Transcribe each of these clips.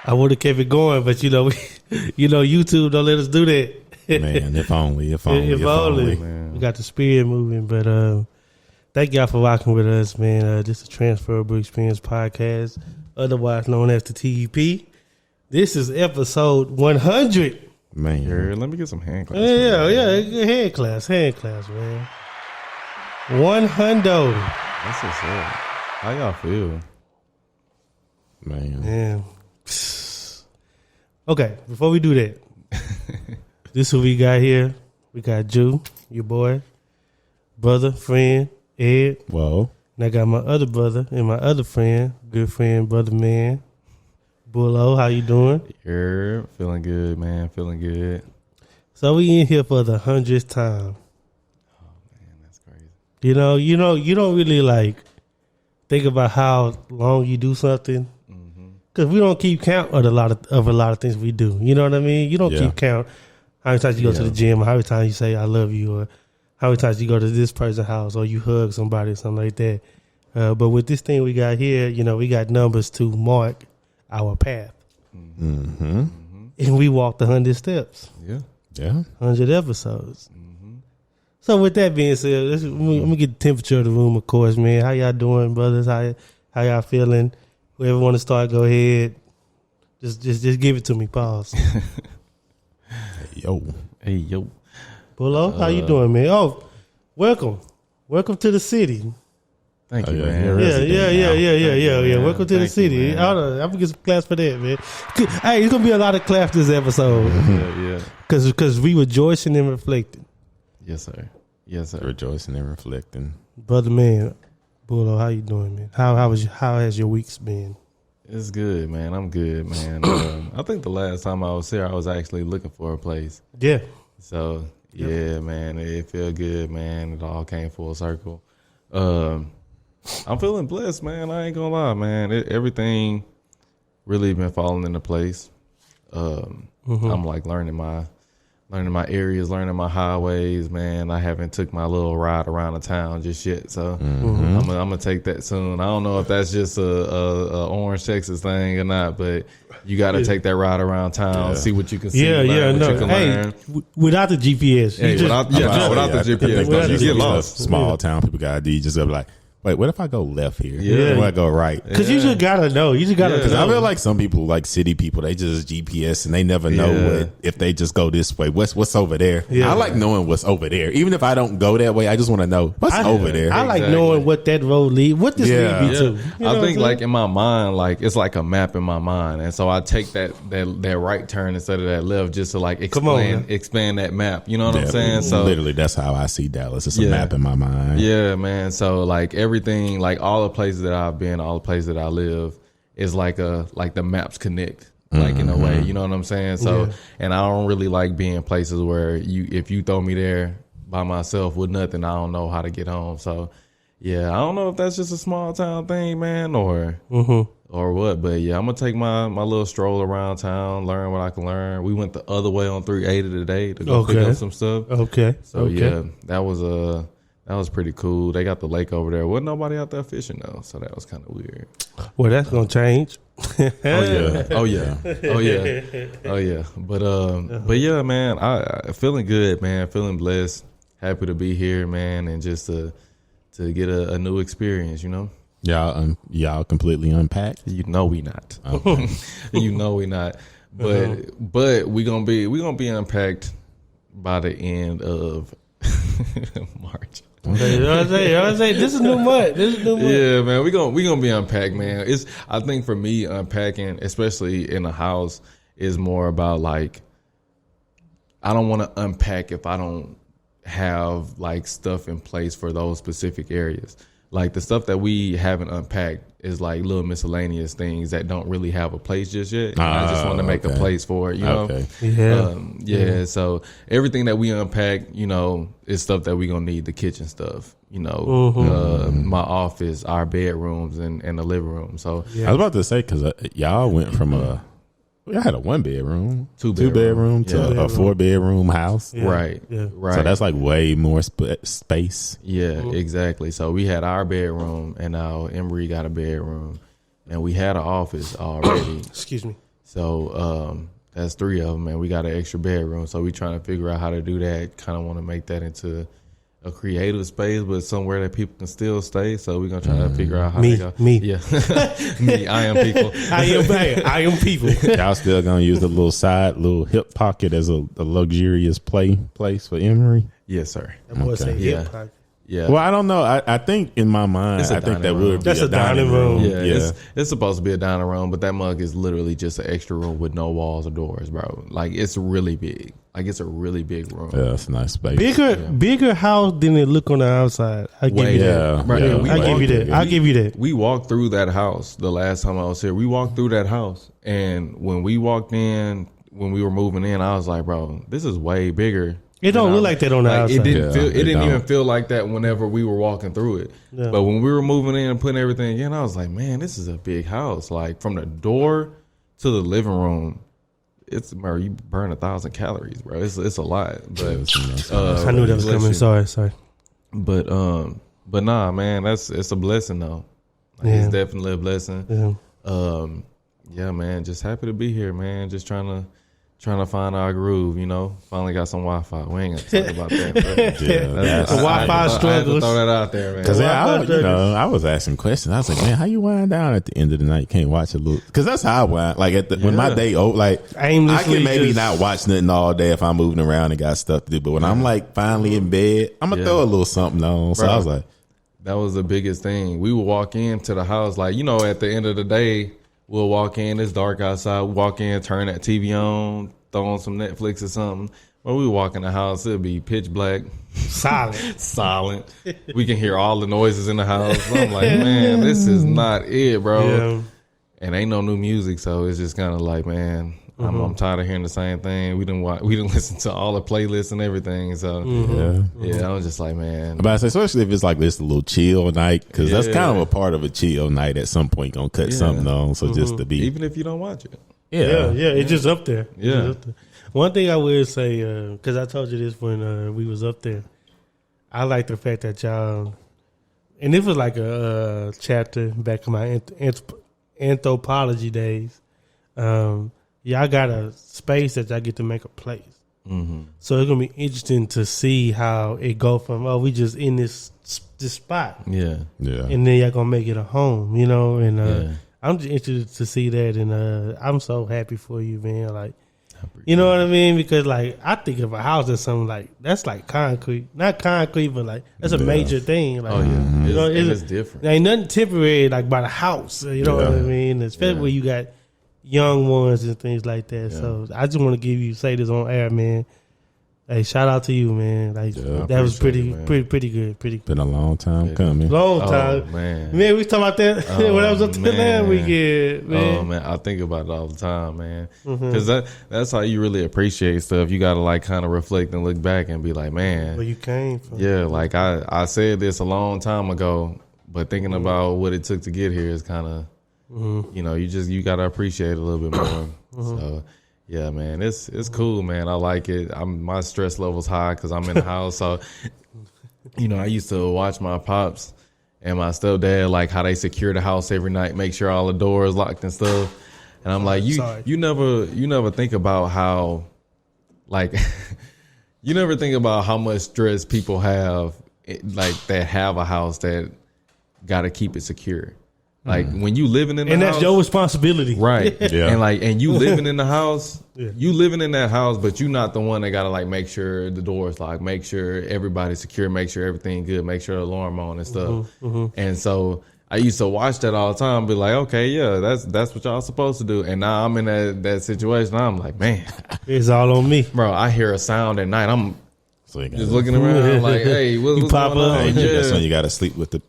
I would have kept it going, but YouTube don't let us do that. Man, if only. Man. We got the spirit moving, but thank y'all for rocking with us, man. This is Transferable Experience Podcast, otherwise known as the TEP. This is episode 100. Man, let me get some hand claps. Yeah, hand claps, man. 100. That's what's up. How y'all feel? Man. Okay, before we do that, this is who we got here. We got Jew, your boy, brother, friend, Ed. Whoa. And I got my other brother and my other friend, good friend, brother man, Bullo. How you doing? You're feeling good, man. Feeling good. So we in here for the 100th time. Oh man, that's crazy. You don't really like think about how long you do something. Because we don't keep count of a lot of things we do. You know what I mean? You don't keep count how many times you go to the gym, or how many times you say I love you, or how many times you go to this person's house, or you hug somebody or something like that. But with this thing we got here, we got numbers to mark our path. Mm-hmm. And we walked 100 steps. Yeah. 100 episodes. Mm-hmm. So with that being said, let me get the temperature of the room, of course, man. How y'all doing, brothers? How y'all feeling? Whoever want to start, go ahead. Just give it to me. Pause. Hey yo. Bullo, how you doing, man? Oh, welcome to the city. Thank you, man. Yeah. Welcome to the city. I'm gonna get some claps for that, man. Hey, it's gonna be a lot of claps this episode. Yeah. Because we rejoicing and reflecting. Yes, sir. Rejoicing and reflecting. Brother man, Bullo, how you doing, man? How has your weeks been? It's good, man. I'm good, man. I think the last time I was here, I was actually looking for a place. Yeah. So yeah, man, it felt good, man. It all came full circle. I'm feeling blessed, man. I ain't gonna lie, man. Everything really been falling into place. I'm like learning my areas, learning my highways, man. I haven't took my little ride around the town just yet, so I'm gonna take that soon. I don't know if that's just a Orange, Texas thing or not, but you got to take that ride around town, see what you can see, learn what you can learn. Without the GPS, without the GPS, you get lost. Small town people got to do. You just gotta be like, wait, what if I go left here? What if I go right? Because you just gotta know. Because I feel like some people, like city people, they just GPS and they never know if they just go this way. What's over there? Yeah. I like knowing what's over there. Even if I don't go that way, I just want to know what's over there. I like knowing what that road leads. What this lead me to? I think like in my mind, like it's like a map in my mind, and so I take that right turn instead of that left, just to like expand that map. You know what I'm saying? So literally, that's how I see Dallas. It's a map in my mind. Yeah, man. So like everything, like all the places that I've been, all the places that I live, is like the maps connect, like in a way, you know what I'm saying? So, and I don't really like being places where if you throw me there by myself with nothing, I don't know how to get home. So, yeah, I don't know if that's just a small town thing, man, or what. But yeah, I'm gonna take my little stroll around town, learn what I can learn. We went the other way on 380 today to go pick up some stuff. So yeah, that was pretty cool. They got the lake over there. Wasn't nobody out there fishing though, so that was kind of weird. Well, that's gonna change. Oh yeah. But yeah, man, I feeling good, man. Feeling blessed. Happy to be here, man, and just to get a new experience. You know. Y'all completely unpacked? You know we not. Okay. You know we not. But we gonna be unpacked by the end of March. I say this is new month. Yeah, man, we gonna be unpacked, man. I think for me, unpacking, especially in a house, is more about like I don't want to unpack if I don't have like stuff in place for those specific areas. Like the stuff that we haven't unpacked is like little miscellaneous things that don't really have a place just yet. I just want to make a place for it, you know? So everything that we unpack, you know, is stuff that we gonna need. The kitchen stuff, you know, my office, our bedrooms, and the living room. So I was about to say, because y'all went from I had a 1-bedroom, two bedroom to a 4-bedroom house. Yeah. Right. So that's like way more space. Yeah, exactly. So we had our bedroom, and now Emery got a bedroom, and we had an office already. Excuse me. So that's 3 of them, and we got an extra bedroom. So we trying to figure out how to do that. Kind of want to make that into a creative space, but somewhere that people can still stay. So we're gonna try to figure out how to go. Yeah, me. I am people. I am people. Y'all still gonna use the little hip pocket as a luxurious place for Emery? Yes, sir. Hip pocket. Yeah. Well, I don't know. I think in my mind, I think that would be a dining room. Yeah. It's supposed to be a dining room, but that mug is literally just an extra room with no walls or doors, bro. Like, it's really big. Like, it's a really big room. Yeah, it's a nice space. Bigger house than it look on the outside. I give you that. I'll give you that. We walked through that house the last time I was here. We walked through that house, and when we walked in, when we were moving in, I was like, bro, this is way bigger. It don't look like that on the outside. It didn't even feel like that whenever we were walking through it. Yeah. But when we were moving in and putting everything in, I was like, man, this is a big house. Like, from the door to the living room, bro, you burn 1,000 calories, bro. It's a lot. But I knew that was coming. Sorry. But nah, man, it's a blessing though. Like, it's definitely a blessing. Yeah, man, just happy to be here, man. Just trying to find our groove, you know. Finally got some Wi-Fi. We ain't gonna talk about that. The Wi-Fi struggles. I had to throw that out there, man. Because I was asking questions. I was like, man, how you wind down at the end of the night? You can't watch a little. Because that's how I wind. Like when my day I can maybe not watch nothing all day if I'm moving around and got stuff to do. But when I'm like finally in bed, I'm gonna throw a little something on. So I was like, that was the biggest thing. We would walk into the house like, you know, at the end of the day. We'll walk in, it's dark outside. We walk in, turn that TV on, throw on some Netflix or something. When we walk in the house, it'll be pitch black. Silent. We can hear all the noises in the house. I'm like, man, this is not it, bro. Yeah. And ain't no new music, so it's just kind of like, man, I'm tired of hearing the same thing. We didn't listen to all the playlists and everything. So I was just like, man. But I say, especially if it's like this a little chill night, because that's kind of a part of a chill night. At some point, gonna cut something on. So just to be, even if you don't watch it, it's just up there. Yeah. Up there. One thing I would say, because I told you this when we was up there, I like the fact that y'all, and this was like a chapter back in my anthropology days. Y'all got a space that y'all get to make a place. So it's gonna be interesting to see how it go from we just in this spot, and then y'all gonna make it a home, you know. And I'm just interested to see that, and I'm so happy for you, man. Like, you know what I mean? Because like I think of a house as something like that's like concrete, not concrete, but like that's a major thing. Like, you know, it's different. There ain't nothing temporary like by the house. You know what I mean? Especially when you got young ones and things like that. So I just want to say this on air, man. Hey, shout out to you, man. Like that was pretty good. Been a long time coming. Long time, man. We talking about that when I was up there last weekend, man. Oh man, I think about it all the time, man. Because that's how you really appreciate stuff. You got to like kind of reflect and look back and be like, man, where you came from. Yeah, like I said this a long time ago, but thinking about what it took to get here is kind of. You know, you got to appreciate it a little bit more. So, yeah, man, it's cool, man. I like it. My stress level's high because I'm in the house. So, you know, I used to watch my pops and my stepdad, like how they secure the house every night, make sure all the doors locked and stuff. And I'm like, you never think about how, like, you never think about how much stress people have, like that have a house that got to keep it secure. Like when you living in the house, and that's your responsibility, right? And you living in the house, you living in that house, but you not the one that gotta like make sure the doors locked, make sure everybody's secure, make sure everything good, make sure the alarm on and stuff. And so I used to watch that all the time, be like, okay, that's what y'all supposed to do. And now I'm in that situation. I'm like, man, it's all on me, bro. I hear a sound at night. I'm just looking around like, hey, what's going on? That's when you gotta sleep with the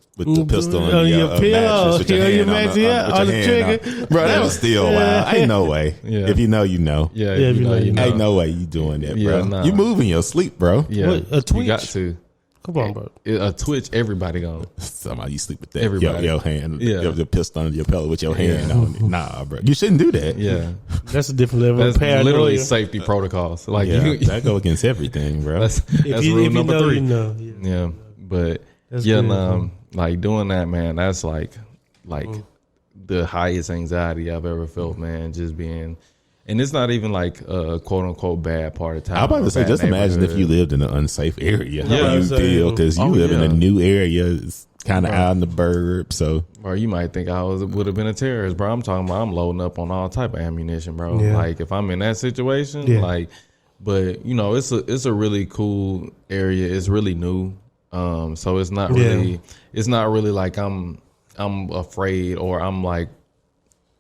pistol on your mattress with your hand on the trigger. Bro, that was still wild. Ain't no way. If you know, you know. If you know, you know. Ain't no way you doing that, bro. You moving your sleep, bro. Yeah, a twitch. You got to. Come on, bro. A twitch, everybody gone. Somehow you sleep with that. Everybody. Your hand, your pistol under your pillow with your hand on it. Nah, bro. You shouldn't do that. Yeah. That's a different level of paranoia. Literally safety protocols. Like that go against everything, bro. That's rule number 3. You know. Yeah. But that's like doing that, man, that's like the highest anxiety I've ever felt, man. Just being, and it's not even like a quote unquote bad part of town. I'm about to say, just imagine if you lived in an unsafe area. How you feel? Because you live in a new area. It's kind of out in the burbs. So, bro, you might think I would have been a terrorist, bro. I'm talking about I'm loading up on all type of ammunition, bro. Yeah. Like if I'm in that situation, like, but you know, it's a really cool area. It's really new. So it's not really like I'm afraid or I'm like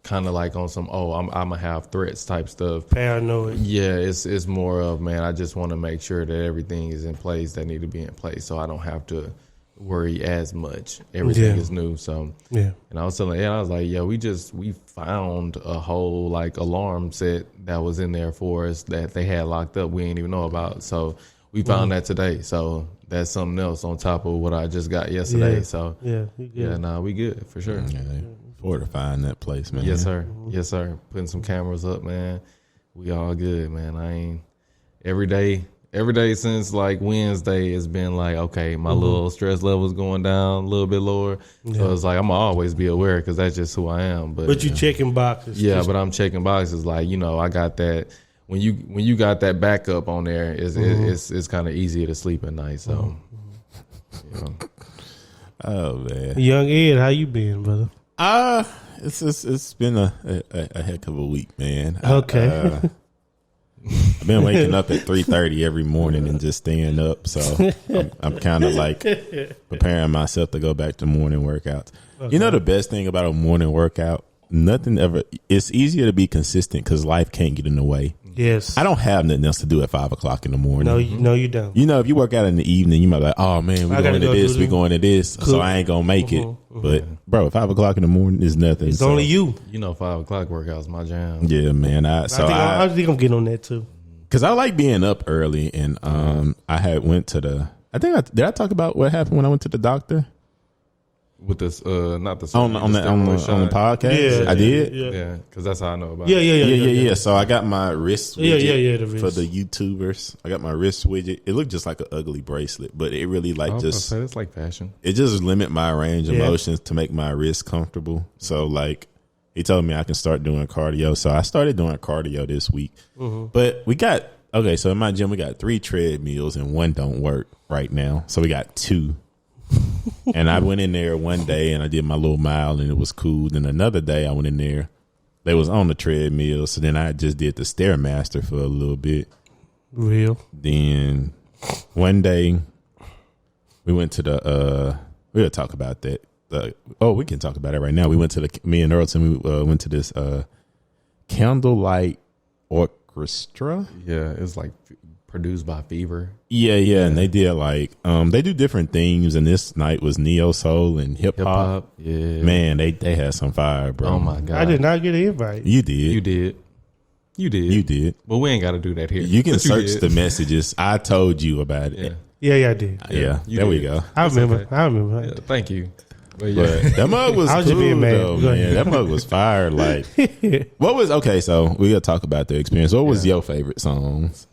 kind of like on some I'm gonna have threats type stuff. Paranoid. Yeah, it's more of, man, I just want to make sure that everything is in place that need to be in place, so I don't have to worry as much. Everything is new. So and I was telling Ed, I was like, we found a whole like alarm set that was in there for us that they had locked up. We didn't even know about. So we found that today. So that's something else on top of what I just got yesterday. So we good for sure. Yeah, they fortifying that place, man. Yes, sir. Yes, sir. Putting some cameras up, man. We all good, man. I ain't every day since like Wednesday has been like, okay, my little stress level's going down a little bit lower. So it's like I'm gonna always be aware because that's just who I am. But you checking boxes. Yeah, but I'm checking boxes. Like, you know, I got that. When you got that backup on there, it's kind of easier to sleep at night. So, you know. Oh man, Young Ed, how you been, brother? It's been a heck of a week, man. Okay. I've been waking up at 3:30 every morning and just staying up, so I'm kind of like preparing myself to go back to morning workouts. Okay. You know the best thing about a morning workout? It's easier to be consistent because life can't get in the way. Yes. I don't have nothing else to do at 5 o'clock in the morning. No, you don't. You know, if you work out in the evening, you might be like, oh man, we're going to this, we're going to this, so I ain't going to make it. But bro, 5 o'clock in the morning is nothing. It's only you. You know, 5 o'clock workout's my jam. Yeah, man. I think I'm getting on that too. Because I like being up early, and I had went to the. Did I talk about what happened when I went to the doctor? With this, not the on the podcast. Yeah, I did. Yeah, because that's how I know about. Yeah. So I got my wrist widget the wrist. for the YouTubers. I got my wrist widget. It looked just like an ugly bracelet, but it really it's like fashion. It just limit my range of motions to make my wrist comfortable. So like, he told me I can start doing cardio. So I started doing cardio this week. But we got so in my gym we got 3 treadmills and 1 don't work right now. So we got 2. And I went in there one day and I did my little mile and it was cool. Then another day I went in there, they was on the treadmill. So then I just did the Stairmaster for a little bit. Real. Then one day we went to we'll talk about that. We can talk about it right now. We went to me and Earlton, we went to this candlelight orchestra. Yeah, it's like produced by Fever. Yeah, and they did like they do different themes, and this night was neo soul and hip hop. Yeah, man, they had some fire, bro. Oh my god, I did not get an invite. You did. But we ain't got to do that here. You can search the messages. I told you about it. Yeah, I did. Yeah, there we go. I remember. Yeah, thank you. But that mug was cool, just being mad. Though, man. That mug was fire. Like, what was so we gotta talk about the experience. What was your favorite songs?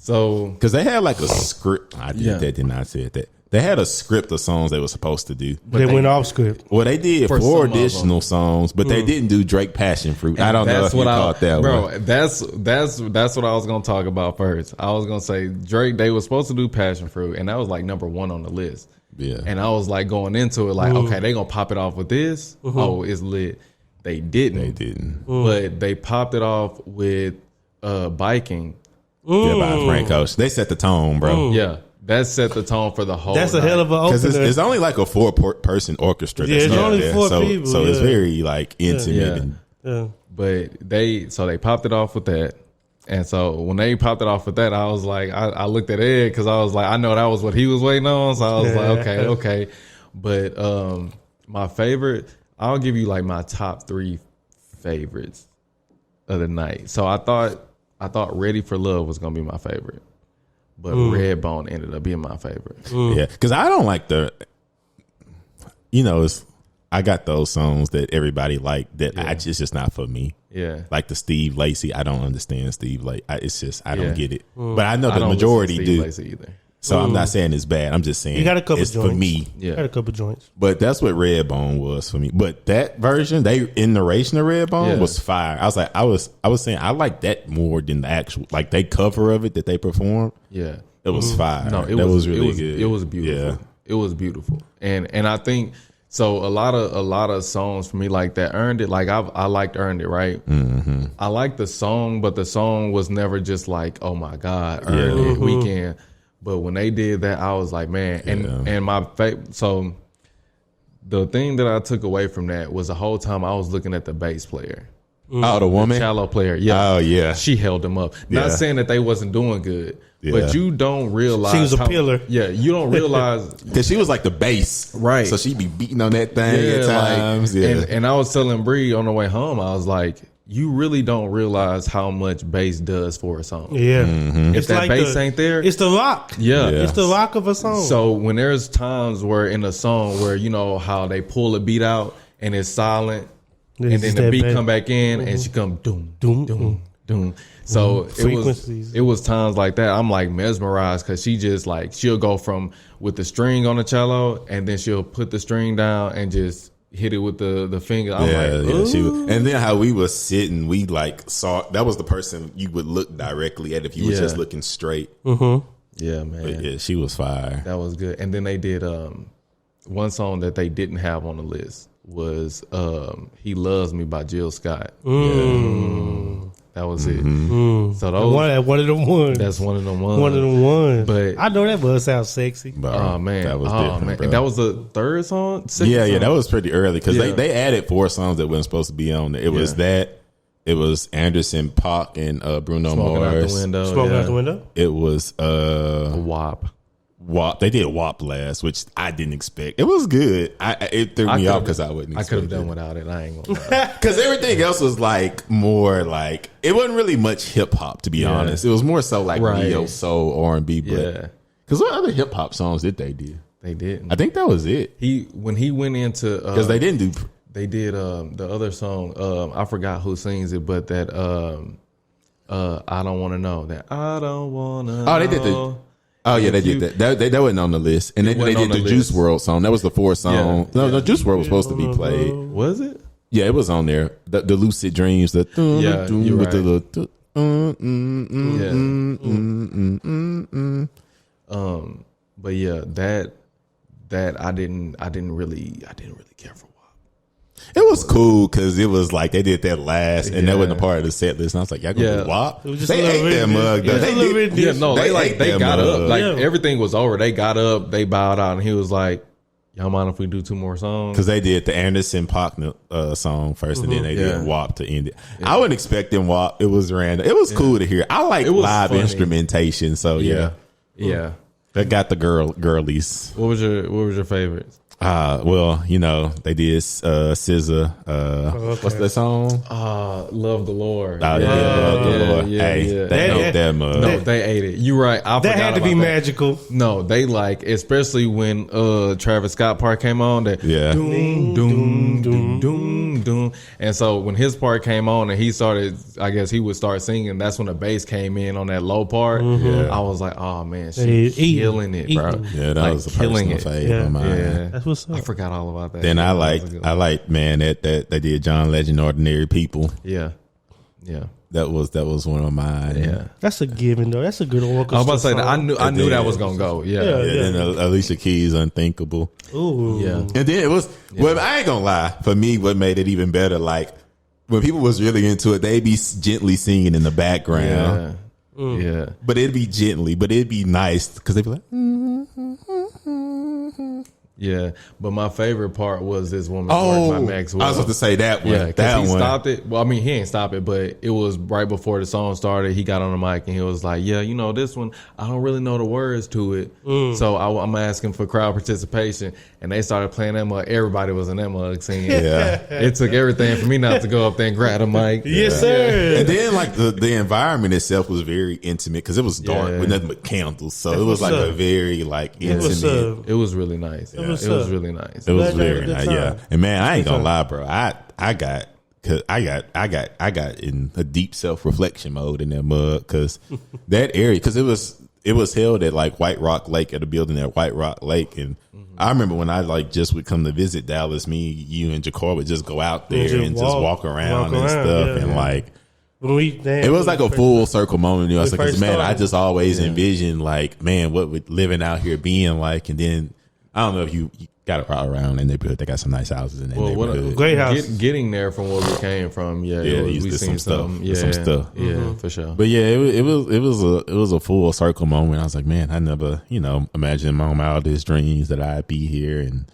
So, because they had like a script. I did not say that. They had a script of songs they were supposed to do. But they went off script. Well, they did 4 additional songs, but they didn't do Drake Passion Fruit. And I don't know if you caught that bro, one. That's what I was going to talk about first. I was going to say Drake, they were supposed to do Passion Fruit, and that was like number 1 on the list. Yeah. And I was like going into it like, okay, they going to pop it off with this. Oh, it's lit. They didn't. But they popped it off with Biking. Yeah, by Frank Ocean. They set the tone, bro. Yeah. That set the tone for the whole That's night. a hell of an opener. Because it's only like a 4-person orchestra. Yeah, it's only 4 people. So it's very like intimate. Yeah. But they popped it off with that. And so when they popped it off with that, I was like, I looked at Ed because I was like, I know that was what he was waiting on. So I was like, okay. But my favorite, I'll give you like my top 3 favorites of the night. So I thought Ready for Love was going to be my favorite. But Redbone ended up being my favorite. Yeah, because I don't like I got those songs that everybody like that it's just not for me. Yeah. Like the Steve Lacy. I don't understand Steve Lacy. It's just, I don't get it. But I know the majority do. Lacy either. So I'm not saying it's bad. I'm just saying you got a couple it's joints. For me. Yeah, got a couple joints. But that's what Redbone was for me. But that version, in narration of Redbone was fire. I was like, I was saying I like that more than the actual, like they cover of it that they performed. Yeah, it was fire. No, that was really good. It was beautiful. Yeah. It was beautiful, and I think so. A lot of songs for me like that earned it. Like I liked Earned It, right? Mm-hmm. I liked the song, but the song was never just like, oh my God, Earned It, Weekend. But when they did that, I was like, man, and my so the thing that I took away from that was the whole time I was looking at the bass player. Oh, the woman, the cello player. Yeah. Oh, yeah. She held them up. Not saying that they wasn't doing good, but you don't realize she was a pillar. Yeah, you don't realize because she was like the bass, right? So she'd be beating on that thing at times. Like, and I was telling Bree on the way home, I was like, you really don't realize how much bass does for a song. Yeah, if it's that like bass ain't there, it's the rock. Yeah, it's the rock of a song. So when there's times where in a song where you know how they pull a beat out and it's silent. And then the beat come back in and she come doom, doom, doom, doom. So it was times like that. I'm like mesmerized because she just like, she'll go from with the string on the cello and then she'll put the string down and just hit it with the finger. I'm like, she was, and then how we was sitting, we like saw, that was the person you would look directly at if you was just looking straight. Mm-hmm. Yeah, man. But yeah, she was fire. That was good. And then they did one song that they didn't have on the list. Was He Loves Me by Jill Scott. That was it. So those, one of them ones. That's one of them ones. One of them ones. But I know that buzz sounds sexy. Bro, oh man, that was different, man. bro. And that was the third song. Yeah, that was pretty early because they added 4 songs that wasn't supposed to be on there. It was that. It was Anderson .Paak and Bruno Smoking Mars. Out the Window. Smoking Out the Window. It was WAP. WAP. They did WAP last, which I didn't expect. It was good. It threw me off because I wouldn't expect I could have done without it. I ain't gonna because everything else was like more like, it wasn't really much hip hop, to be honest. It was more so like neo soul R&B. But because what other hip hop songs did they do? They didn't. I think that was it. When he went into because they didn't do. They did the other song. I forgot who sings it, but that I Don't Want to Know. That I Don't Want to. Oh, they did the. Oh yeah, they did that. That wasn't on the list, and they did the Juice WRLD song. That was the 4th song. Yeah. No, Juice WRLD was supposed to be played. Was it? Yeah, it was on there. The Lucid Dreams. The you're right. But yeah, that I didn't really care for. It was cool because it was like they did that last, and that wasn't a part of the set list. And I was like, "Y'all gonna do WAP?" They ate that mug. They got up. Like everything was over. They got up. They bowed out, and he was like, "Y'all mind if we do 2 more songs?" Because they did the Anderson .Paak song first, and then they did WAP to end it. I wasn't expecting WAP. It was random. It was cool to hear. I like live instrumentation, so yeah. That got the girlies. What was your favorites? Well, you know, they did SZA. What's that song? Love the Lord. Love the Lord. Hey, they ate that mug. No, they ate it. You're right. I that had to be magical. No, they like, especially when Travis Scott part came on. That doom, doom, doom, doom, doom. And so when his part came on and he started, I guess he would start singing. That's when the bass came in on that low part. I was like, oh man, she's killing it, bro. Yeah, that was a personal fave of mine. That's what's up. I forgot all about that. Then I like man that they did John Legend, Ordinary People. Yeah. That was one of mine. Yeah, that's a given though. That's a good orchestra. I was about to say that I knew that was gonna go. Yeah. Then Alicia Keys, Unthinkable. Ooh. Yeah. And then it was. Well, I ain't gonna lie. For me, what made it even better, like when people was really into it, they'd be gently singing in the background. Yeah. But it'd be gently, but it'd be nice because they'd be like. Yeah, but my favorite part was this woman. By Maxwell. I was about to say that one. Yeah, because he stopped it. Well, I mean, he ain't stop it, but it was right before the song started. He got on the mic and he was like, "Yeah, you know this one. I don't really know the words to it, so I'm asking for crowd participation." And they started playing that mug. Everybody was in that mug singing. Yeah, it took everything for me not to go up there and grab the mic. Yes, sir. And then like the environment itself was very intimate because it was dark with nothing but candles, so it was like a very like intimate. It was really nice. It was really nice. It was very nice. Yeah, and man, I ain't gonna lie, bro. I got in a deep self reflection mode in that mug because that area, because it was it was held at like White Rock Lake, at a building at White Rock Lake. And I remember when I like just would come to visit Dallas, me, you, and Jacor would just go out there and just walk around and stuff. And like, it was like a full circle moment. You know, I was like, man, I just always envisioned like, man, what would living out here being like? And then I don't know if you got around in the neighborhood. They got some nice houses in that neighborhood. Great house. Getting there from where we came from, we seen some stuff. For sure. But yeah, it was a full circle moment. I was like, man, I never, imagined my wildest dreams that I'd be here, and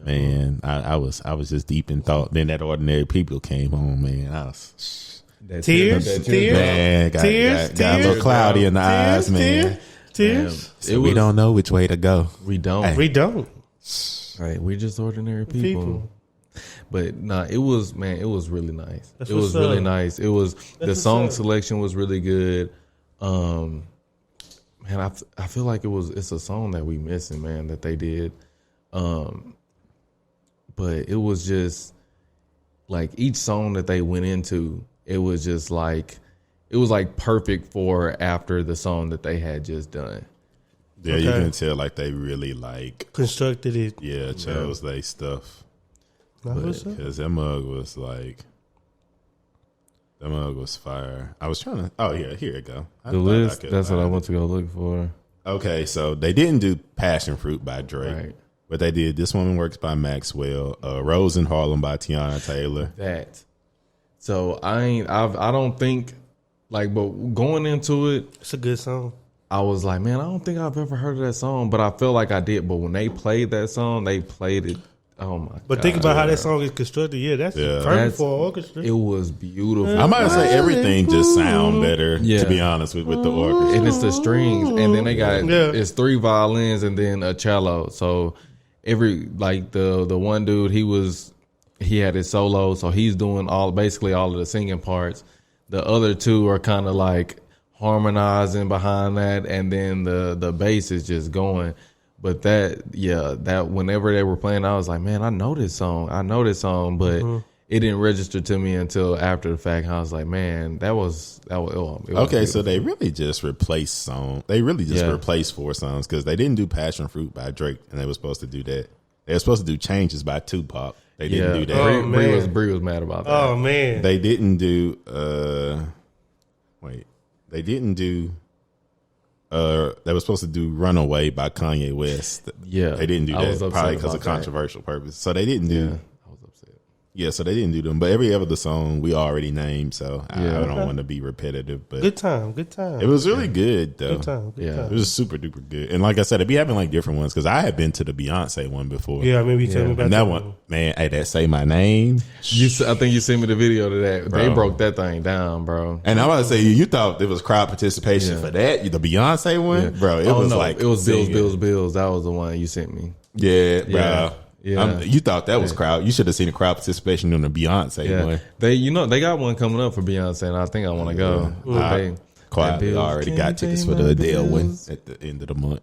man, I was just deep in thought. Then that Ordinary People came home, man. I was tears, man, got a little cloudy in the eyes, man. Tears. So we don't know which way to go. We don't. Hey. We don't. Right, we just ordinary people. But it was really nice. It was really nice. It was the song selection was really good. Man, I feel like it's a song that we missing, man, that they did. But it was just like each song that they went into, it was just like perfect for after the song that they had just done. Yeah, you can tell like they really like constructed it. Yeah, chose they stuff. Because that mug was fire. I was trying to. Oh yeah, here it go. The list. That's what I went to go look for. Okay, so they didn't do Passion Fruit by Drake, right, but they did This Woman Works by Maxwell, Rose in Harlem by Tiana Taylor. So I don't think but going into it, it's a good song. I was like, man, I don't think I've ever heard of that song, but I felt like I did. But when they played that song, they played it. Oh my god! But think about how that song is constructed. Yeah, that's perfect for orchestra. It was beautiful. I might say everything just sound better. To be honest with the orchestra, and it's the strings, and then they got it's 3 violins and then a cello. So every the one dude he had his solo, so he's doing basically all of the singing parts. The other 2 are kind of like harmonizing behind that, and then the bass is just going. But that whenever they were playing, I was like, man, I know this song, but it didn't register to me until after the fact. I was like, man, it was okay. Beautiful. So they really just replaced songs. They really just replaced 4 songs because they didn't do Passion Fruit by Drake, and they were supposed to do that. They were supposed to do Changes by Tupac. They didn't do that. Bree was mad about that. Oh man, they didn't do. They didn't do. They were supposed to do Runaway by Kanye West. Yeah, they didn't do that probably because of controversial purpose. So they didn't do. I was upset. Yeah, so they didn't do them. But every other song we already named, so I don't want to be repetitive. But good time. It was really good though. Good time. It was super duper good. And like I said, they be having like different ones because I had been to the Beyonce one before. Yeah, I remember you telling me about that one. Man, hey, that Say My Name. I think you sent me the video to that. Bro. They broke that thing down, bro. And I want to say you thought there was crowd participation for that, the Beyonce one, bro. It was Bills. That was the one you sent me. Yeah, bro. Yeah, you thought that was crowd. You should have seen the crowd participation on the Beyonce one. They got one coming up for Beyonce, and I think I want to go. I quietly already got tickets for the Adele one at the end of the month.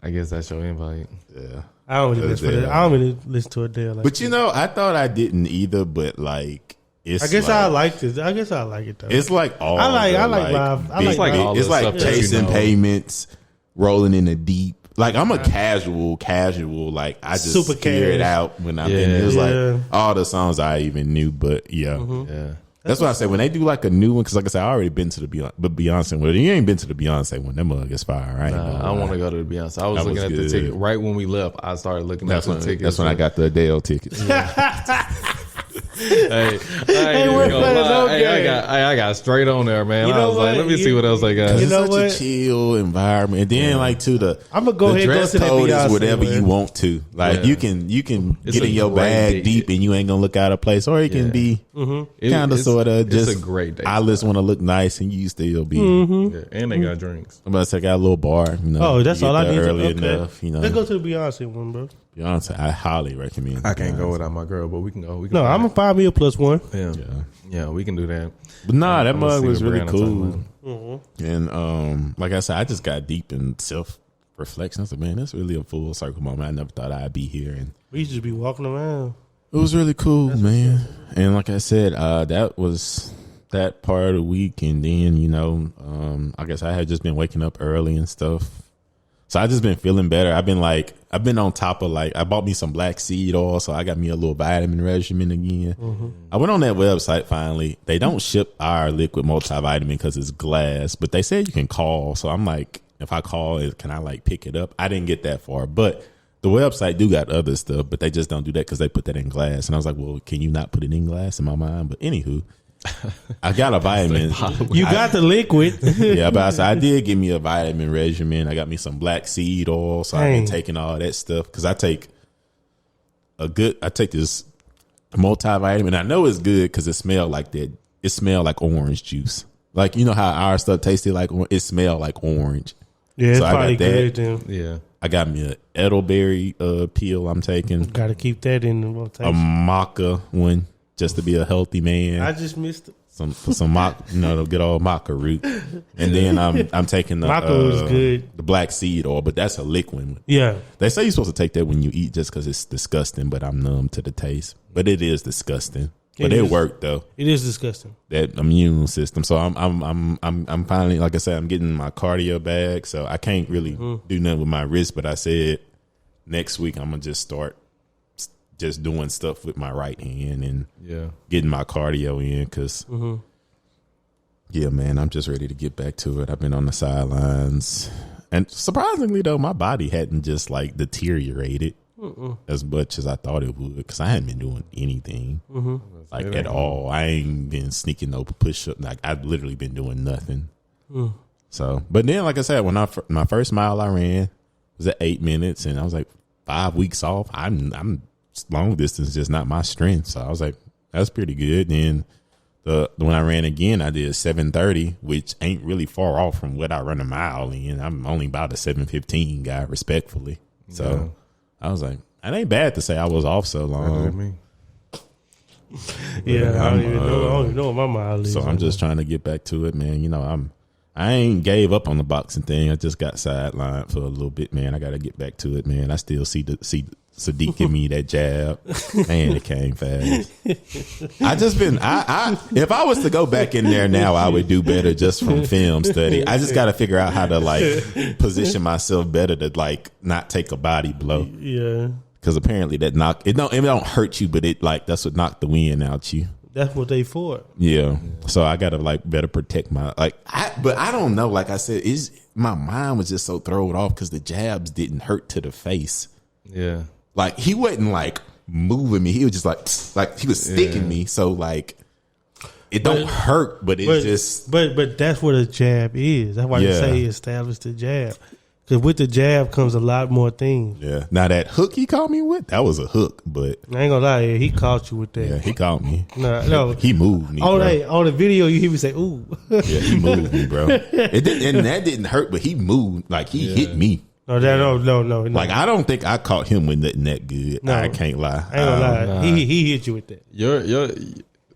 I guess that's your invite. Yeah, I don't really listen to Adele. But I thought I didn't either. But like, it's. I guess I like this. I guess I like it though. It's like all. I like live. It's like Chasing Payments, Rolling in the Deep. Like I'm a casual. Like I just super figure it out when I'm in. It was like all the songs I even knew, but yeah. That's why I say when they do like a new one, because like I said, I already been to the Beyonce one. You ain't been to the Beyonce one. That mug is fire, right? I want to go to the Beyonce. I was looking at the ticket right when we left. I started looking at the tickets. That's when I got the Adele tickets. I got straight on there, man. I was like, let me see what else I got. It's such a chill environment, and then I'm gonna go ahead and go to the Beyonce is whatever you want to. Like you can get in your bag deep, and you ain't gonna look out of place, or it can be kind of sort of just. It's a great day. I just want to look nice, and you still be. And they got drinks. I'm about to say, I got a little bar. That's all I need. Early enough, Let's go to the Beyonce one, bro. Beyonce, I highly recommend. I can't go without my girl, but we can go. No, I'm gonna find me a +1. Yeah, we can do that. But that mug was really cool. And like I said, I just got deep in self-reflection. I was like, man, that's really a full circle moment. I never thought I'd be here. And we used to be walking around. It was really cool, man. And like I said, that was that part of the week, and then I guess I had just been waking up early and stuff. So I just been feeling better. I've been on top of I bought me some black seed oil, so I got me a little vitamin regimen again. Mm-hmm. I went on that website finally. They don't ship our liquid multivitamin because it's glass, but they said you can call. So I'm like, if I call, can I pick it up? I didn't get that far, but the website do got other stuff, but they just don't do that because they put that in glass. And I was like, well, can you not put it in glass in my mind? But anywho. I got a vitamin. You got the liquid. Yeah, but I did give me a vitamin regimen. I got me some black seed oil, so I've been taking all that stuff because I take this multivitamin. I know it's good because it smelled like that. It smelled like orange juice. Like, you know how our stuff tasted like? It smelled like orange. Yeah, it's probably good then. Yeah. I got me an elderberry peel I'm taking. Got to keep that in the rotation. A maca one. Just to be a healthy man. I just missed it. Some maca, the good old maca root, and then I'm taking the maca root is good. The black seed oil, but that's a liquid. Yeah, they say you're supposed to take that when you eat, just because it's disgusting. But I'm numb to the taste. But it is disgusting. But it worked though. It is disgusting. That immune system. So I'm finally, like I said, I'm getting my cardio back. So I can't really do nothing with my wrist. But I said next week I'm gonna just start. Just doing stuff with my right hand and getting my cardio in because, yeah, man, I'm just ready to get back to it. I've been on the sidelines. And surprisingly, though, my body hadn't just deteriorated as much as I thought it would because I hadn't been doing anything at all. I ain't been sneaking no push-up. I've literally been doing nothing. So, but then, like I said, when my first mile I ran was at 8 minutes and I was 5 weeks off. I'm long distance is just not my strength, so I was like, that's pretty good. Then when I ran again, I did 7:30, which ain't really far off from what I run a mile in. I'm only about a 7:15 guy, respectfully. So I was like, it ain't bad to say I was off so long. Yeah, I don't even know what my mile is. So I'm just trying to get back to it, man. I ain't gave up on the boxing thing. I just got sidelined for a little bit, man. I got to get back to it, man. I still see Sadiq give me that jab. Man, it came fast. If I was to go back in there now, I would do better just from film study. I just got to figure out how to position myself better to not take a body blow. Yeah. Because apparently it don't hurt you, but that's what knocked the wind out you. That's what they for. Yeah. So I got to better protect my but I don't know. Like I said, my mind was just so thrown off because the jabs didn't hurt to the face. Yeah. He wasn't moving me. He was just he was sticking me. So it don't hurt, but it's just. But that's what a jab is. That's why they say establish the jab. Because with the jab comes a lot more things. Yeah. Now that hook he caught me with, that was a hook, but I ain't gonna lie, he caught you with that. Yeah, he caught me. No, he moved me. On the video, you hear me say, "Ooh." Yeah, he moved me, bro. And that didn't hurt, but he moved. He hit me. No. I don't think I caught him with nothing that good. No, I can't lie. I ain't gonna lie. He hit you with that.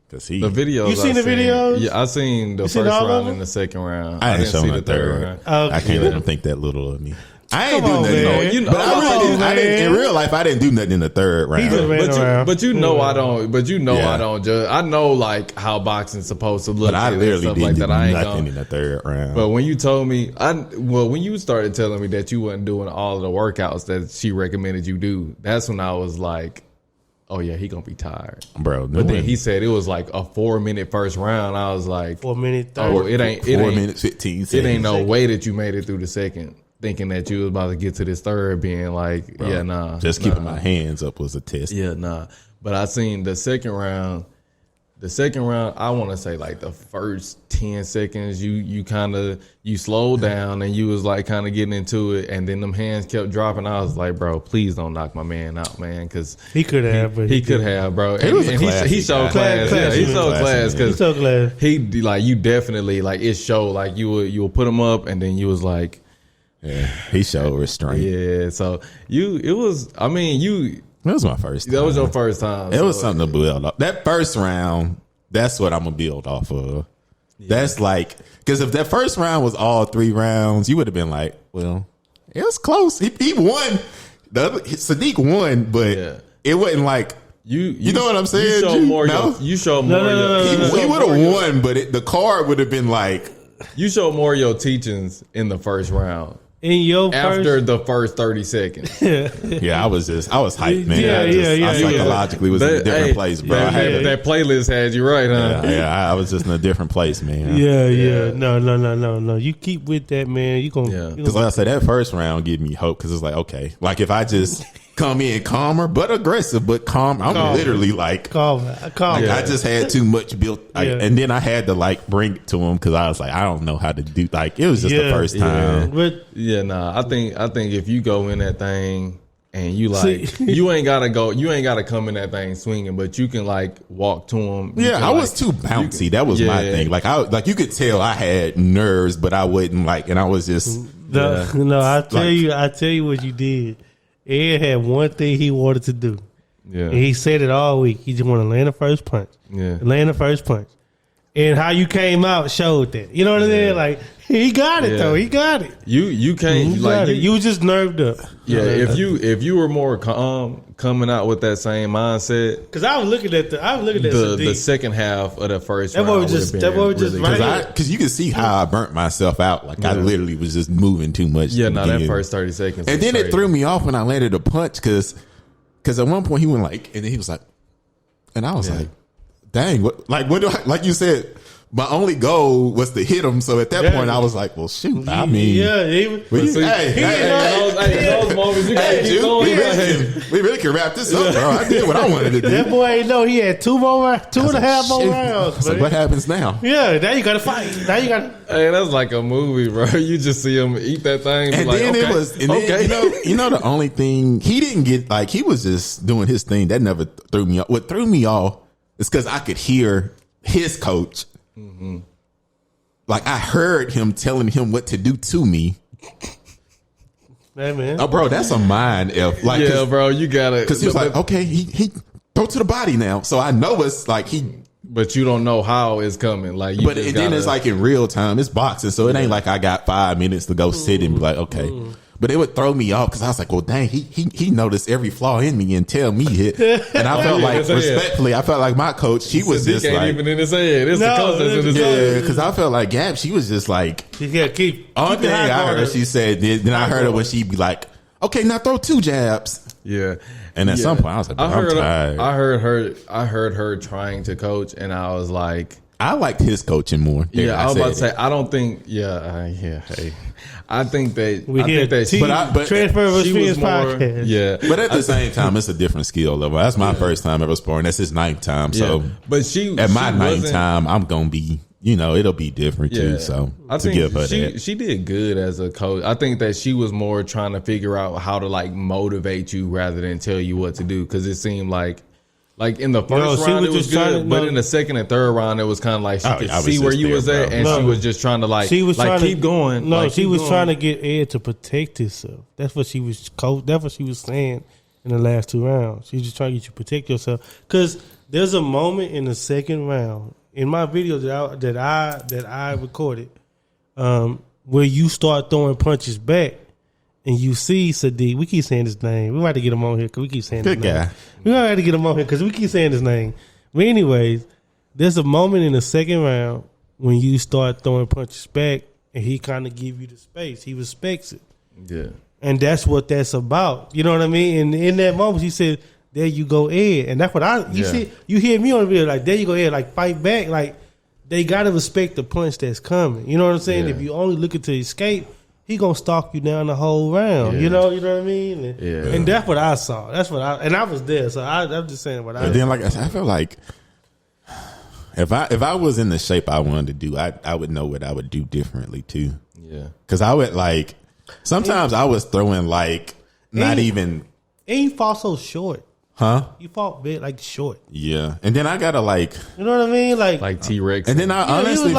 The video. You seen the videos? Yeah, I seen the first round and the second round. I didn't see the third round. Okay. I can't let him think that little of me. I ain't do nothing. But I didn't. In real life, I didn't do nothing in the third round. He just ran around. But you know I don't. But you know I don't judge. I know how boxing's supposed to look. But I literally didn't do nothing in the third round. But when you told me, when you started telling me that you wasn't doing all of the workouts that she recommended you do, that's when I was like, oh yeah, he gonna be tired, bro. But then he said it was a 4-minute first round. I was like, 4 minutes. Oh, it ain't 4 minutes 15 seconds. It ain't no way that you made it through the second, thinking that you was about to get to this third, being like, bro, yeah, nah. Just keeping my hands up was a test. Yeah, nah. But I seen the second round. The second round, I want to say the first 10 seconds, you slowed down and you was kind of getting into it, and then them hands kept dropping. I was like, bro, please don't knock my man out, man, because he could have, but he could have, bro. He showed class. Yeah, he showed class because he you definitely it showed you will put him up, and then you was like, yeah, he showed restraint. Yeah, so it was my first time. That was your first time. It was something to build up. That first round, that's what I'm going to build off of. Yeah. That's because if that first round was all 3 rounds, you would have been like, well, it was close. He won. Sadiq won, but it wasn't You know what I'm saying? You show more. He would have won, but the card would have been like. You show more of your teachings in the first round. After the first 30 seconds. I was hyped, man. I psychologically was in a different place, bro. That playlist had you right, huh? I was just in a different place, man. No. You keep with that, man. You gonna because like I said, that first round gave me hope because it's like, okay, like if I just come in calmer but aggressive but calm, I'm literally like calm. I just had too much built, and then I had to like bring it to him because I was like, I don't know how to do. Like it was just the first time. But I think if you go in that thing and you like, you ain't gotta come in that thing swinging, but you can like walk to him. I was too bouncy. That was my thing. Like you could tell I had nerves, but I wouldn't like, and I was just I tell you what you did. Ed had one thing he wanted to do. Yeah. And he said it all week. He just wanted to land the first punch. Yeah. Land the first punch. And how you came out showed that. You know what I mean? Like, he got it though. He got it. You can't like you was just nerved up. Yeah, if you were more calm coming out with that same mindset. Because I was looking at the second half of the first round. Because you can see how I burnt myself out. Like I literally was just moving too much. Yeah, that first 30 seconds. And then it threw me off when I landed a punch because at one point he went like, and then he was like, and I was like, dang, what do I, like you said, my only goal was to hit him. So at that point, I was like, well, shoot. I mean, those moments you gotta keep going. We really can wrap this up, bro. I did what I wanted to do. That boy ain't know he had two and a half more rounds. So what happens now? Yeah, now you gotta fight. Hey, that's like a movie, bro. You just see him eat that thing. And then it was, you know, the only thing he didn't get, like he was just doing his thing. That never threw me off. What threw me off is because I could hear his coach. Mm-hmm. Like I heard him telling him what to do to me. Hey man, oh bro, that's a mind F. Like, bro, you gotta because he was like, okay, he throw to the body now. So I know it's like but you don't know how it's coming. Like, then it's like in real time. It's boxing, so it ain't like I got 5 minutes to go sit and be like, okay. But it would throw me off because I was like, well, dang, he noticed every flaw in me and tell me it. And I felt like, respectfully, I felt like my coach, she was just like. Even in his head. It's the coach that's in his head. Yeah, because I felt like Gab, she was just like. Keep all thing I heard her, she said, then I heard her when she'd be like, okay, now throw 2 jabs. Yeah. And at some point, I was like, I'm tired. I heard her trying to coach, and I was like. I liked his coaching more. Yeah, I was about to say, I don't think, I think that Transferable podcast. Yeah, but at the same time, it's a different skill level. That's my first time ever sparring. That's his 9th time. So, but at my 9th time, I'm gonna be, it'll be different too. So I think give her that. She did good as a coach. I think that she was more trying to figure out how to like motivate you rather than tell you what to do, because it seemed like in the first round it was good, but in the second and third round it was kind of like she could see where you was at, and she was just trying to keep going. No, she was trying to get Ed to protect himself. That's what she was That's what she was saying in the last 2 rounds. She was just trying to get you to protect yourself, because there's a moment in the second round in my video that I recorded where you start throwing punches back. And you see Sadiq, we keep saying his name. We might have to get him on here because we keep saying his name. Good guy. We might have to get him on here because we keep saying his name. But anyways, there's a moment in the second round when you start throwing punches back and he kind of give you the space. He respects it. Yeah. And that's what that's about. You know what I mean? And in that moment, he said, there you go, Ed. And that's what see, you hear me on the video, like, there you go, Ed, like, fight back. Like, they got to respect the punch that's coming. You know what I'm saying? Yeah. If you only looking to escape, he gonna stalk you down the whole round. You know what I mean? And that's what I saw. And I was there, so I'm just saying what I. But then, like I said, I feel like if I was in the shape I wanted to do, I would know what I would do differently too. Yeah, because I would like sometimes I was throwing like not even. And you fall so short. Huh? You fought bit like short. Yeah, and then I gotta like, you know what I mean, like T-Rex. And then I honestly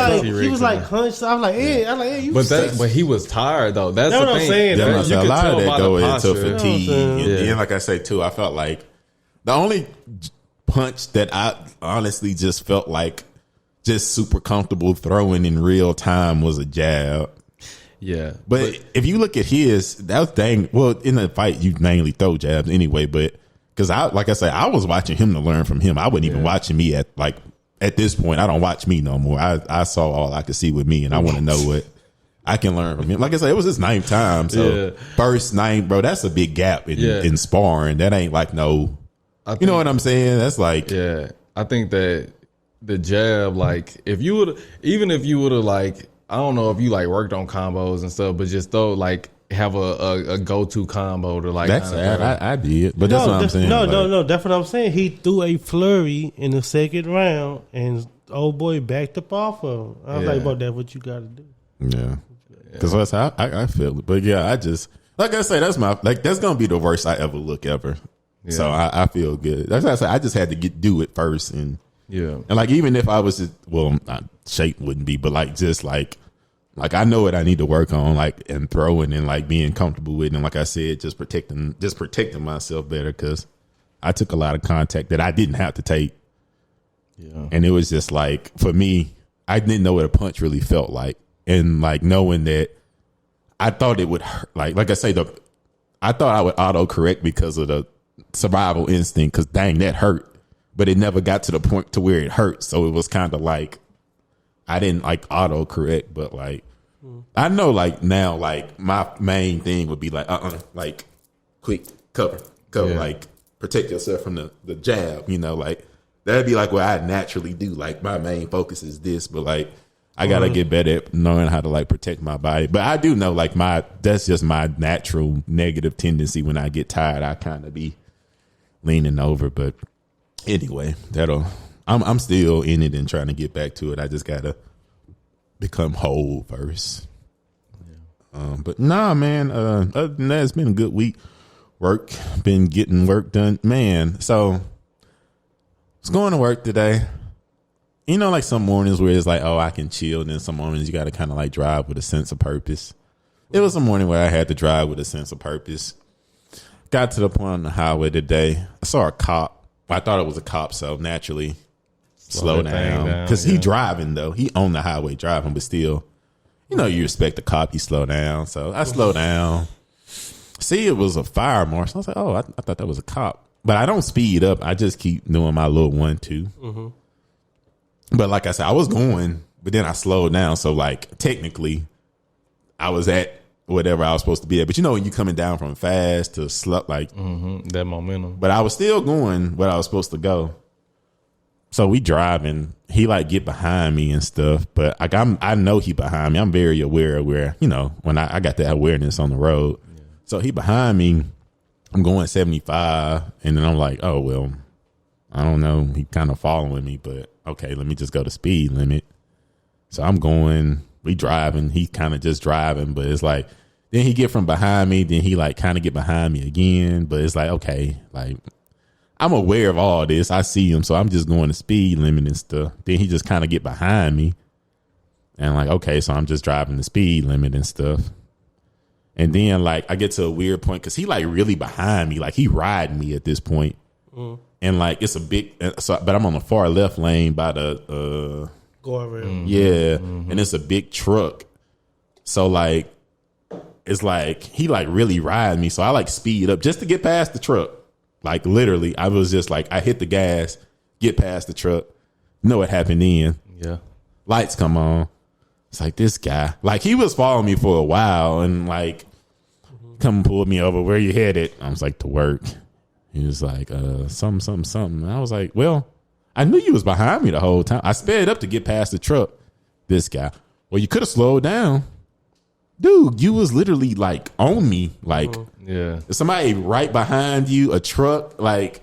he was like hunched. I'm like, hey, you. But he was tired though. That's what the I'm thing. saying. Yeah, a lot of that go into fatigue. You know and like I say too, I felt like the only punch that I honestly just felt like just super comfortable throwing in real time was a jab. Yeah, but if you look at his, that was dang. Well, in the fight, you mainly throw jabs anyway, but. Because like I say, I was watching him to learn from him. I wasn't even watching me at this point. I don't watch me no more. I saw all I could see with me, and I want to know what I can learn from him. Like I said, it was his 9th time. So first 9, bro, that's a big gap in sparring. That ain't like no, you know what I'm saying? That's like, I think that the jab, like if you would have like, I don't know if you like worked on combos and stuff, but just throw like have a go-to combo to like. That's I did, but that's what I'm saying. No, that's what I'm saying. He threw a flurry in the 2nd round, and old boy backed up off of him. I was like, "About that, what you got to do?" Yeah, because that's how I feel it. But yeah, I just like I say, that's gonna be the worst I ever look ever. Yeah. So I feel good. That's why I say I just had to do it first, and like even if I was just, shape wouldn't be, but like just like I know what I need to work on, like, and throwing and like being comfortable with it. And like I said, just protecting myself better, because I took a lot of contact that I didn't have to take. Yeah. And it was just like, for me, I didn't know what a punch really felt like. And like knowing that I thought it would hurt, like I say, I thought I would auto correct because of the survival instinct, because dang, that hurt. But it never got to the point to where it hurt. So it was kind of like, I didn't like auto correct, but like I know like now like my main thing would be like like quick cover, like protect yourself from the jab, you know, like that'd be like what I naturally do. Like my main focus is this, but like I gotta get better at knowing how to like protect my body. But I do know like that's just my natural negative tendency. When I get tired, I kind of be leaning over. But anyway, I'm still in it and trying to get back to it. I just gotta become whole first. Yeah. But nah, man. Other than that, it's been a good week. Been getting work done, man. So I was going to work today. You know, like some mornings where it's like, oh, I can chill. And then some mornings you got to kind of like drive with a sense of purpose. It was a morning where I had to drive with a sense of purpose. Got to the point on the highway today. I saw a cop. I thought it was a cop, so naturally slow down. Because he driving, though. He on the highway driving, but still, you know, you respect the cop, he slow down. So I slow down. See, it was a fire marshal. I was like, oh, I thought that was a cop. But I don't speed up. I just keep doing my little 1-2. Mm-hmm. But like I said, I was going, but then I slowed down. So like technically, I was at whatever I was supposed to be at. But you know, when you coming down from fast to slow, like that momentum. But I was still going where I was supposed to go. So we driving. He like get behind me and stuff. But like I know he behind me. I'm very aware of where, you know, when I got that awareness on the road. Yeah. So he behind me. I'm going 75, and then I'm like, oh well, I don't know. He kind of following me, but okay, let me just go to speed limit. So I'm going. We driving, he kind of just driving, but it's like, then he get from behind me, then he like kind of get behind me again, but it's like, okay, like I'm aware of all this. I see him, so I'm just going to speed limit and stuff. Then he just kind of get behind me, and like, okay, so I'm just driving the speed limit and stuff. And then like I get to a weird point because he like really behind me, like he riding me at this point. And like it's a big, but I'm on the far left lane by the guardrail. Yeah, and it's a big truck. So like, it's like he like really riding me. So I like speed up just to get past the truck. Like literally, I was just like, I hit the gas, get past the truck. You know what happened then? Yeah, lights come on. It's like this guy, like he was following me for a while, and like come pull me over. Where you headed? I was like, to work. He was like, something. And I was like, well, I knew you was behind me the whole time. I sped up to get past the truck. This guy. Well, you could have slowed down. Dude, you was literally like on me. Like, if somebody right behind you, a truck, like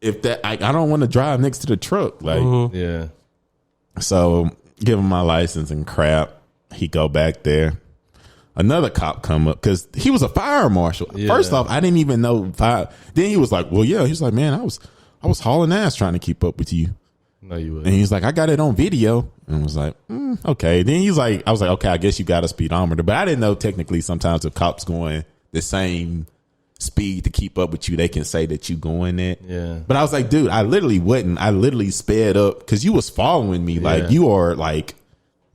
if that, I don't want to drive next to the truck. Like, yeah. So give him my license and crap. He go back there. Another cop come up because he was a fire marshal. Yeah. First off, I didn't even know fire. Then he was like, well, yeah. He was like, man, I was hauling ass trying to keep up with you. No, you wouldn't. And he's like, I got it on video. And I was like, okay. Then he's like, I was like, okay, I guess you got a speedometer. But I didn't know technically sometimes if cops going the same speed to keep up with you, they can say that you going it. Yeah. But I was like, dude, I literally wouldn't. I literally sped up because you was following me. Like you are like,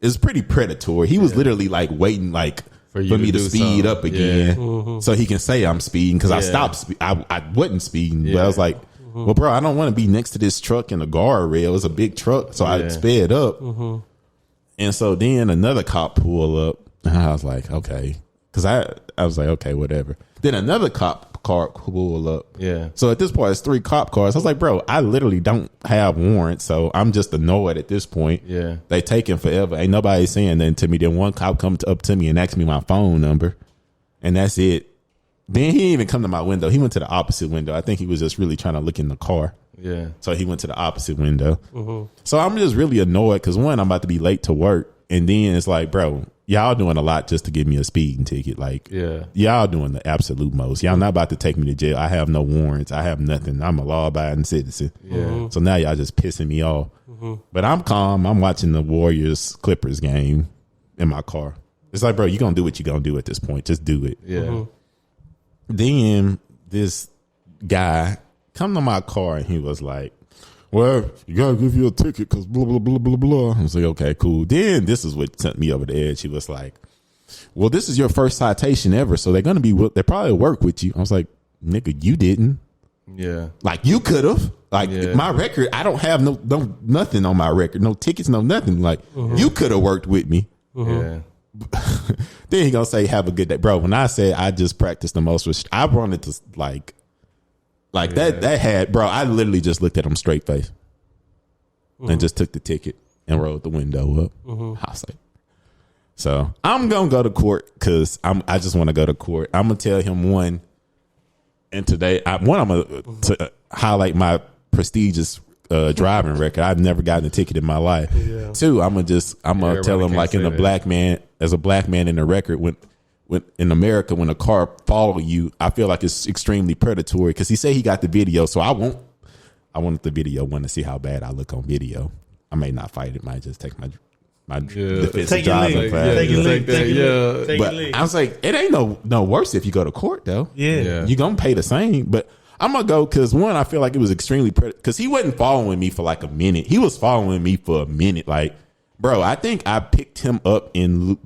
it's pretty predatory. He was literally like waiting like for me to speed up again, so he can say I'm speeding because I stopped. I wasn't speeding, but I was like, well, bro, I don't want to be next to this truck in the guardrail. It's a big truck, so I sped up. And so then another cop pulled up, and I was like, okay, because I was like, okay, whatever. Then another cop car pulled up. Yeah. So at this point, it's 3 cop cars. I was like, bro, I literally don't have warrants, so I'm just annoyed at this point. Yeah. They taking forever. Ain't nobody saying nothing to me. Then one cop come up to me and asked me my phone number, and that's it. Then he didn't even come to my window. He went to the opposite window. I think he was just really trying to look in the car. Yeah. So he went to the opposite window. So I'm just really annoyed because one, I'm about to be late to work. And then it's like, bro, y'all doing a lot just to give me a speeding ticket. Like, y'all doing the absolute most. Y'all not about to take me to jail. I have no warrants. I have nothing. I'm a law-abiding citizen. So now y'all just pissing me off. But I'm calm. I'm watching the Warriors-Clippers game in my car. It's like, bro, you going to do what you going to do at this point. Just do it. Then this guy come to my car and he was like, well, you gotta give you a ticket because blah blah blah blah blah. I was like, okay, cool. Then this is what sent me over the edge. He was like, well, this is your first citation ever, so they probably work with you. I was like, nigga, you didn't. Yeah. Like, you could have. Like, my record, I don't have no nothing on my record, no tickets, no nothing. Like, you could have worked with me. Yeah. Then he gonna say, have a good day, bro. When I said I just practiced the most, I wanted to like that had, bro, I literally just looked at him straight face and just took the ticket and rolled the window up. I was like, so I'm gonna go to court because I just want to go to court. I'm gonna tell him one, and today I'm gonna highlight my prestigious driving record. I've never gotten a ticket in my life. Two, I'm gonna tell him, like, as a black man in the record, when in America, when a car follow you, I feel like it's extremely predatory because he said he got the video. So I want the video one to see how bad I look on video. I may not fight it. Might just take my defensive driving class. But I was like, it ain't no worse if you go to court though. You're gonna pay the same. But I'm gonna go because one, I feel like it was extremely because he wasn't following me for like a minute. He was following me for a minute. Like, bro, I think I picked him up in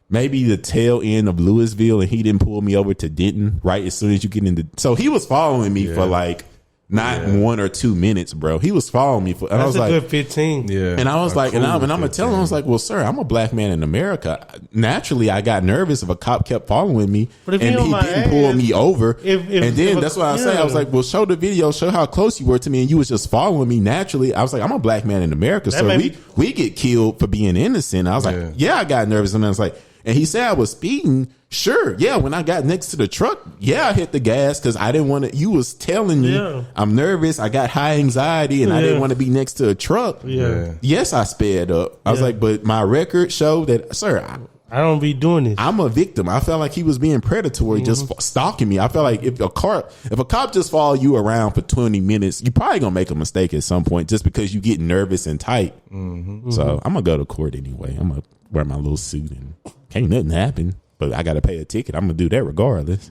maybe the tail end of Louisville, and he didn't pull me over to Denton right as soon as you get into. So he was following me for like not 1 or 2 minutes, bro. He was following me for. And I was like, good 15. Yeah, and I was like, and I'm gonna tell him, I was like, well, sir, I'm a black man in America. Naturally, I got nervous if a cop kept following me and he didn't pull me over. And then that's what I was saying. I was like, well, show the video, show how close you were to me, and you was just following me. Naturally, I was like, I'm a black man in America, so we get killed for being innocent. I was like, yeah, I got nervous, and I was like. And he said I was speeding. Sure. Yeah. When I got next to the truck, I hit the gas because I didn't want to. You was telling me I'm nervous. I got high anxiety and I didn't want to be next to a truck. Yes, I sped up. I was like, but my record showed that, sir, I don't be doing this. I'm a victim. I felt like he was being predatory, just stalking me. I felt like if a cop just follow you around for 20 minutes, you probably gonna make a mistake at some point just because you get nervous and tight. So I'm gonna go to court anyway. I'm gonna wear my little suit and can't nothing happen, but I gotta pay a ticket. I'm gonna do that regardless.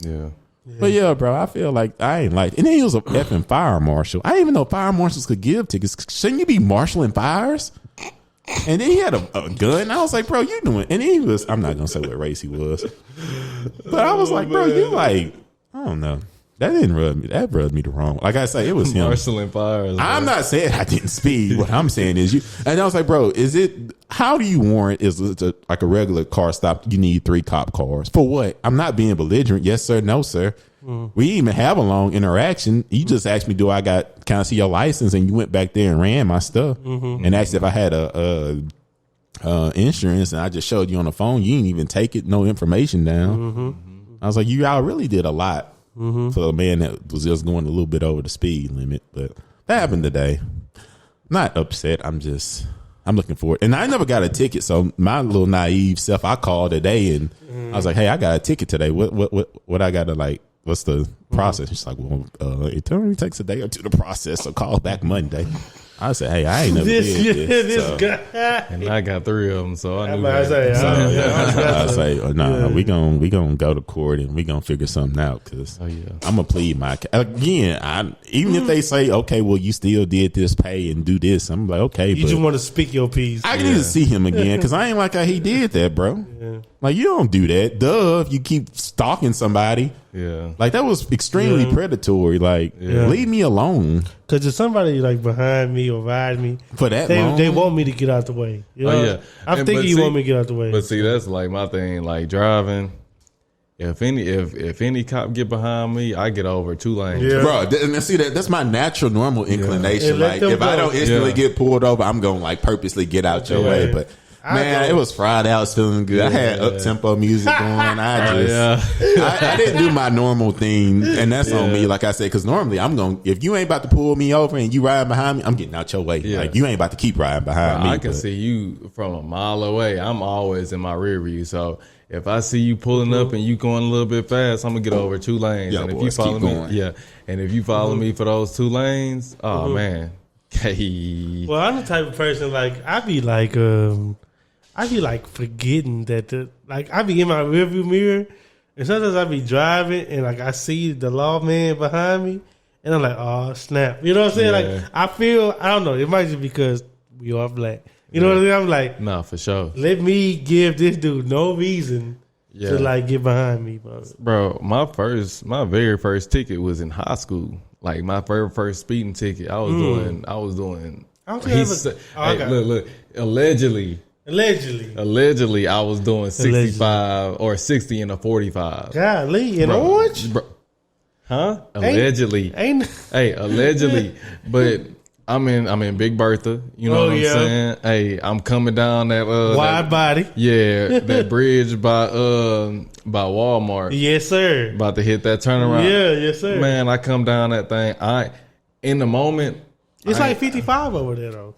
But yeah, bro, I feel like I ain't like. And then he was a effing fire marshal. I didn't even know fire marshals could give tickets. Shouldn't you be marshaling fires? And then he had a gun. I was like, bro, you doing? And he was. I'm not gonna say what race he was, but I was like, bro, you like, I don't know. That didn't rub me. That rubbed me the wrong. Like I say, it was him. Marshaling fires. I'm not saying I didn't speed. What I'm saying is you. And I was like, bro, is it? How do you warrant? Is it like a regular car stop? You need 3 cop cars for what? I'm not being belligerent. Yes, sir. No, sir. We didn't even have a long interaction. You just asked me, can I see your license? And you went back there and ran my stuff and asked if I had a insurance, and I just showed you on the phone. You didn't even take it. No information down. I was like, y'all really did a lot. For a man that was just going a little bit over the speed limit. But that happened today. Not upset. I'm looking forward. And I never got a ticket. So my little naive self, I called today and I was like, hey, I got a ticket today. What I got to like, what's the process? She's like, well, it normally takes a day or two to process. So call back Monday. I said, hey, I ain't never did this. So. Guy. And I got 3 of them, so I knew that. I say, we gonna go to court and we gonna figure something out because I'm gonna plead my again. Even if they say, okay, well, you still did this, pay and do this, I'm like, okay, you just want to speak your piece. I need to see him again because I ain't like how he did that, bro. Yeah. Like, you don't do that. Duh, if you keep stalking somebody. Yeah. Like, that was extremely predatory. Like, leave me alone. Because if somebody like behind me or riding me, for that they want me to get out the way. You know? Yeah. I'm thinking you want me to get out the way. But see, that's like my thing. Like driving. If any cop get behind me, I get over 2 lanes. Yeah. Bro, and see that's my natural normal inclination. Like if I don't instantly get pulled over, I'm going to like purposely get out your way. But man, it was Friday. I was feeling good. I had up-tempo music going. I didn't do my normal thing, and that's on me. Like I said, because normally if you ain't about to pull me over and you riding behind me, I'm getting out your way. Yeah. Like you ain't about to keep riding behind me. I can see you from a mile away. I'm always in my rear view, so if I see you pulling up and you going a little bit fast, I'm gonna get over 2 lanes. Yeah, and if boys, you follow me, going. and if you follow me for those 2 lanes, oh man. Hey. Well, I'm the type of person like I be like forgetting that I be in my rearview mirror, and sometimes I be driving and like I see the lawman behind me, and I'm like, oh snap, you know what I'm saying? Yeah. Like I don't know, it might just because we are black. You know what I mean? I'm like, nah, for sure. Let me give this dude no reason to like get behind me, bro. My very first ticket was in high school. Like my very first speeding ticket, I was doing. Look. Allegedly, I was doing 65 or 60 in a 45. Golly, in Orange, bro. Huh? Allegedly, allegedly, but. I'm in Big Bertha. You know what I'm saying? Hey, I'm coming down that wide body. Yeah, that bridge by Walmart. Yes, sir. About to hit that turnaround. Yeah, yes, sir. Man, I come down that thing. In the moment, it's like 55 over there though.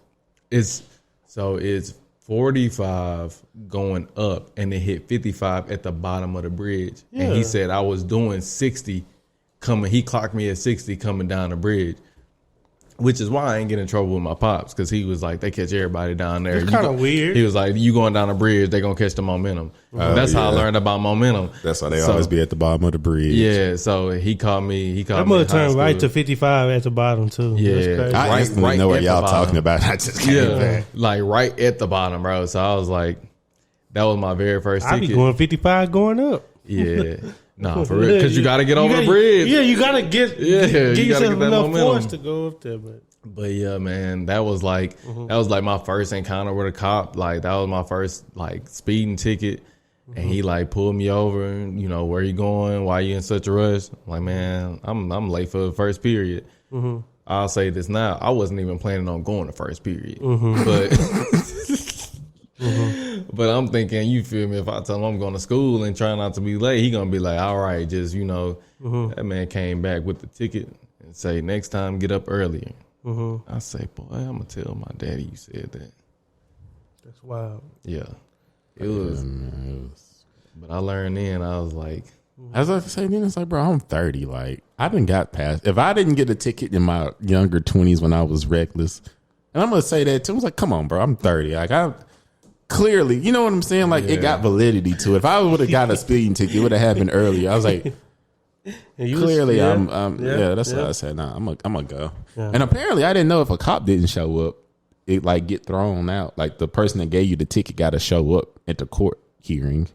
It's 45 going up, and it hit 55 at the bottom of the bridge. Yeah. And he said I was doing 60 coming. He clocked me at 60 coming down the bridge. Which is why I ain't getting in trouble with my pops, because he was like, they catch everybody down there. It's kind of weird. He was like, you going down the bridge, they gonna catch the momentum. That's how I learned about momentum. That's why they always be at the bottom of the bridge. Yeah, so he called me. I'm gonna turn right to 55 at the bottom too. Yeah, I instantly know what y'all talking about. I just came back. Like right at the bottom, bro. So I was like, that was my very first ticket. I be going 55 going up. Yeah. Nah, for real, because you got to get over the bridge. Yeah, you got to get yourself enough force to go up there. But yeah, man, that was like my first encounter with a cop. Like that was my first like speeding ticket, and he like pulled me over. And, you know, where you going? Why you in such a rush? I'm like, man, I'm late for the first period. I'll say this now: I wasn't even planning on going to first period, but. But I'm thinking, you feel me? If I tell him I'm going to school and try not to be late, he gonna be like, all right, just that man came back with the ticket and say, next time get up earlier. I say, boy, I'm gonna tell my daddy you said that. That's wild. Yeah, it was. But I learned then. I was like, as I say, then it's like, bro, I'm 30. Like I didn't got past. If I didn't get a ticket in my younger 20s when I was reckless, and I'm gonna say that too. I was like, come on, bro, I'm 30. Like clearly, you know what I'm saying? Like it got validity to it. If I would have got a speeding ticket, it would have happened earlier. I was like, clearly, that's what I said. Nah, I'm gonna go. Yeah. And apparently, I didn't know if a cop didn't show up, it like get thrown out. Like the person that gave you the ticket got to show up at the court hearing.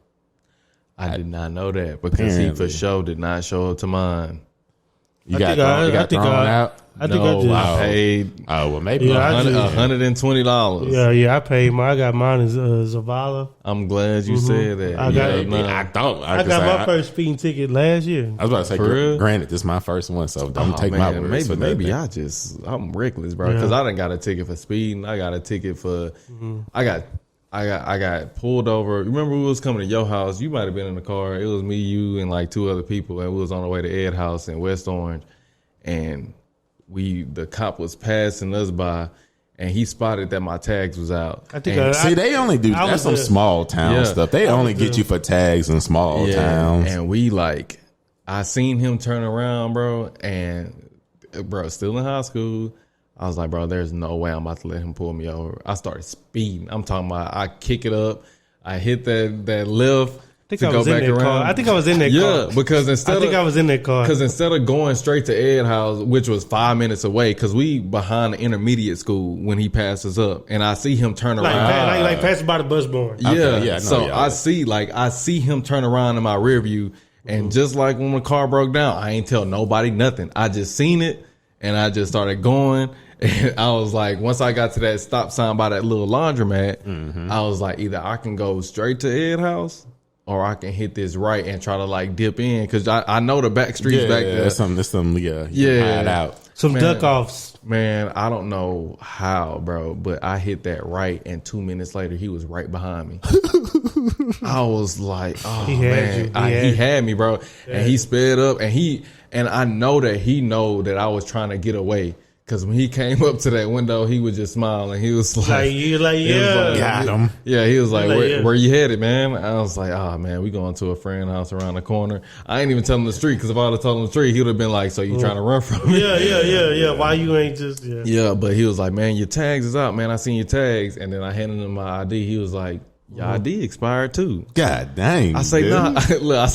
I did not know that because he for sure did not show up to mine. You got thrown out. I paid. Oh well, maybe $120. Yeah, I paid. I got mine as Zavala. I'm glad you said that. I got my first speeding ticket last year. I was about to say, granted, this is my first one, so don't take my word. Maybe I'm reckless, bro, because I done got a ticket for speeding. I got a ticket for. I got pulled over. Remember, we was coming to your house. You might have been in the car. It was me, you, and like 2 other people, and we was on the way to Ed House in West Orange, and the cop was passing us by, and he spotted that my tags was out. They only do that's some small town stuff. They only get you for tags in small towns. And I seen him turn around, bro, and bro, still in high school. I was like, bro, there's no way I'm about to let him pull me over. I started speeding. I'm talking about I kick it up. I hit that left. I was in that car. I think I was in that car. Yeah, because I was in that car. Because instead of going straight to Ed's house, which was 5 minutes away, because we behind the intermediate school when he passes up, and I see him turn around. Like passing by the bus barn. Yeah. Okay, yeah. So I see him turn around in my rear view, and just like when the car broke down, I ain't tell nobody nothing. I just seen it, and I just started going. And I was like, once I got to that stop sign by that little laundromat, I was like, either I can go straight to Ed's house, or I can hit this right and try to like dip in, because I know the back streets back there. There's some hide out. Some duck offs. Man, I don't know how, bro, but I hit that right, and 2 minutes later, he was right behind me. I was like, oh, he had me, bro. Yeah. And he sped up, and I know that he know that I was trying to get away. Because when he came up to that window, he was just smiling. He was like, got him. Yeah, he was like, where you headed, man? I was like, oh, man, we going to a friend's house around the corner. I ain't even telling him the street, because if I would have told him the street, he would have been like, so you trying to run from me? Yeah. Why you ain't just, Yeah, but he was like, man, your tags is out, man. I seen your tags. And then I handed him my ID. He was like, your ID expired too. God dang. I say, nah. Look, I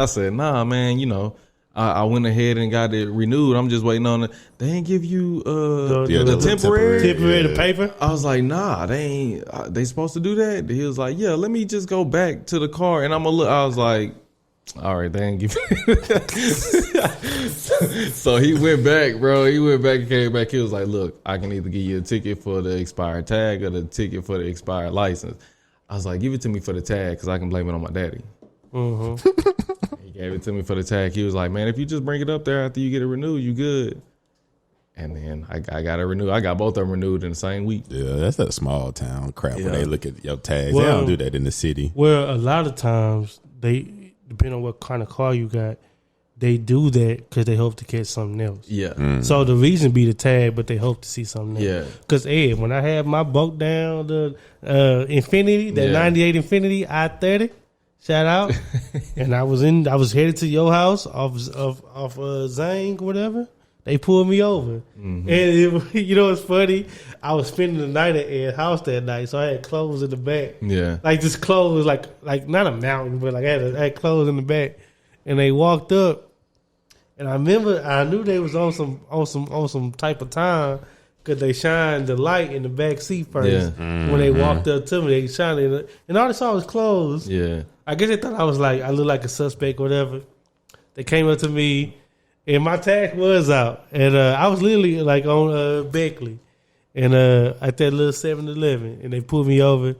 said, nah, man, you know. I went ahead and got it renewed. I'm just waiting on it. They ain't give you the temporary paper. I was like, nah, they ain't. They supposed to do that? He was like, yeah. Let me just go back to the car and I'm gonna look. I was like, all right, they ain't give. So he went back, bro. He went back and came back. He was like, look, I can either give you a ticket for the expired tag or the ticket for the expired license. I was like, give it to me for the tag, because I can blame it on my daddy. He gave it to me for the tag. He was like, man, if you just bring it up there after you get it renewed, you good. And then I got it renewed. I got both of them renewed in the same week. Yeah, that's that small town crap when they look at your tags. Well, they don't do that in the city. Well, a lot of times, they, depending on what kind of car you got, they do that because they hope to catch something else. Yeah. So the reason be the tag, but they hope to see something else. Yeah. Because, when I had my boat down the Infinity, that 98 Infinity I-30, shout out. And I was headed to your house off Zang, whatever. They pulled me over. And you know what's funny? I was spending the night at Ed's house that night, so I had clothes in the back. Yeah. Like just clothes, like not a mountain, but like I had clothes in the back. And they walked up, and I knew they was on some type of time, because they shined the light in the back seat first. Yeah. When they walked up to me, they shined it, and all they saw was clothes. Yeah. I guess they thought I looked like a suspect or whatever. They came up to me, and my tag was out. And I was literally like on Beckley, and at that little 7-Eleven, and they pulled me over.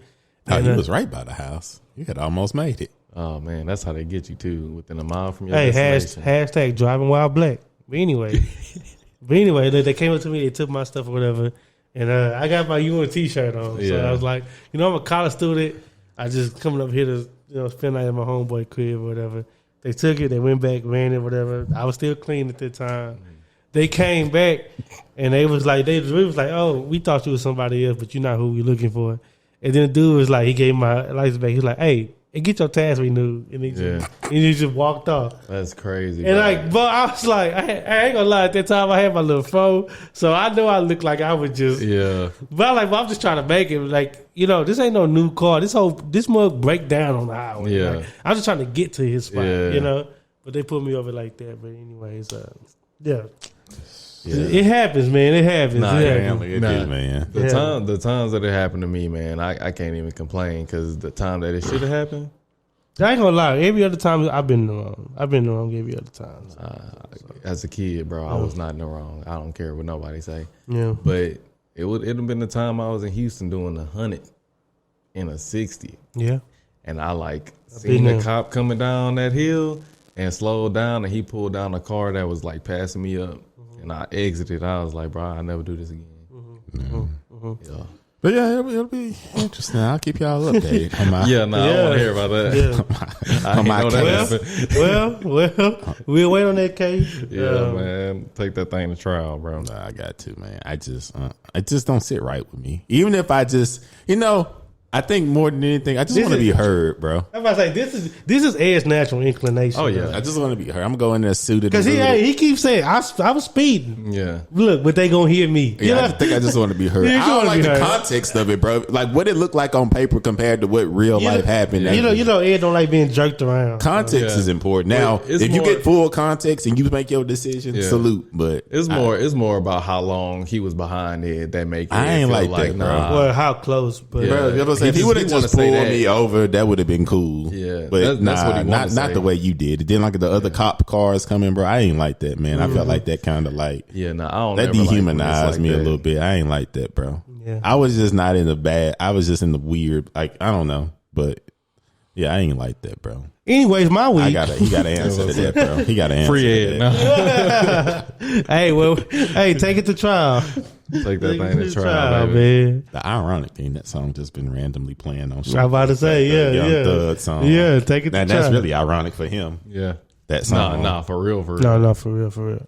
Oh, you was right by the house. You had almost made it. Oh, man, that's how they get you, too, within a mile from your destination. Hashtag driving while black. But anyway, they came up to me, they took my stuff or whatever, and I got my UN t-shirt on. So I was like, I'm a college student. I just coming up here to spend the night at my homeboy crib or whatever. They took it, they went back, ran it, whatever. I was still clean at the time. They came back, and they was like, oh, we thought you was somebody else, but you're not who we looking for. And then the dude was like, he gave my license back. He was like, hey, get your tags renewed. And he just walked off. That's crazy. And but I was like, I ain't gonna lie, at that time I had my little phone, so I know I looked like I was just But I'm just trying to make it this ain't no new car. This mug break down on the highway. Yeah. Like, I was just trying to get to his spot, But they put me over like that. But anyways, It happens, man. It happens. It is, man. The times that it happened to me, man, I can't even complain, because the time that it should have happened, I ain't gonna lie. Every other time I've been in the wrong. I've been in the wrong every other time. As a kid, bro, I was not in the wrong. I don't care what nobody say. Yeah. But it'd have been the time I was in Houston doing 100 in a 60. Yeah. And I seen the cop coming down that hill and slowed down, and he pulled down a car that was passing me up. And I exited. I was like, bro, I'll never do this again. Yeah. But it'll be interesting. I'll keep y'all updated. I want to hear about that. I ain't know that happened. Well, we'll wait on that case. Yeah, man. Take that thing to trial, bro. Nah, I got to, man. I just don't sit right with me. Even if I just, I I think more than anything, I just want to be heard, bro. I'm about to say this is Ed's natural inclination. Oh yeah, I just want to be heard. I'm going in a suited because he keeps saying I was speeding. Yeah, look, but they gonna hear me. Yeah, I think I just want to be heard. I don't like the context of it, bro. Like what it looked like on paper compared to what real life happened. You know, Ed don't like being jerked around. Context is important. Now, if you get full context and you make your decision, salute. But it's more about how long he was behind it that make it. I ain't like that, bro. Well, how close? But bro, if he would have just pulled me over, that would have been cool. Yeah, but that's what he not the way you did. It didn't like the other cop cars coming, bro. I ain't like that, man. I felt like that kind of like I don't. That dehumanized me a little bit. I ain't like that, bro. Yeah. I was just not in the bad. I was just in the weird. Like I don't know, but yeah, I ain't like that, bro. Anyways, my week. He got to answer to that, bro. He got to answer. Free Ed. Hey, take it to trial. Take that thing to trial, man. The ironic thing, that song just been randomly playing on. I'm about to say, Young Thug song. Yeah, take it to trial. That's really ironic for him. Yeah, that song. Nah, for real. No, for real.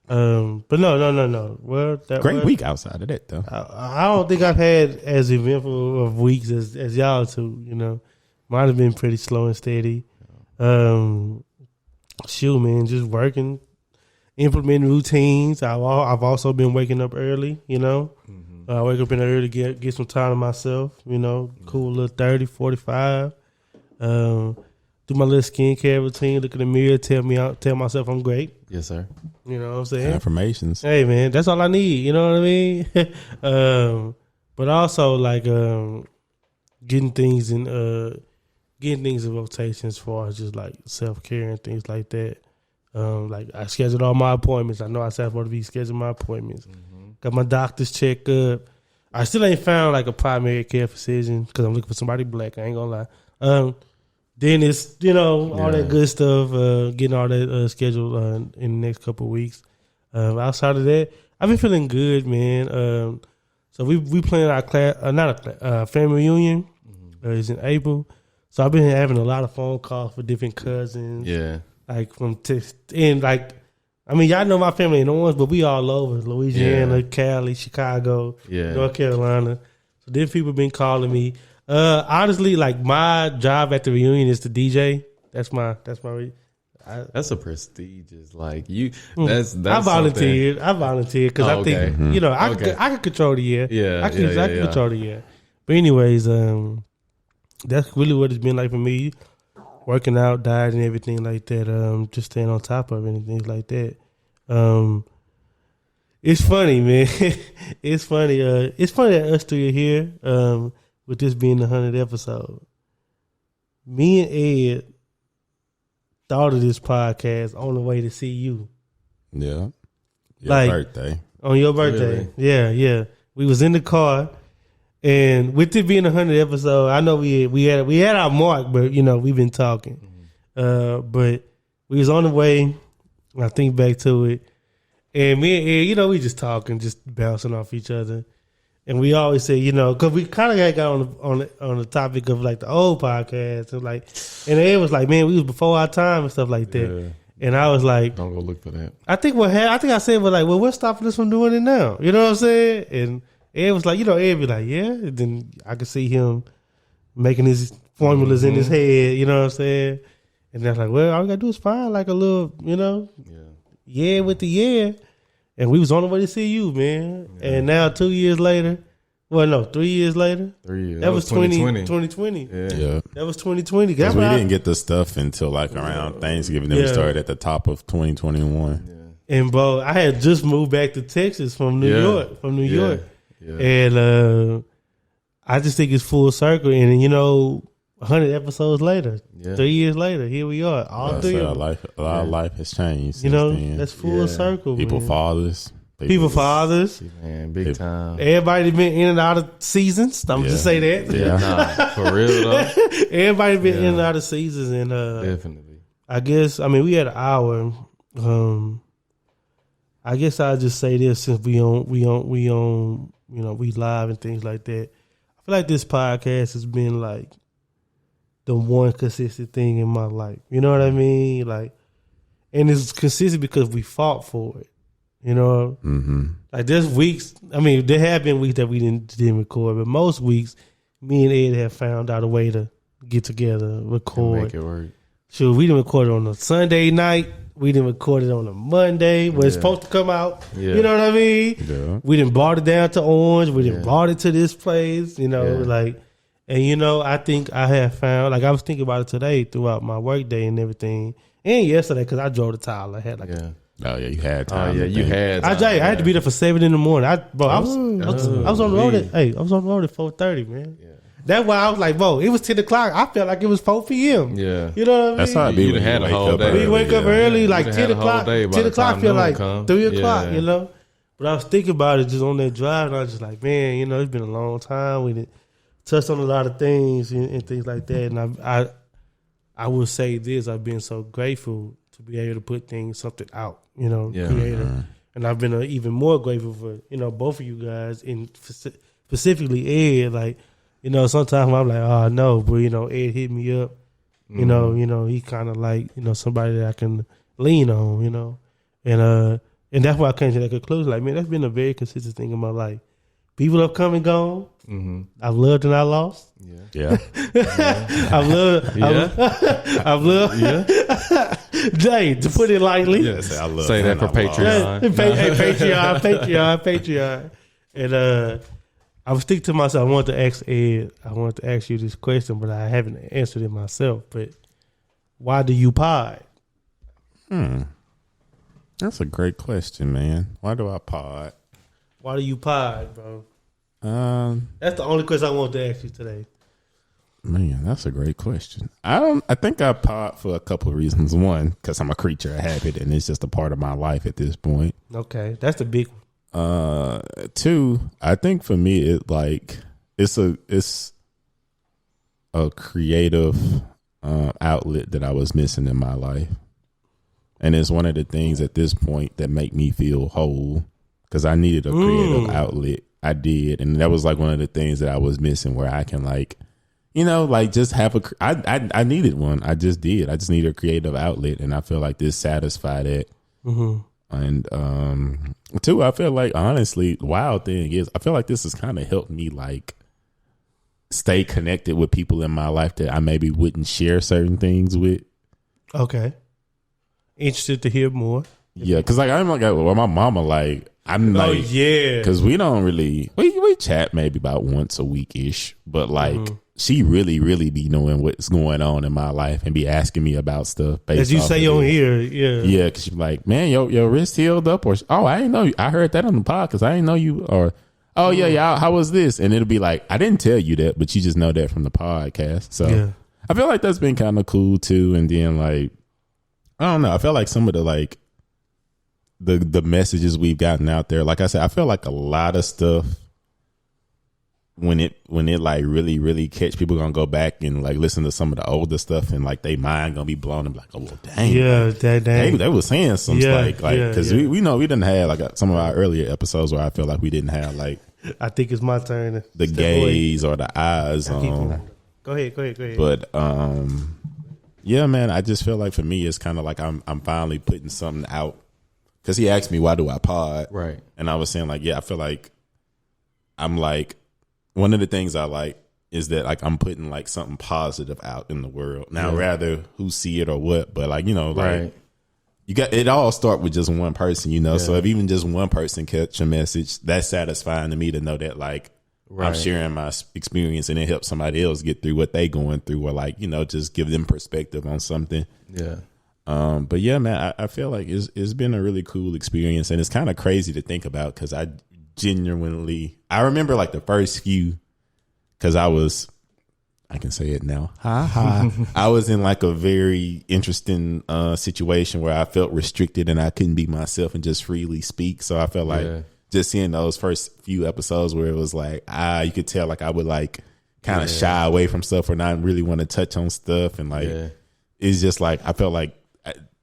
But no. Well, great week outside of that, though. I don't think I've had as eventful of weeks as y'all two. You know, mine have been pretty slow and steady. Shoot, man, just working, implementing routines. I've also been waking up early. You know, I wake up in the early to get some time to myself. You know, cool little 30, 45. Do my little skincare routine. Look in the mirror, tell myself I'm great. Yes, sir. You know what I'm saying? Affirmations. Hey, man, that's all I need. You know what I mean? But also like getting things in rotation as far as just like self-care and things like that. Like I scheduled all my appointments. I know I said I'm supposed to be scheduling my appointments. Got my doctor's checkup. I still ain't found like a primary care physician because I'm looking for somebody black. I ain't gonna lie. Dentist, you know, all that good stuff. Getting all that scheduled in the next couple of weeks. Outside of that, I've been feeling good, man. So we planning our family reunion. It's in April. So I've been having a lot of phone calls for different cousins. Yeah. Like y'all know my family in Orange, but we all over Louisiana, Cali, Chicago, North Carolina. So different people been calling me. Honestly, like my job at the reunion is to DJ. That's a prestigious you. That's I volunteered. Because I think you know I could control the year. I can control the year. But anyways, that's really what it's been like for me. Working out, diet, and everything like that. Just staying on top of it and things like that. It's funny, man. It's funny. It's funny that us three are here. With this being the 100th episode, me and Ed thought of this podcast on the way to see you. Yeah, birthday. On your birthday, really? Yeah. We was in the car, and with it being the 100th episode, I know we had our mark, but you know we've been talking. But we was on the way. I think back to it, and me and Ed, you know, we just talking, just bouncing off each other. And we always say, you know, because we kind of got on the topic of like the old podcast, and Ed was like, man, we was before our time and stuff like that. Yeah. And I was like, don't go look for that. I think I said, well, what's stopping us from doing it now? You know what I'm saying? And Ed was like, you know, Ed be like, yeah. And then I could see him making his formulas in his head. You know what I'm saying? And I was like, well, all we gotta do is find like a little, you know, with the yeah. And we was on the way to see you, man. Yeah. And now 2 years later, 3 years later. 3 years. That was 2020. Yeah. That was 2020. Because we didn't get the stuff until like around Thanksgiving. Then we started at the top of 2021. Yeah. And bro, I had just moved back to Texas from New York. Yeah. And I just think it's full circle. And you know, 100 episodes later, 3 years later, here we are. All three of them. Our life has changed. You know, then. That's full circle. People fathers. People fathers. Man, big time. Everybody been in and out of seasons. I'm just say that. Yeah, for real though. Everybody been in and out of seasons, and definitely. I guess we had an hour. I guess I'll just say this since we on you know, we live and things like that. I feel like this podcast has been like the one consistent thing in my life. You know what I mean? Like, and it's consistent because we fought for it. You know, like there's weeks. I mean, there have been weeks that we didn't record, but most weeks me and Ed have found out a way to get together, record. Make it work. Sure, we didn't record it on a Sunday night. We didn't record it on a Monday when it's supposed to come out. Yeah. You know what I mean? Yeah. We didn't brought it down to Orange. We didn't brought it to this place. You know, like, and you know, I think I have found, like, I was thinking about it today throughout my work day and everything, and yesterday because I drove to Tyler. I had like, oh yeah, you had time. Oh yeah, you had. Time, I had to be there for 7 in the morning. I was on the road at 4:30, man. Yeah. That's why I was like, bro, it was 10 o'clock. I felt like it was 4 p.m. Yeah. You know what I mean? That's how I be. You had a whole day. We wake up early, like 10 o'clock. 10 o'clock feel like 3 o'clock, you know? But I was thinking about it just on that drive, and I was just like, man, you know, it's been a long time. We didn't touch on a lot of things and things like that. And I will say this, I've been so grateful to be able to put something out, you know, creative. Mm-hmm. And I've been even more grateful for, you know, both of you guys, and specifically Ed, like, you know, sometimes I'm like, oh no, but you know, Ed hit me up. You know, he kind of like, you know, somebody that I can lean on, you know, and that's why I came to that conclusion. Like, man, that's been a very consistent thing in my life. People have come and gone. Mm-hmm. I've loved and I lost. Yeah. I've loved. Yeah. Dang, to put it lightly. Yeah, say that for Patreon. Patreon. And I was thinking to myself, I wanted to ask you this question, but I haven't answered it myself. But why do you pod? That's a great question, man. Why do I pod? Why do you pod, bro? That's the only question I want to ask you today. Man, that's a great question. I think I pod for a couple of reasons. One, because I'm a creature of habit, and it's just a part of my life at this point. Okay, that's the big one. Two, I think for me, it's a creative outlet that I was missing in my life, and it's one of the things at this point that make me feel whole, because I needed a creative outlet. I did, and that was like one of the things that I was missing, where I can, like, you know, like, just have I needed one. I just did. I just needed a creative outlet, and I feel like this satisfied it. Mm-hmm. And two, I feel like, honestly, the wild thing is, I feel like this has kind of helped me, like, stay connected with people in my life that I maybe wouldn't share certain things with. Okay. Interested to hear more. Yeah, because, like, I'm like, well, my mama, like, I'm like, because we don't really, we chat maybe about once a week ish, but like, she really, really be knowing what's going on in my life and be asking me about stuff. As you say on here, yeah, because she's like, man, your wrist healed up, or I didn't know you. I heard that on the podcast. I didn't know you, or yeah, how was this? And it'll be like, I didn't tell you that, but you just know that from the podcast. So I feel like that's been kind of cool too. And then, like, I don't know, I feel like some of the, like, the messages we've gotten out there, like I said, I feel like a lot of stuff, when it like really, really catch, people gonna go back and, like, listen to some of the older stuff, and, like, they mind gonna be blown and be like, oh well, dang, they were saying some because we know we didn't have, like, some of our earlier episodes where I feel like we didn't have, like, I think it's my turn, the gaze or the eyes on. Go ahead. But yeah, man, I just feel like for me it's kind of like I'm finally putting something out. Because he asked me, why do I pod? Right. And I was saying, like, yeah, I feel like I'm, like, one of the things I like is that, like, I'm putting, like, something positive out in the world. Now, rather who see it or what, but, like, you know, like, you got, it all start with just one person, you know? So if even just one person catch a message, that's satisfying to me to know that, like, I'm sharing my experience and it helps somebody else get through what they going through, or, like, you know, just give them perspective on something. Yeah. But yeah, man, I feel like it's been a really cool experience, and it's kind of crazy to think about, because I remember, like, the first few, because I can say it now. I was in, like, a very interesting situation where I felt restricted and I couldn't be myself and just freely speak. So I felt like just seeing those first few episodes where it was like, you could tell, like, I would, like, kind of shy away from stuff or not really want to touch on stuff, and, like, it's just like, I felt like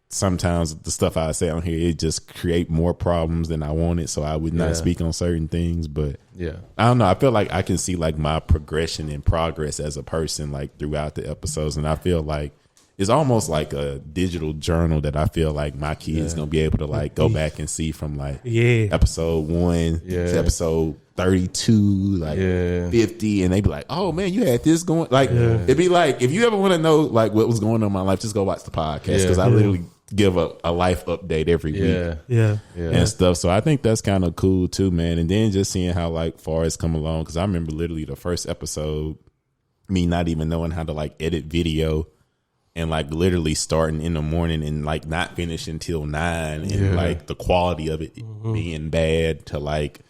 sometimes the stuff I say on here, it just create more problems than I wanted, so I would not speak on certain things. But I don't know, I feel like I can see, like, my progression and progress as a person, like, throughout the episodes, and I feel like it's almost like a digital journal that I feel like my kids gonna be able to, like, go back and see from, like, episode 1 to episode 32, like 50, and they be like, oh man, you had this going. Like it'd be like, if you ever want to know like what was going on in my life, just go watch the podcast, because I literally give a life update every week and stuff. So I think that's kind of cool too, man. And then just seeing how like far it's come along, because I remember literally the first episode, me not even knowing how to like edit video, and like literally starting in the morning and like not finishing till 9, and like the quality of it being bad, to like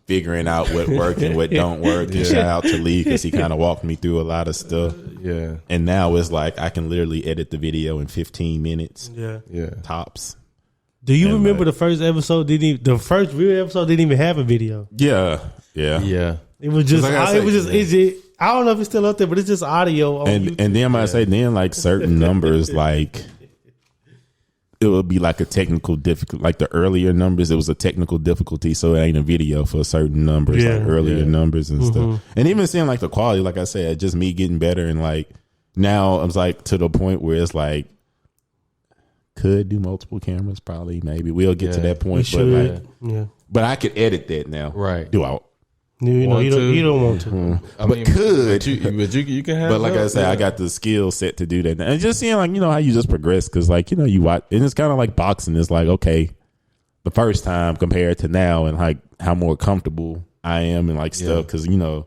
figuring out what worked and what don't work. And shout out to Lee, because he kind of walked me through a lot of stuff. And now it's like I can literally edit the video in 15 minutes. Tops. Do you remember the first episode? The first real episode didn't even have a video. Yeah. It was just. I don't know if it's still up there, but it's just audio. And then I might say, then like certain numbers, like it would be like a technical difficulty. Like the earlier numbers, it was a technical difficulty, so it ain't a video for certain numbers, like earlier numbers and stuff. And even seeing like the quality, like I said, just me getting better, and like now I was like to the point where it's like could do multiple cameras, probably, maybe we'll get to that point, but I could edit that now, right? Do out. You don't want to. I mean, could. But you can have. But like I said, I got the skill set to do that. And just seeing like, how you just progress. Because like, you watch, and it's kind of like boxing. It's like, okay, the first time compared to now, and like how more comfortable I am and like stuff. Because, used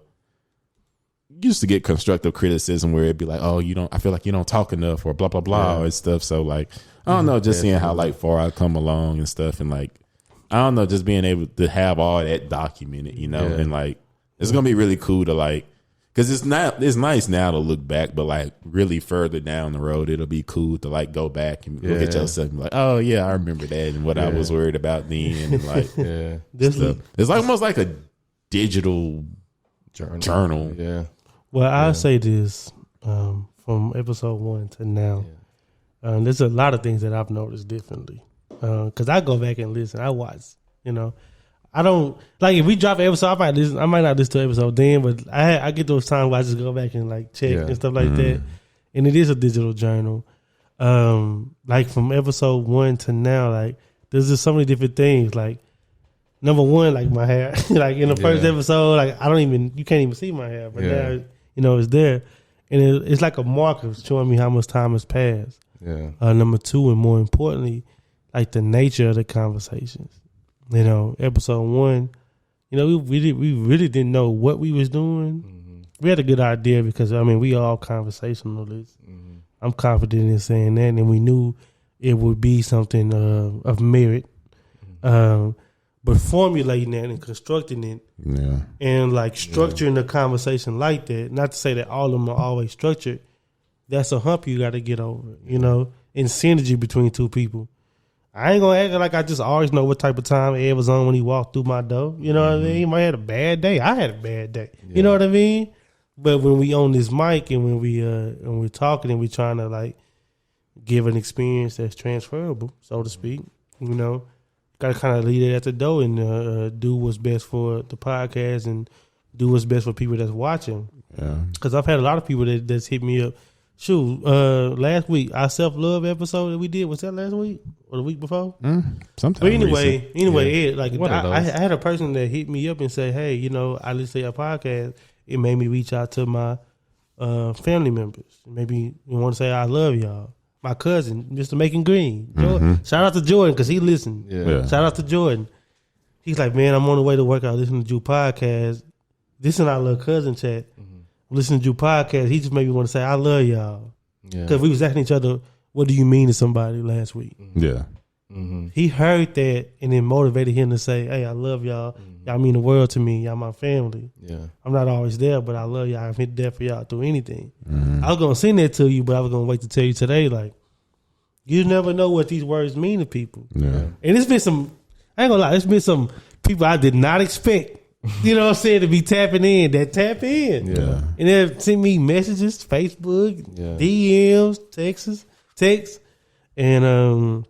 to get constructive criticism where it'd be like, oh, I feel like you don't talk enough, or blah, blah, blah, and stuff. So like, I don't know, just seeing how like far I come along and stuff. And like, I don't know, just being able to have all that documented, and like it's gonna be really cool to like, because it's nice now to look back, but like really further down the road, it'll be cool to like go back and look at yourself and be like, oh yeah, I remember that and what I was worried about then, and like stuff. It's like almost like a digital journal. Yeah. Well, I'll say this from episode 1 to now, there's a lot of things that I've noticed differently. Because I go back and listen, I watch, I don't like, if we drop an episode, I might not listen to an episode then, but I get those times where I just go back and like check and stuff like that. And it is a digital journal. Like from episode 1 to now, like there's just so many different things. Like number one, like my hair, like in the first episode, like you can't even see my hair, but now, it's there. And it's like a marker showing me how much time has passed. Number 2, and more importantly, like the nature of the conversations. Episode 1, we really didn't know what we was doing. We had a good idea because we all conversationalists. I'm confident in saying that, and we knew it would be something of merit. But formulating that and constructing it, and like structuring the conversation like that. Not to say that all of them are always structured. That's a hump you got to get over. In synergy between two people. I ain't gonna act like I just always know what type of time Ed was on when he walked through my door. You know what I mean? He might have had a bad day. I had a bad day. You know what I mean? But when we on this mic and when we're talking and we're trying to like give an experience that's transferable, so to speak, got to kind of leave it at the door and do what's best for the podcast and do what's best for people that's watching. Because I've had a lot of people that's hit me up. Last week, our self-love episode that we did, was that last week or the week before? Sometime. But anyway, Ed, like I had a person that hit me up and said, hey, I listen to your podcast. It made me reach out to my family members. Maybe you want to say I love y'all. My cousin, Mr. Macon Green. Shout out to Jordan because he listened. Shout out to Jordan. He's like, man, I'm on the way to work out listening to your podcast. This is our little cousin chat. Listening to your podcast, he just made me want to say, I love y'all. Because we was asking each other, what do you mean to somebody last week? He heard that and it motivated him to say, hey, I love y'all. Y'all mean the world to me. Y'all my family. I'm not always there, but I love y'all. I'm there for y'all through anything. I was going to send that to you, but I was going to wait to tell you today, like, you never know what these words mean to people. And it's been I ain't going to lie, it's been some people I did not expect. You know what I'm saying? To be tapping in, that tap in. And they've sent me messages, Facebook, DMs, texts. And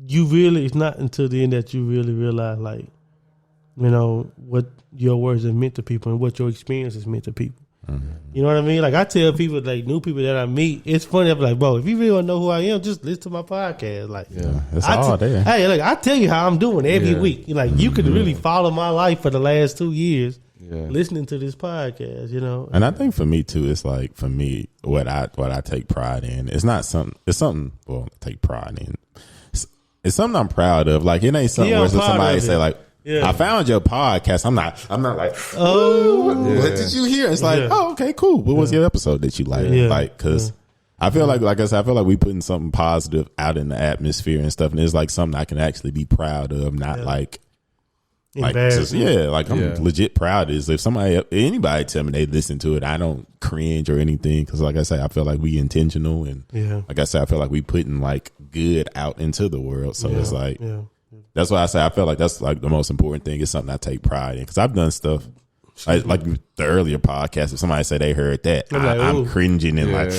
it's not until the end that you really realize, like, what your words have meant to people and what your experience has meant to people. You know what I mean? Like I tell people, like new people that I meet, it's funny. I'm like, bro, if you really want to know who I am, just listen to my podcast. Like, it's all there. Hey, like I tell you how I'm doing every week. Like you could really follow my life for the last 2 years. Listening to this podcast, you know. And I think for me too, it's like for me, what I take pride in. It's something. Well, I take pride in. It's something I'm proud of. Like it ain't something where somebody say like, I found your podcast. I'm not like, what did you hear? It's like, oh, okay, cool. What was your episode that you liked? Like, cause I feel like I said, I feel like we putting something positive out in the atmosphere and stuff. And it's like something I can actually be proud of, not like just, like I'm legit proud is if anybody tell me they listen to it, I don't cringe or anything. Cause like I say, I feel like we intentional and like I said, I feel like we putting like good out into the world. So it's like, that's why I say I feel like that's like the most important thing is something I take pride in. Cause I've done stuff like the earlier podcast. If somebody say they heard that, I'm cringing and like,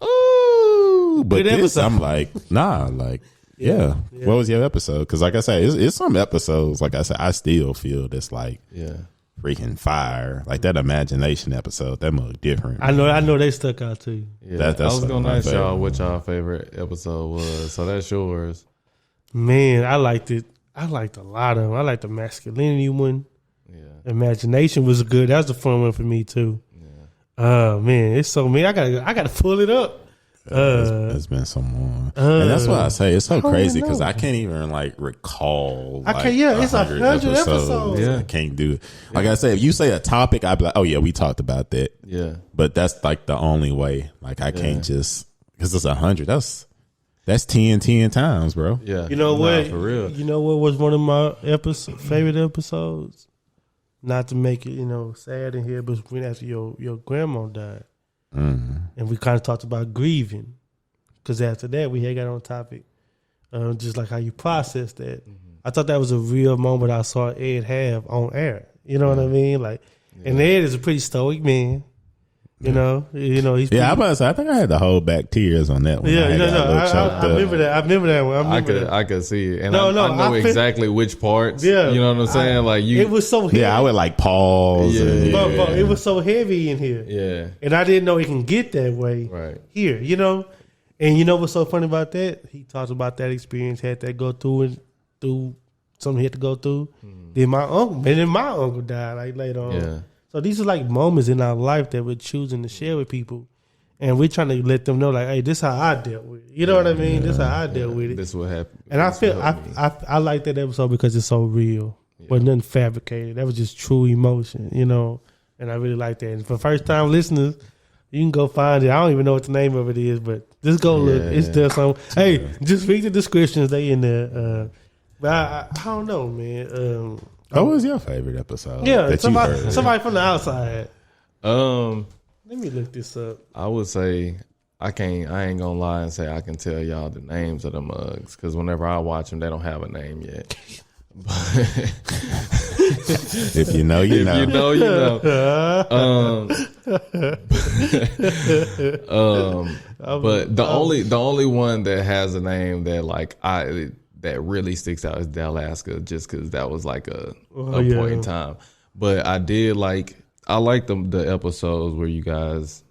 oh, but good this episode. I'm like, nah, like, what was your episode? Because like I said, it's some episodes. Like I said, I still feel this like freaking fire. Like that imagination episode, that mug different. I know they stuck out to you. Yeah, I was gonna ask y'all what y'all favorite episode was. So that's yours. Man, I liked it. I liked a lot of them. I liked the masculinity one. Yeah, imagination was good. That was a fun one for me too. Yeah. Man, it's so man. I gotta pull it up. There's been some more, and that's why I say it's so crazy because I can't even like recall. I can't. It's 100 episodes. I can't do it. Like I said, if you say a topic, I'd be like, oh yeah, we talked about that. Yeah, but that's like the only way. Like I can't just because it's 100. That's 10 times, bro. Yeah, you know what? For real. You know what was one of my favorite episodes? Not to make it sad in here, but when after your grandma died. And we kind of talked about grieving because after that we had got on topic, just like how you process that. I thought that was a real moment I saw Ed have on air. You know what I mean? Like, and Ed is a pretty stoic man. You know, he's I about to say, I think I had to hold back tears on that one. I remember that. I remember that one. I could see it, and I know exactly which parts. Yeah, you know what I'm saying. It was so heavy. I would like pause. But it was so heavy in here. Yeah, and I didn't know it can get that way. Right here, and you know what's so funny about that? He talks about that experience, had that go through something he had to go through. Then my uncle died like later on. Yeah. So these are like moments in our life that we're choosing to share with people. And we're trying to let them know, like, hey, this is how I dealt with it. You know what I mean? This is how I dealt with it. This is what happened. And I feel I like that episode because it's so real. But nothing fabricated. That was just true emotion, And I really like that. And for first time listeners, you can go find it. I don't even know what the name of it is, but just go look. It's there somewhere. Hey, just read the descriptions. They in there. But I don't know, man. What was your favorite episode? Yeah, somebody from the outside. Let me look this up. I would say I ain't gonna lie and say I can tell y'all the names of the mugs because whenever I watch them, they don't have a name yet. If you know, you know. If you know, you know. But the only one that has a name that that really sticks out is Dalaska, just because that was like a point in time. But I like the episodes where you guys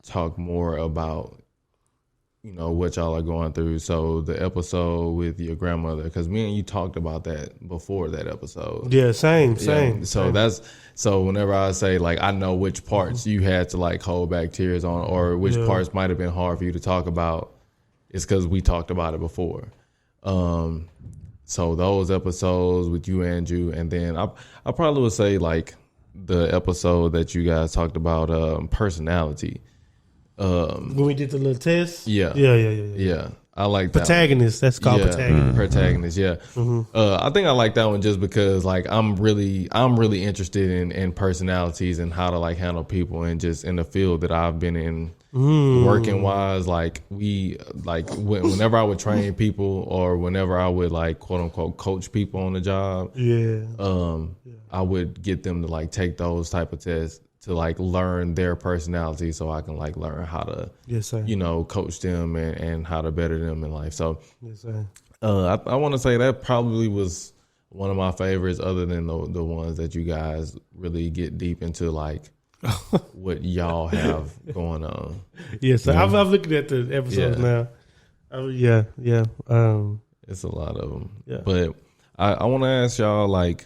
talk more about what y'all are going through. So the episode with your grandmother, because me and you talked about that before that episode. Yeah, same. So whenever I say like I know which parts you had to like hold back tears on, or which parts might have been hard for you to talk about, it's because we talked about it before. So those episodes with you, Andrew, and then I probably would say like the episode that you guys talked about personality. When we did the little test? Yeah. I like that protagonist. That's called protagonist. Protagonist, yeah. I think I like that one just because like I'm really interested in personalities and how to like handle people and just in the field that I've been in working wise. Like whenever I would train people or whenever I would like quote unquote coach people on the job, I would get them to like take those type of tests to like learn their personality so I can like learn how to coach them and how to better them in life. So I want to say that probably was one of my favorites, other than the ones that you guys really get deep into like what y'all have going on. Yeah, so I'm looking at the episodes now. It's a lot of them. Yeah. But I want to ask y'all, like,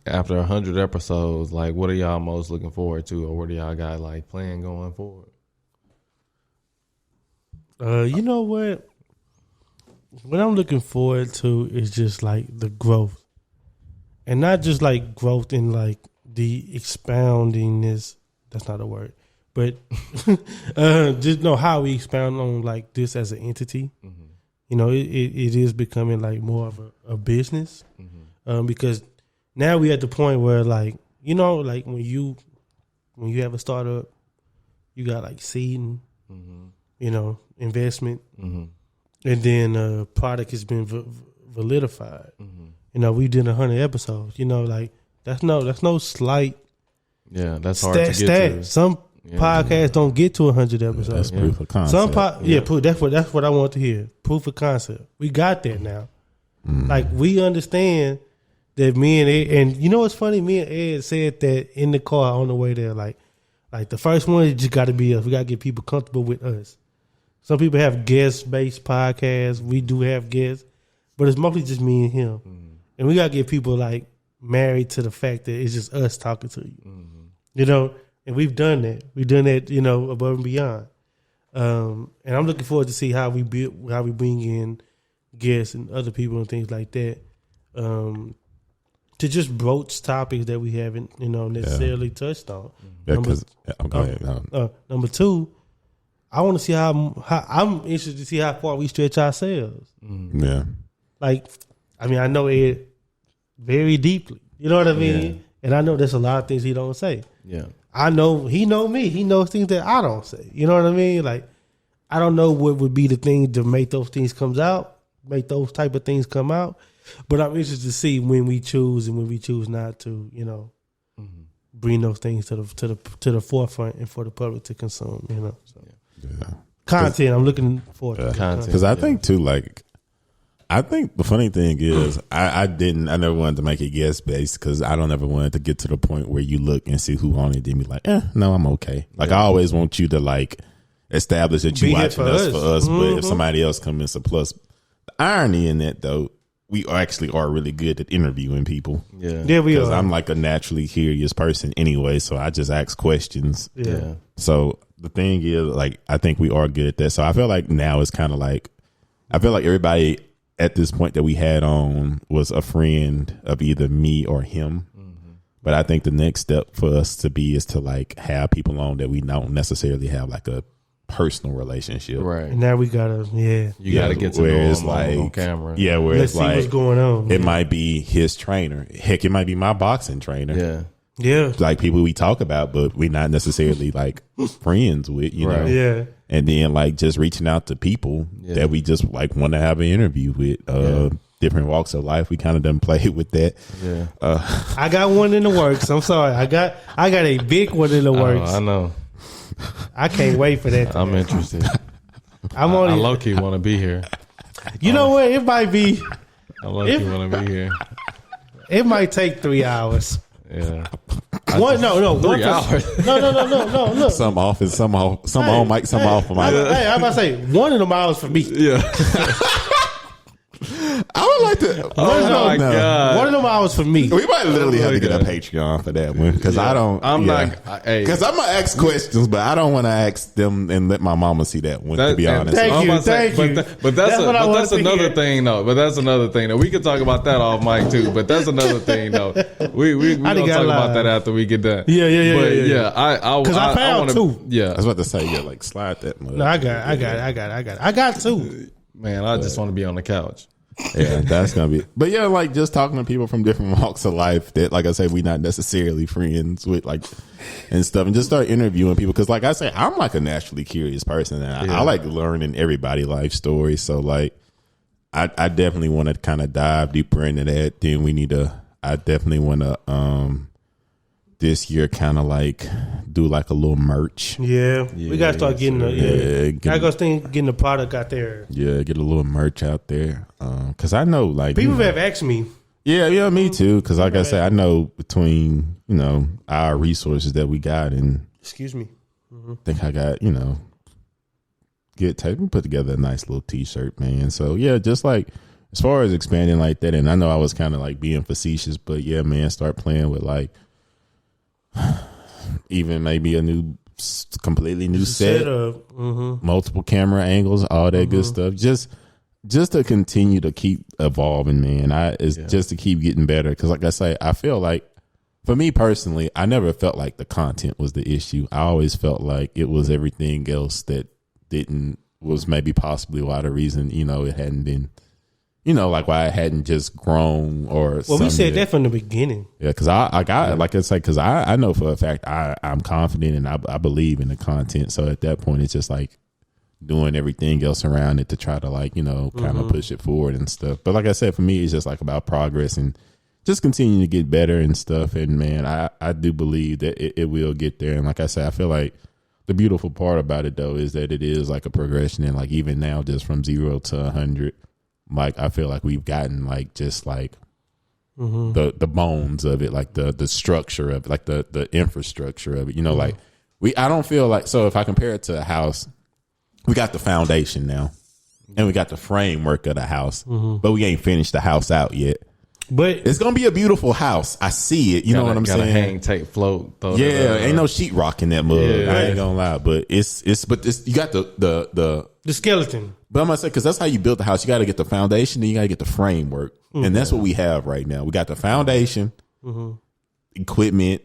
after 100 episodes, like, what are y'all most looking forward to, or what do y'all got like planned going forward? You know what? What I'm looking forward to is just like the growth, and not just like growth in like the expoundingness. That's not a word, but just know how we expound on like this as an entity. Mm-hmm. You know, it is becoming like more of a business, because now we at the point where like, you know, like when you have a startup, you got like seeding, you know, investment, and then product has been validified. You know, we did 100 episodes. You know, like that's no slight. Yeah, that's hard to get to. Some podcasts don't get to 100 episodes. That's proof of concept. That's what I want to hear. Proof of concept. We got there now. Like we understand that me and Ed, and you know what's funny? Me and Ed said that in the car on the way there. Like the first one, it just got to be us. We got to get people comfortable with us. Some people have guest-based podcasts. We do have guests, but it's mostly just me and him. And we got to get people like married to the fact that it's just us talking to you. You know, and we've done that. We've done that, you know, above and beyond. And I'm looking forward to see how we bring in guests and other people and things like that. To just broach topics that we haven't, you know, necessarily touched on. Yeah, number two, I want to see how I'm interested to see how far we stretch ourselves. Yeah, like, I mean, I know Ed very deeply. You know what I mean? And I know there's a lot of things he don't say. Yeah, I know he know me. He knows things that I don't say. You know what I mean? Like, I don't know what would be the thing to make those things come out, make those type of things come out. But I'm interested to see when we choose and when we choose not to, you know, bring those things to the forefront and for the public to consume. You know, so content. I'm looking forward to content because I think too. Like, I think the funny thing is, I never wanted to make it guest based because I don't ever want it to get to the point where you look and see who on it and be like, no, I'm okay. Like I always want you to like establish that you watching us for us, but if somebody else comes in, it's a plus. The irony in that though. We actually are really good at interviewing people. Yeah, we are. Because I'm like a naturally curious person anyway, so I just ask questions. Yeah. So the thing is, like, I think we are good at that. So I feel like now it's kind of like, I feel like everybody at this point that we had on was a friend of either me or him. But I think the next step for us to be is to like have people on that we don't necessarily have like a personal relationship, right? And now we gotta, you gotta get to know them like, on camera, where let's it's like, see what's going on. It might be his trainer, heck, it might be my boxing trainer, like people we talk about, but we're not necessarily like friends with, you know, and then like just reaching out to people that we just like want to have an interview with, different walks of life. We kind of done played with that. I got one in the works. I'm sorry, I got a big one in the works. I know. I can't wait for that. I'm interested. I low key want to be here. You know what? It might be. I low key want to be here. It might take 3 hours. Yeah. 3 hours. No. Look. Some off and some off. Some on mic, some off of mic. Hey, I'm about to say 1 of them hours for me. Yeah. I would like to. Oh my God. 1 of them hours for me. We might literally have to get a Patreon for that one because I don't. I'm not. Because I'm gonna ask questions, but I don't want to ask them and let my mama see that one. To be honest, thank you. But that's another thing, though. But that's another thing. Though we could talk about that off mic too. But that's another thing, though. We gonna talk about that after we get done. Yeah. I found 2. Yeah, I was about to say, like slide that. No, I got 2. Man, I just want to be on the couch. Yeah, that's gonna be. But yeah, like just talking to people from different walks of life that, like I say, we not necessarily friends with, like, and stuff, and just start interviewing people because, like I say, I'm like a naturally curious person, and I like learning everybody's life story. So, like, I definitely want to kind of dive deeper into that. Then I definitely want to this year kind of like do like a little merch. Yeah, we gotta start getting getting the product out there. Yeah, get a little merch out there. Cause I know like people have asked me. Yeah, me too. Because like I said, I know between our resources that we got, and excuse me, I think I got get tape and put together a nice little T-shirt, man. So yeah, just like as far as expanding like that, and I know I was kind of like being facetious, but yeah, man, start playing with like even maybe a completely new set, multiple camera angles, all that good stuff. Just to continue to keep evolving, man. Just to keep getting better. Because like I say, I feel like for me personally, I never felt like the content was the issue. I always felt like it was everything else that was maybe possibly why the reason, it hadn't been, like why it hadn't just grown or well, we said that from the beginning. Yeah, because I know for a fact I'm confident and I believe in the content. So at that point, it's just like doing everything else around it to try to like, kind of push it forward and stuff. But like I said, for me, it's just like about progress and just continuing to get better and stuff. And man, I do believe that it will get there. And like I said, I feel like the beautiful part about it though is that it is like a progression. And like even now, just from 0 to 100, like I feel like we've gotten like just like the bones of it, like the structure of it, like the infrastructure of it. Like I don't feel like, so if I compare it to a house, we got the foundation now, and we got the framework of the house, but we ain't finished the house out yet. But it's gonna be a beautiful house. I see it. You know what I'm saying? Hang, take, float. Ain't no sheetrock in that mug. Yeah. I ain't gonna lie, but it's you got the skeleton. But I'm gonna say, because that's how you build the house. You got to get the foundation, then you got to get the framework, and that's what we have right now. We got the foundation, equipment,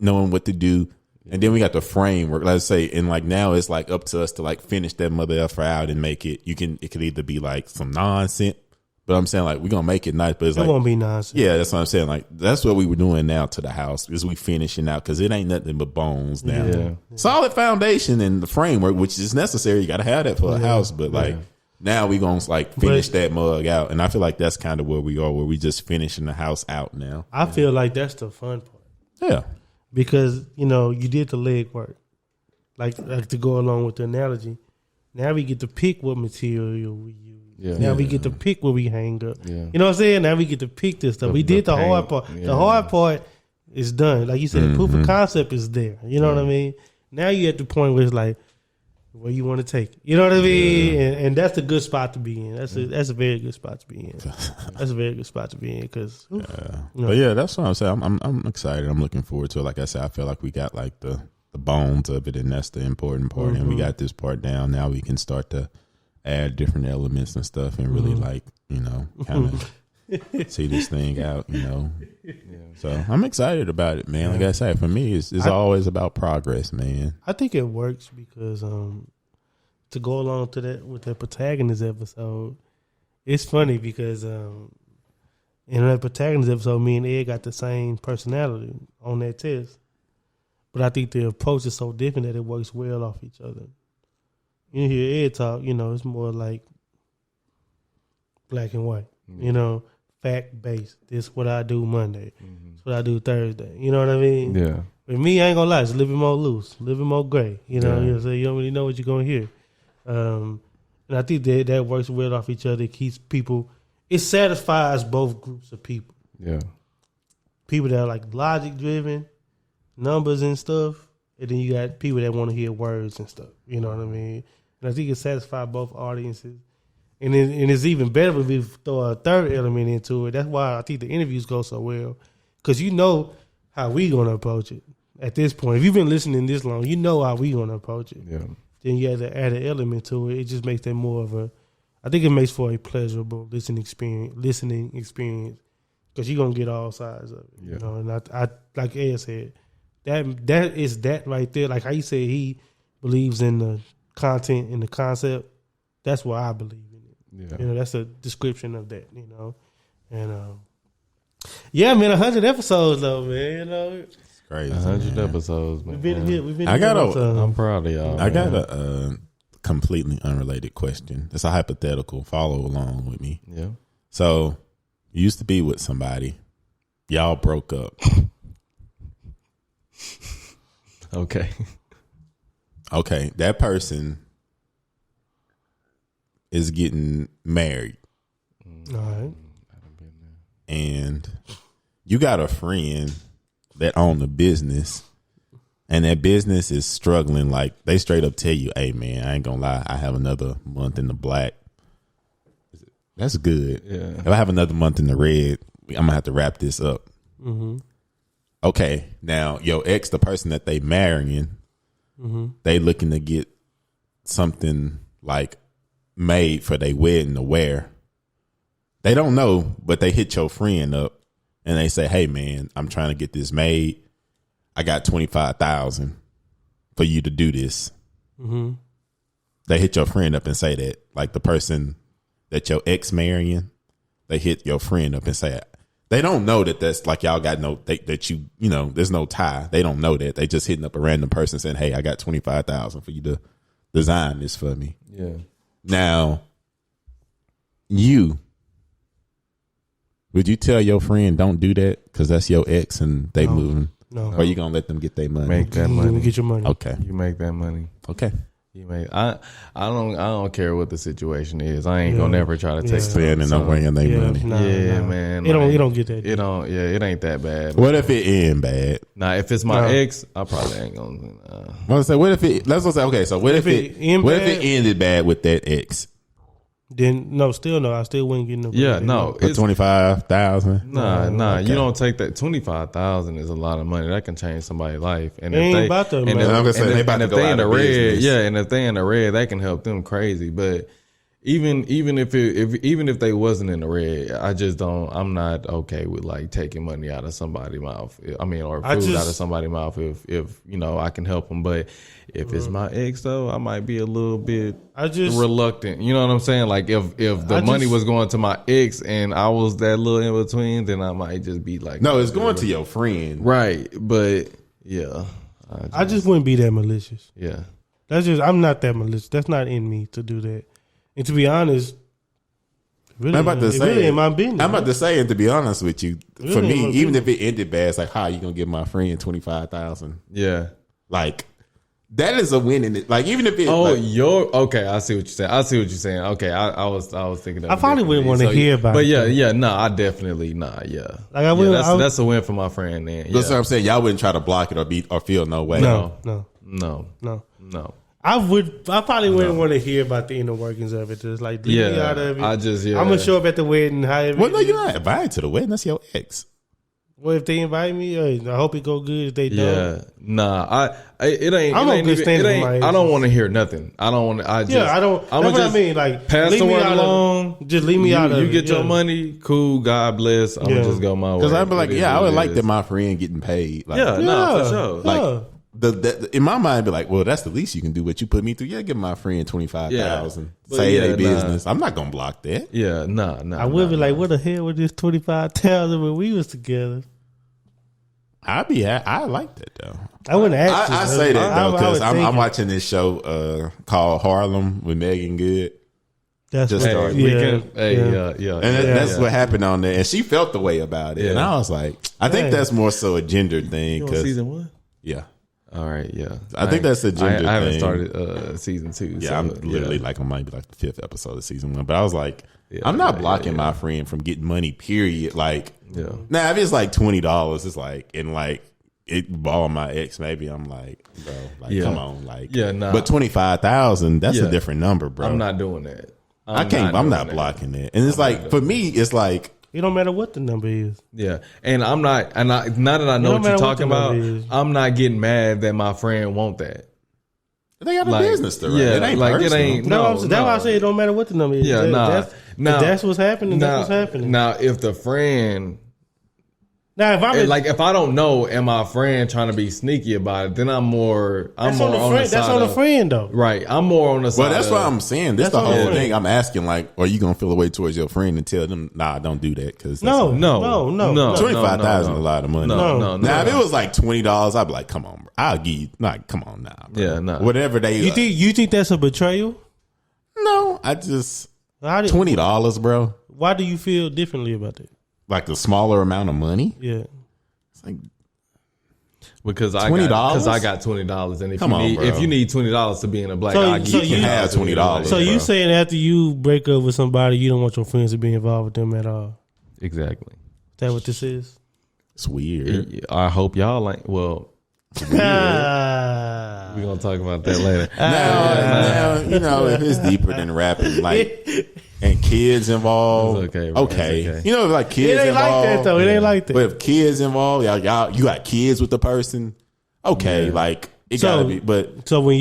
knowing what to do. And then we got the framework, let's say, and like now it's like up to us to like finish that mother effer out and make it. It could either be like some nonsense, but I'm saying like we're gonna make it nice, but it won't be nonsense. Yeah, that's what I'm saying. Like that's what we were doing now to the house is we finishing out because it ain't nothing but bones now. Yeah. Solid foundation and the framework, which is necessary. You got to have that for a house, but like now we gonna like finish that mug out, and I feel like that's kind of where we are, where we just finishing the house out now. I feel like that's the fun part. Yeah. Because, you did the leg work. Like to go along with the analogy. Now we get to pick what material we use. Yeah. Now we get to pick where we hang up. Yeah. You know what I'm saying? Now we get to pick this stuff. We did the hard part. Yeah. The hard part is done. Like you said, the proof of concept is there. You know what I mean? Now you're at the point where it's like, where you want to take it. You know what I mean? And that's a good spot to be in. That's a very good spot to be in. That's a very good spot to be in because. But yeah, that's what I'm saying. I'm excited. I'm looking forward to it. Like I said, I feel like we got like the bones of it, and that's the important part. And we got this part down. Now we can start to add different elements and stuff, and really like kind of see this thing out. So I'm excited about it, man. Like I said, for me, it's always about progress, man. I think it works because to go along to that with that protagonist episode, it's funny because in that protagonist episode, me and Ed got the same personality on that test, but I think the approach is so different that it works well off each other. You hear Ed talk, it's more like black and white, fact based. This is what I do Monday. This is what I do Thursday. You know what I mean? Yeah. With me, I ain't gonna lie, it's a little bit more loose, a little bit more gray. You know what I'm saying? You don't really know what you're gonna hear. And I think that works well off each other. It keeps people, it satisfies both groups of people. Yeah. People that are like logic driven, numbers and stuff. And then you got people that want to hear words and stuff. You know what I mean? And I think it satisfies both audiences. And it's even better if we throw a third element into it. That's why I think the interviews go so well. Because you know how we going to approach it at this point. If you've been listening this long, you know how we going to approach it. Yeah. Then you have to add an element to it. It just makes that more of I think it makes for a pleasurable listening experience. Because you're going to get all sides of it. Yeah. And I like Ed said, that is that right there. Like how you said he believes in the content and the concept. That's what I believe in it. Yeah. That's a description of that, And yeah, man, 100 episodes though, man. It's crazy. 100 episodes, man. We've been I'm proud of y'all. I got a completely unrelated question. It's a hypothetical. Follow along with me. Yeah. So you used to be with somebody. Y'all broke up. Okay. Okay, that person is getting married. All right. and you got a friend that own a business, and that business is struggling. Like they straight up tell you, "Hey, man, I ain't gonna lie, I have another month in the black. That's good. Yeah. If I have another month in the red, I'm gonna have to wrap this up." Mm-hmm. Okay, now your ex, the person that they marrying, they looking to get something like made for their wedding to wear. They don't know, but they hit your friend up and they say, "Hey man, I'm trying to get this made. I got $25,000 for you to do this." Mm-hmm. They hit your friend up and say that, like the person that your ex marrying, they hit your friend up and say it. They don't know that that's like y'all got that you know, there's no tie. They don't know that. They just hitting up a random person saying, "Hey, I got $25,000 for you to design this for me." Yeah. Now, would you tell your friend don't do that because that's your ex and they moving? No. Or you gonna let them get their money? Make that money. Get your money. Okay. You make that money. Okay. You make. I don't care what the situation is. I ain't gonna never try to take spending no way in their money. Man. It don't get that. It don't. Yeah, it ain't that bad. What if it end bad? Nah, if it's my ex, I probably ain't gonna. Let's say, what if it? Let's say, okay. So what if it ended bad with that ex? Then no, I still wouldn't get no. Yeah, no, for $25,000. Nah. Okay. You don't take that. $25,000 is a lot of money. That can change somebody's life. And if they about to, and if they in the red, and if they in the red, that can help them crazy. But even if they wasn't in the red, I just don't. I'm not okay with like taking money out of somebody's mouth. I mean, or food out of somebody's mouth if you know I can help them. But if it's my ex though, I might be a little bit reluctant. You know what I'm saying? Like if the money was going to my ex and I was that little in between, then I might just be like, no, it's going to your friend, right? But yeah, I just wouldn't be that malicious. Yeah, I'm not that malicious. That's not in me to do that. And to be honest, really, I'm about to say, really in my business. I'm about to say, and to be honest with you, for me, even if it ended bad, it's like, how you gonna give my friend $25,000? Yeah, like that is a win in it. Like even if it, okay. I see what you're saying. Okay, I was thinking of. I probably wouldn't want to hear about. But I definitely Yeah, like I would. That's a win for my friend. Then that's what I'm saying. Y'all wouldn't try to block it or feel no way. No. I probably wouldn't want to hear about the inner workings of it. Just like leave me out of it. I'm gonna show up at the wedding. Well, no, you're not invited to the wedding. That's your ex. Well, if they invite me, I hope it go good. If they don't, it ain't. I'm on good standing. I don't want to hear nothing. I don't want to. I don't. That's what I mean. Like pass the word along. Just leave me out of it. You get your money. Cool. God bless. I'm gonna just go my way. Because I'd be like, I would like that my friend getting paid. Like, for sure. Like. In my mind, I'd be like, well, that's the least you can do. What you put me through, give my friend $25,000. Say their business. I'm not gonna block that. Yeah, I would be like, what the hell with this $25,000 when we was together? I like that though. I wouldn't ask. I say that though because I'm watching this show called Harlem with Megan Good. That's just started. And that's what happened on there, and she felt the way about it, and I was like, I think that's more so a gender thing. Because season 1, all right, I think that's a gender thing. I haven't started season 2. Yeah, so, I'm literally like, I might be like the 5th episode of season 1. But I was like, I'm not blocking my friend from getting money, period. Like, now if it's like $20, it's like, and like, it ball my ex, maybe I'm like, bro, like, come on. Like, but $25,000, that's a different number, bro. I'm not doing that. I'm not blocking that. And it's like, for me, it's like, it don't matter what the number is. Yeah. And I'm not, now that I know what you're talking about, I'm not getting mad that my friend want that. They got a business to run. Yeah, it ain't personal. It ain't. That's why I say it don't matter what the number is. Yeah, that's what's happening. That's what's happening. Now, if the friend... Now, if I don't know, and my friend trying to be sneaky about it, then I'm more. That's on the friend, though. Right, I'm more on the side. Well, that's what I'm saying. That's the whole thing. I'm asking, like, are you gonna feel a way towards your friend and tell them, nah, don't do that? Because no. $25,000 is a lot of money. No. Now, if it was like $20, I'd be like, come on, bro. I'll give you. Like, come on now, bro. Yeah, no. Whatever they. You think that's a betrayal? No, I just $20, bro. Why do you feel differently about that? Like the smaller amount of money? Yeah. Like because I got $20, and if you need $20 to be in a black, you can have $20. So you saying after you break up with somebody, you don't want your friends to be involved with them at all? Exactly. that what this is? It's weird. I hope y'all like. Well, we're gonna talk about that later. Now, you know, if it's deeper than rapping, like, and kids involved. It's okay, bro. Okay. You know, like kids it ain't involved. like that though. It ain't like that. But if kids involved, y'all, you got kids with the person. Okay, like it gotta be. But so when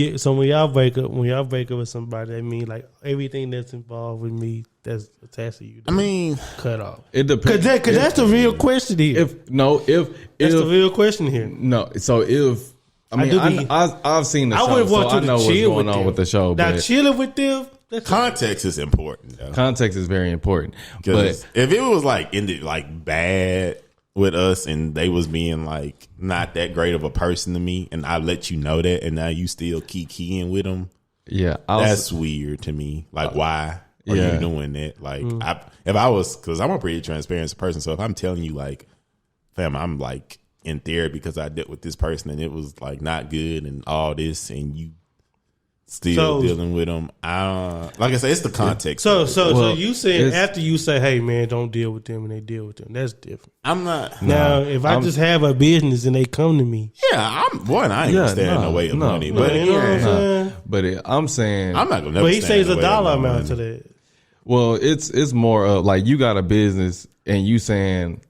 y'all break up with somebody, that mean like everything that's involved with me that's attached to you. I mean, cut off. It depends. Because that's the real question here. That's the real question here. No, so if I've seen the show, I would want so I to know what's chill going with on them. with the show. Now But chilling with them. Context is important. Though. Context is very important. But But if it was like ended like bad with us and they was being like not that great of a person to me, and I let you know that, and now you still keep keying with them, yeah, that's weird to me. Like, why are you doing that? Like, if I was, because I'm a pretty transparent person, so if I'm telling you like, fam, I'm like in therapy because I dealt with this person and it was like not good and all this, and you still dealing with them. Like I said, it's the context. So you saying after you say, hey man, don't deal with them, and they deal with them, that's different. I'm not. Now, if I just have a business and they come to me. Yeah, I ain't gonna stand in the way of money. But you know what I'm saying? But I'm saying I'm not gonna. But he says a dollar amount to that. Well, it's more of like you got a business and you saying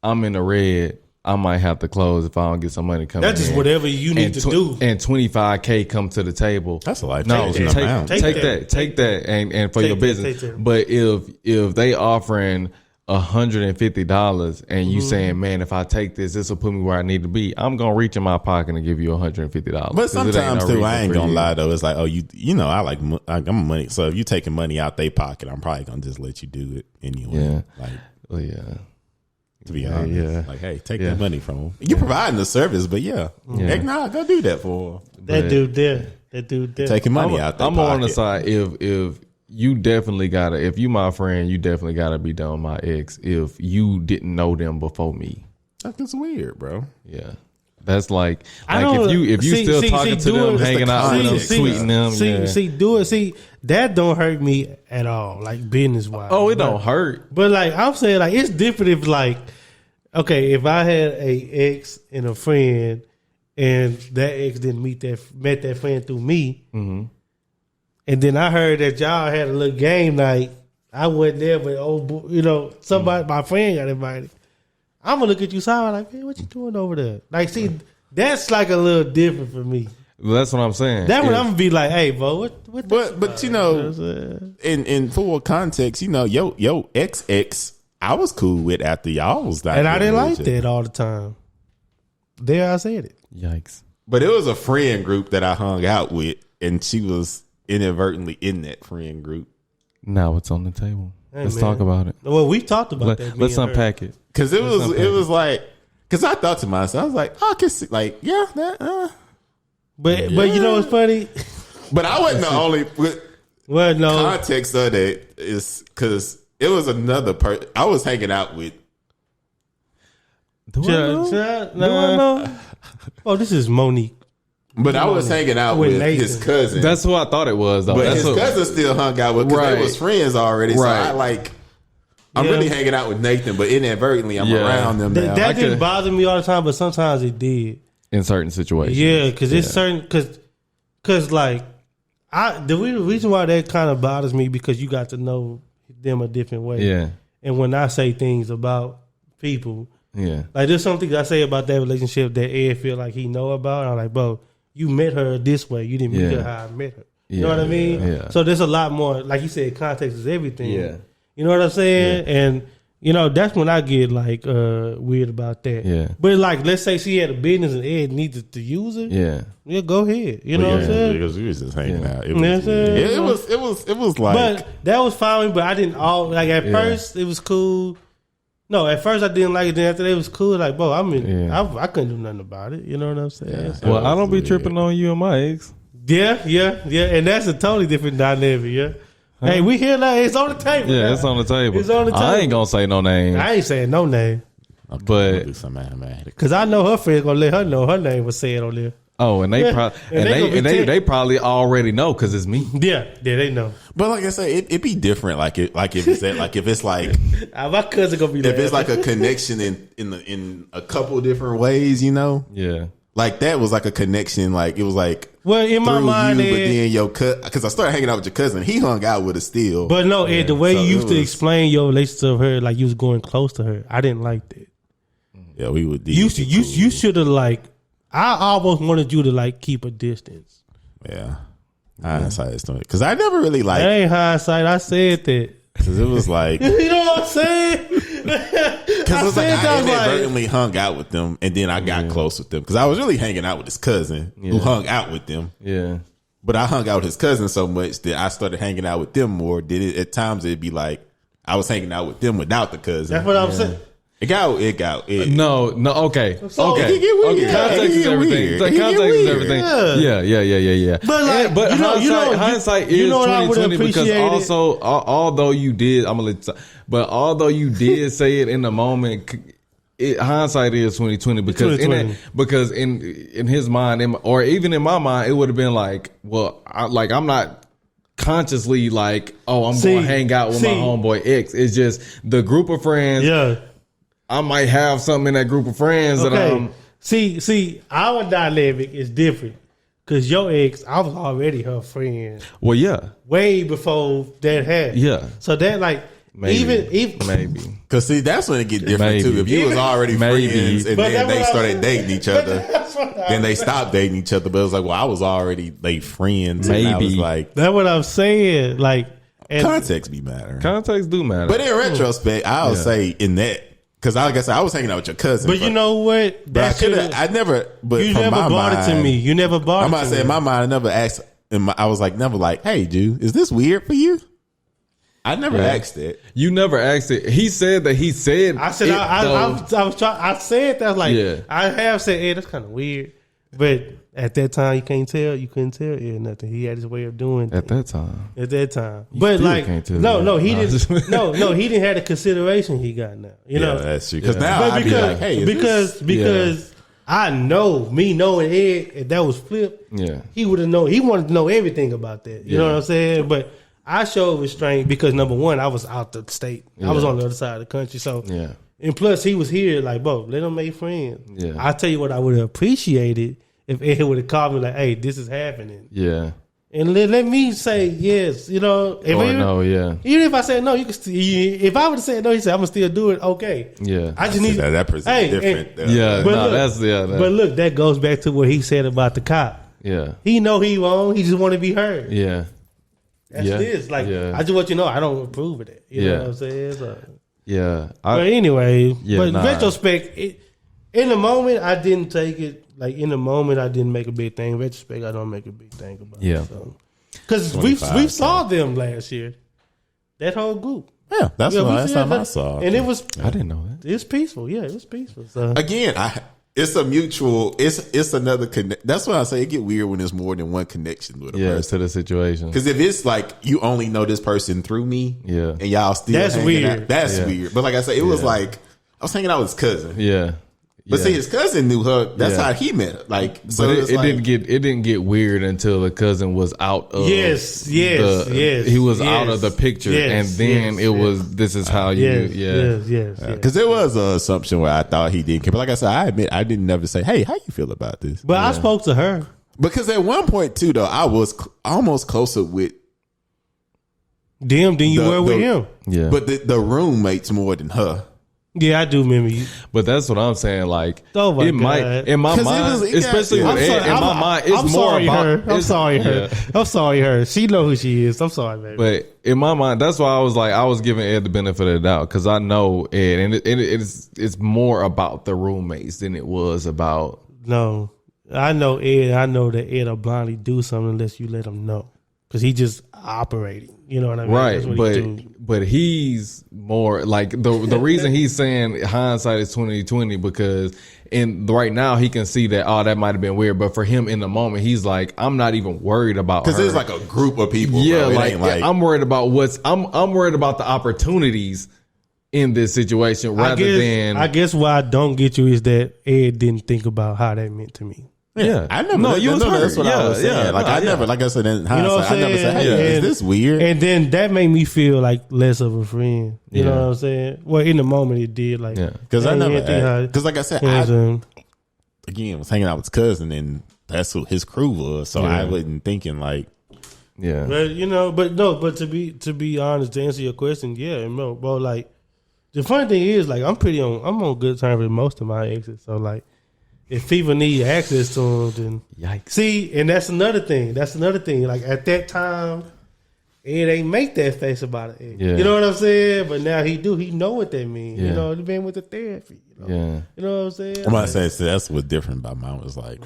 I'm in the red. I might have to close if I don't get some money coming. That's just whatever you need to do. And $25K come to the table. That's a life changing amount. Take that and for your business. But if they offering $150 and you saying, man, if I take this will put me where I need to be, I'm gonna reach in my pocket and give you $150. But sometimes too, I ain't gonna lie though. It's like, oh, you know, I'm money. So if you taking money out their pocket, I'm probably gonna just let you do it anyway. Yeah. Like, to be honest, like, hey, take that money from them. You providing the service, but heck nah, go do that for them. That dude there, taking money out their I'm pocket. on the side. If you definitely gotta, if you my friend, you definitely gotta be done with my ex. If you didn't know them before me, that's weird, bro. Yeah. That's like if you still talking to them, hanging out with them, tweeting them. That don't hurt me at all, like business wise. Oh, it don't hurt. But like I'm saying, like it's different if like, okay, if I had a ex and a friend, and that ex didn't met that friend through me, and then I heard that y'all had a little game night. I wasn't there, but somebody, my friend got invited. I'm gonna look at you side like, hey, what you doing over there? Like, see, that's like a little different for me. Well, that's what I'm saying. That one I'm gonna be like, hey, bro, what? But you know, in full context, you know, yo ex, I was cool with after y'all was like, and I didn't like that all the time. There, I said it. Yikes! But it was a friend group that I hung out with, and she was inadvertently in that friend group. Now it's on the table. Let's talk about it. Well, we talked about that. Let's unpack it. Because it was like, because I thought to myself, I was like, oh, I can see, like, But you know what's funny? But I wasn't the only. Well, no context of that is because it was another person I was hanging out with. Do I know? Oh, this is Monique. But I was hanging out with his cousin. That's who I thought it was, though. But his cousin still hung out with, because they was friends already. So I'm really hanging out with Nathan, but inadvertently I'm around them now. That didn't bother me all the time, but sometimes it did. In certain situations. Yeah, because it's certain, because like, the reason why that kind of bothers me, because you got to know them a different way. Yeah. And when I say things about people, like there's some things I say about that relationship that Ed feel like he know about. And I'm like, bro, you met her this way. You didn't meet her how I met her. You know what I mean? Yeah. So there's a lot more, like you said, context is everything. Yeah. You know what I'm saying? Yeah. And that's when I get like weird about that. Yeah. But like, let's say she had a business and Ed needed to use it. Yeah, go ahead. You know what I'm saying? Because we was just hanging out. It was like, but that was fine. But I didn't at first it was cool. No, at first I didn't like it. Then after that it was cool. Like, bro, I couldn't do nothing about it. You know what I'm saying? Yeah. So, well, I don't be tripping on you and my ex. Yeah, and that's a totally different dynamic. Yeah. Huh? Hey, we here now. It's on the table. Yeah, it's on the table. It's on the table. I ain't gonna say no name. I ain't saying no name. But do some mathematics. Because I know her friend gonna let her know her name was said on there. Oh, and they probably they probably already know because it's me. Yeah, they know. But like I said, it'd be different. Like if it's like my cousin gonna be. If it's like a connection in a couple different ways, you know. Yeah. Like that was like a connection. Like it was like in my mind, but then your because I started hanging out with your cousin. He hung out with her still. But no, Ed, the way you used to explain your relationship to her, like you was going close to her, I didn't like that. Yeah, we would. You should have like. I almost wanted you to like keep a distance. Yeah, hindsight is doing it because I never really like. That ain't hindsight. I said that because it was like you know what I'm saying. Because it was like I inadvertently hung out with them, and then I got close with them because I was really hanging out with his cousin who hung out with them. Yeah, but I hung out with his cousin so much that I started hanging out with them more. At times it'd be like I was hanging out with them without the cousin. That's what I'm saying. It got. No, okay. So okay. It get weird. Context is everything. Context is everything. Yeah. But hindsight is 2020 because although you did, although you did say it in the moment, hindsight is 2020 because in his mind or even in my mind, it would have been like, well, I'm not consciously like, oh, I'm going to hang out with my homeboy X. It's just the group of friends. Yeah. I might have something in that group of friends that I'm. See, our dynamic is different because your ex, I was already her friend. Well, yeah, way before that happened. Yeah, so that like maybe because see that's when it get different too. If you was already friends and then they started dating each other, then they stopped dating each other. But it was like, well, I was already friends. Maybe and I was like, that's what I'm saying. Like context be matter. Context do matter. But in retrospect, I'll say in that. Because like I said, I was hanging out with your cousin. But you know what? But I never. But you from never my brought mind, it to me. You never brought I'm it about to to say, in my mind, I never asked. I was like, never like, hey, dude, is this weird for you? I never asked it. You never asked it. He said that he said. I said, I was trying. I said that like, I have said, hey, that's kind of weird. But at that time, you couldn't tell Ed nothing. He had his way of doing at that time. But like, he didn't. No, he didn't have the consideration he got now. You know, that's true. Because now I'd be like, hey, because I know me knowing Ed, if that was flipped, he would have known. He wanted to know everything about that. You know what I'm saying? But I showed restraint because number one, I was out the state. I was on the other side of the country. So and plus he was here. Like, bro, let him make friends. Yeah. I tell you what, I would have appreciated if Ed would have called me like, hey, this is happening. Yeah. And let me say yes, you know. Even if I said no, you can still. If I would have said no, he said I'm gonna still do it. Okay. Yeah. I just need that person different. But look, that goes back to what he said about the cop. Yeah. He know he wrong. He just want to be heard. Yeah. That's this. Like I just want you to know I don't approve of that. You know what I'm saying? So, but anyway, in retrospect, in the moment I didn't take it. Like in the moment, I didn't make a big thing. In retrospect, I don't make a big thing about it. Because we saw them last year. That whole group. Yeah, that's time I saw. And it was. I didn't know that. It's peaceful. Yeah, it was peaceful. So. Again, it's a mutual. It's another connect. That's why I say it get weird when there's more than one connection with a person to the situation. Because if it's like you only know this person through me, and y'all still that's weird. Out, that's weird. But like I said, it was like I was hanging out with his cousin. Yeah. But see, his cousin knew her. That's how he met her. Like, so but it didn't get weird until the cousin was out of he was out of the picture, and then it was this is how you because there was an assumption where I thought he didn't care. But like I said, I admit I didn't never say, hey, how you feel about this? But I spoke to her because at one point too, though, I was almost closer with them than you were with him. Yeah, but the roommates more than her. Yeah, I do remember you. But that's what I'm saying. Like, it might in my mind, especially with Ed, in my mind, it's more about her. I'm sorry, her. I'm sorry, her. She know who she is. I'm sorry, baby. But in my mind, that's why I was like, I was giving Ed the benefit of the doubt because I know Ed, and it's more about the roommates than it was about. No, I know Ed. I know that Ed will blindly do something unless you let him know because he just operating. You know what I mean? Right, but he's more like the reason he's saying hindsight is 2020 because right now he can see that that might have been weird, but for him in the moment he's like, I'm not even worried about because there's like a group of people. Yeah, like I'm worried about I'm worried about the opportunities in this situation rather than. I guess why I don't get you is that Ed didn't think about how that meant to me. Yeah, I never. No, you was hurt. That's what I was saying. Like I never, like I said in hindsight, I never said, "Hey, is this weird?" And then that made me feel like less of a friend. You know what I'm saying? Well, in the moment it did. Like, because I never, because like I said, again was hanging out with his cousin, and that's who his crew was. So I wasn't thinking like, but to be honest, to answer your question, bro, like the funny thing is, like I'm on good terms with most of my exes. So like, if people need access to them, then yikes. See, and that's another thing. Like at that time, it ain't make that face about it. Yeah. You know what I'm saying? But now he do. He know what that means. Yeah. You know, he been with the therapy. You know? You know what I'm saying? I'm about to say that's what's different about mine was like.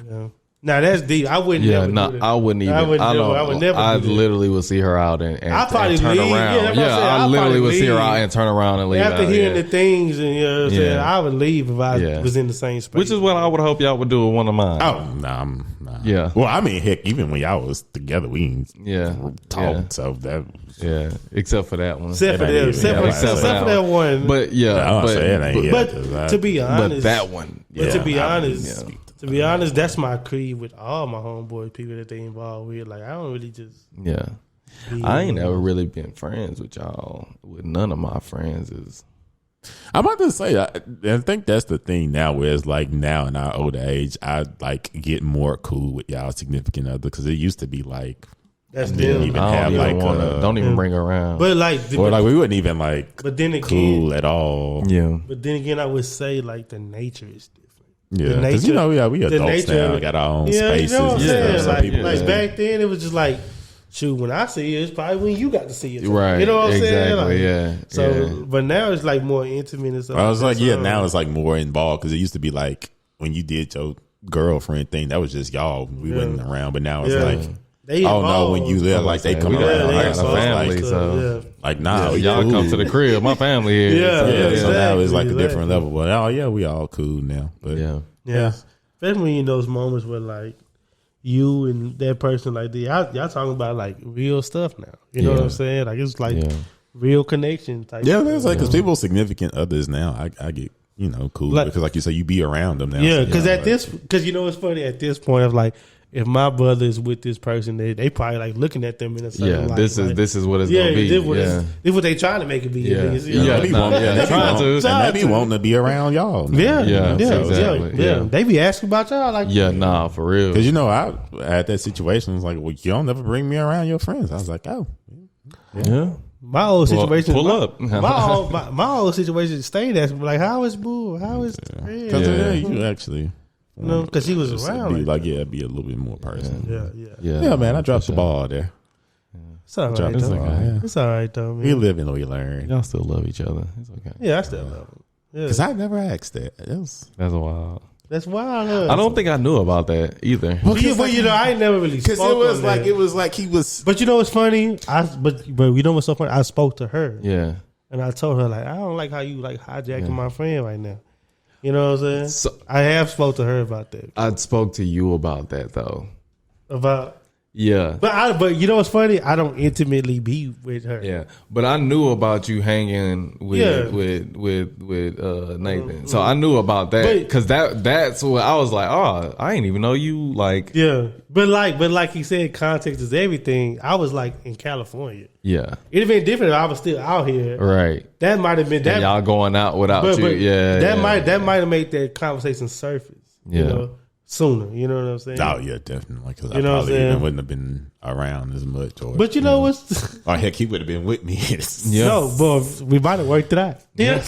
Now that's deep. I wouldn't. Yeah, I wouldn't even. I would never. I literally would see her out and probably turn leave. Around. I literally would see her out and turn around and leave. After hearing the things, and you know what I'm saying, I would leave if I was in the same space. Which is what I would hope y'all would do with one of mine. Oh no, nah. Yeah. Well, I mean, heck, even when y'all was together, we talked. So that. Yeah, except for that one. Except for that one. But but to be honest, that one. But to be honest. To be honest, that's my creed with all my homeboys, people that they involved with. Like, I don't really just... Yeah. I ain't never really been friends with y'all. With none of my friends. I'm about to say, I think that's the thing now, where it's like now in our older age, I like get more cool with y'all significant other, because it used to be like... That's them. Don't even bring her around. But like... Or like we wouldn't even like but then again, cool at all. Yeah. But then again, I would say like the nature is different. Yeah, because we adults now, got our own spaces. You know what I'm saying? Like back then, it was just like, shoot, when I see it, it's probably when you got to see it. Right. You know what I'm saying? Like, So, but now it's like more intimate and stuff. I was like, now it's like more involved, because it used to be like when you did your girlfriend thing, that was just y'all. We wasn't around, but now it's like, when you live, like they come around. I got a family, so like nah, y'all come to the crib. My family here. So now it's like a different level. But we all cool now. But yeah. Especially in those moments where like you and that person like y'all talking about like real stuff now. You know what I'm saying? Like it's like real connection type. Yeah, there's like, because people significant others now, I get cool, like, because like you say, you be around them now. Yeah, because because it's funny at this point of like, if my brother is with this person, they probably like looking at them in a certain light. This is what it's gonna be. This is what they trying to make it be. They be wanting to be around y'all. Yeah. They be asking about y'all like, for real. Because I had that situation. It's like, well, you don't never bring me around your friends. I was like, oh, yeah. My old situation. Pull up. My old situation stayed asking like, how is Boo? How is because you actually. Because he was around. Be a little bit more person. Yeah, man, I dropped the ball there. It's all right, though. It's all right, though, man. We live and we learn. Y'all still love each other. It's okay. Yeah, I still love him. Because I never asked that. That's wild. That's wild. I don't think I knew about that either. Well, I ain't never really spoke. Because it was like he was. But you know what's funny? But you know what's so funny? I spoke to her. Yeah. And I told her like, I don't like how you like hijacking my friend right now. You know what I'm saying? So, I have spoke to her about that. I spoke to you about that though. About. Yeah. But you know what's funny? I don't intimately be with her. Yeah. But I knew about you hanging with Nathan. So I knew about that, because that's what I was like, oh, I didn't even know you like. Yeah. But like he said, context is everything. I was like in California. Yeah. It'd have been different if I was still out here. Right. That might have been that. And y'all going out without you. That might have made that conversation surface. You know? Sooner, you know what I'm saying? Oh yeah, definitely. Because I probably even wouldn't have been around as much. But you know what's? Or heck, he would have been with me. No, but we might have worked it out. Yeah.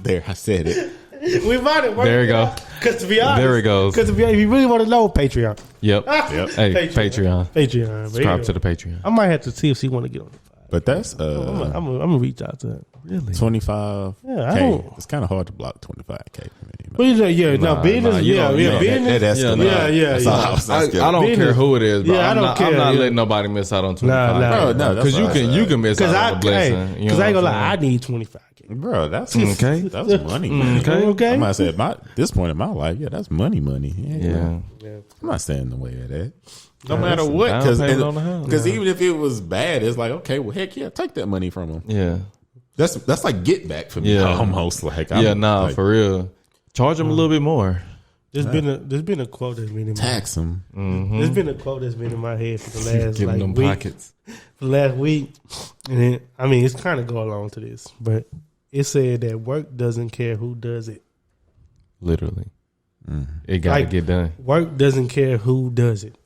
There, I said it. We might have worked it out. Because to be honest, there it goes. Because if you really want to know, Patreon. Yep. Hey, Patreon. Subscribe to the Patreon. I might have to see if she want to get on the pod. But that's I'm gonna reach out to her. Really? 25K. Yeah, it's kind of hard to block 25K. But business. Business. I don't care who it is, bro. I'm not letting nobody miss out on 25. No, because you can miss out on a blessing. Because I ain't gonna lie, I need 25K. Bro, that's okay. That's money. Okay. I might say at this point in my life, that's money. Yeah. I'm not standing in the way of that. No matter what, because even if it was bad, it's like, okay, well, heck yeah, take that money from them. Yeah. That's like get back for me, almost like. For real. Charge them a little bit more. There's been a quote that's been in tax them. Mm-hmm. There's been a quote that's been in my head for the last giving them week, pockets for the last week, and it's kind of go along to this, but it said that work doesn't care who does it. Literally, it got to get done. Work doesn't care who does it.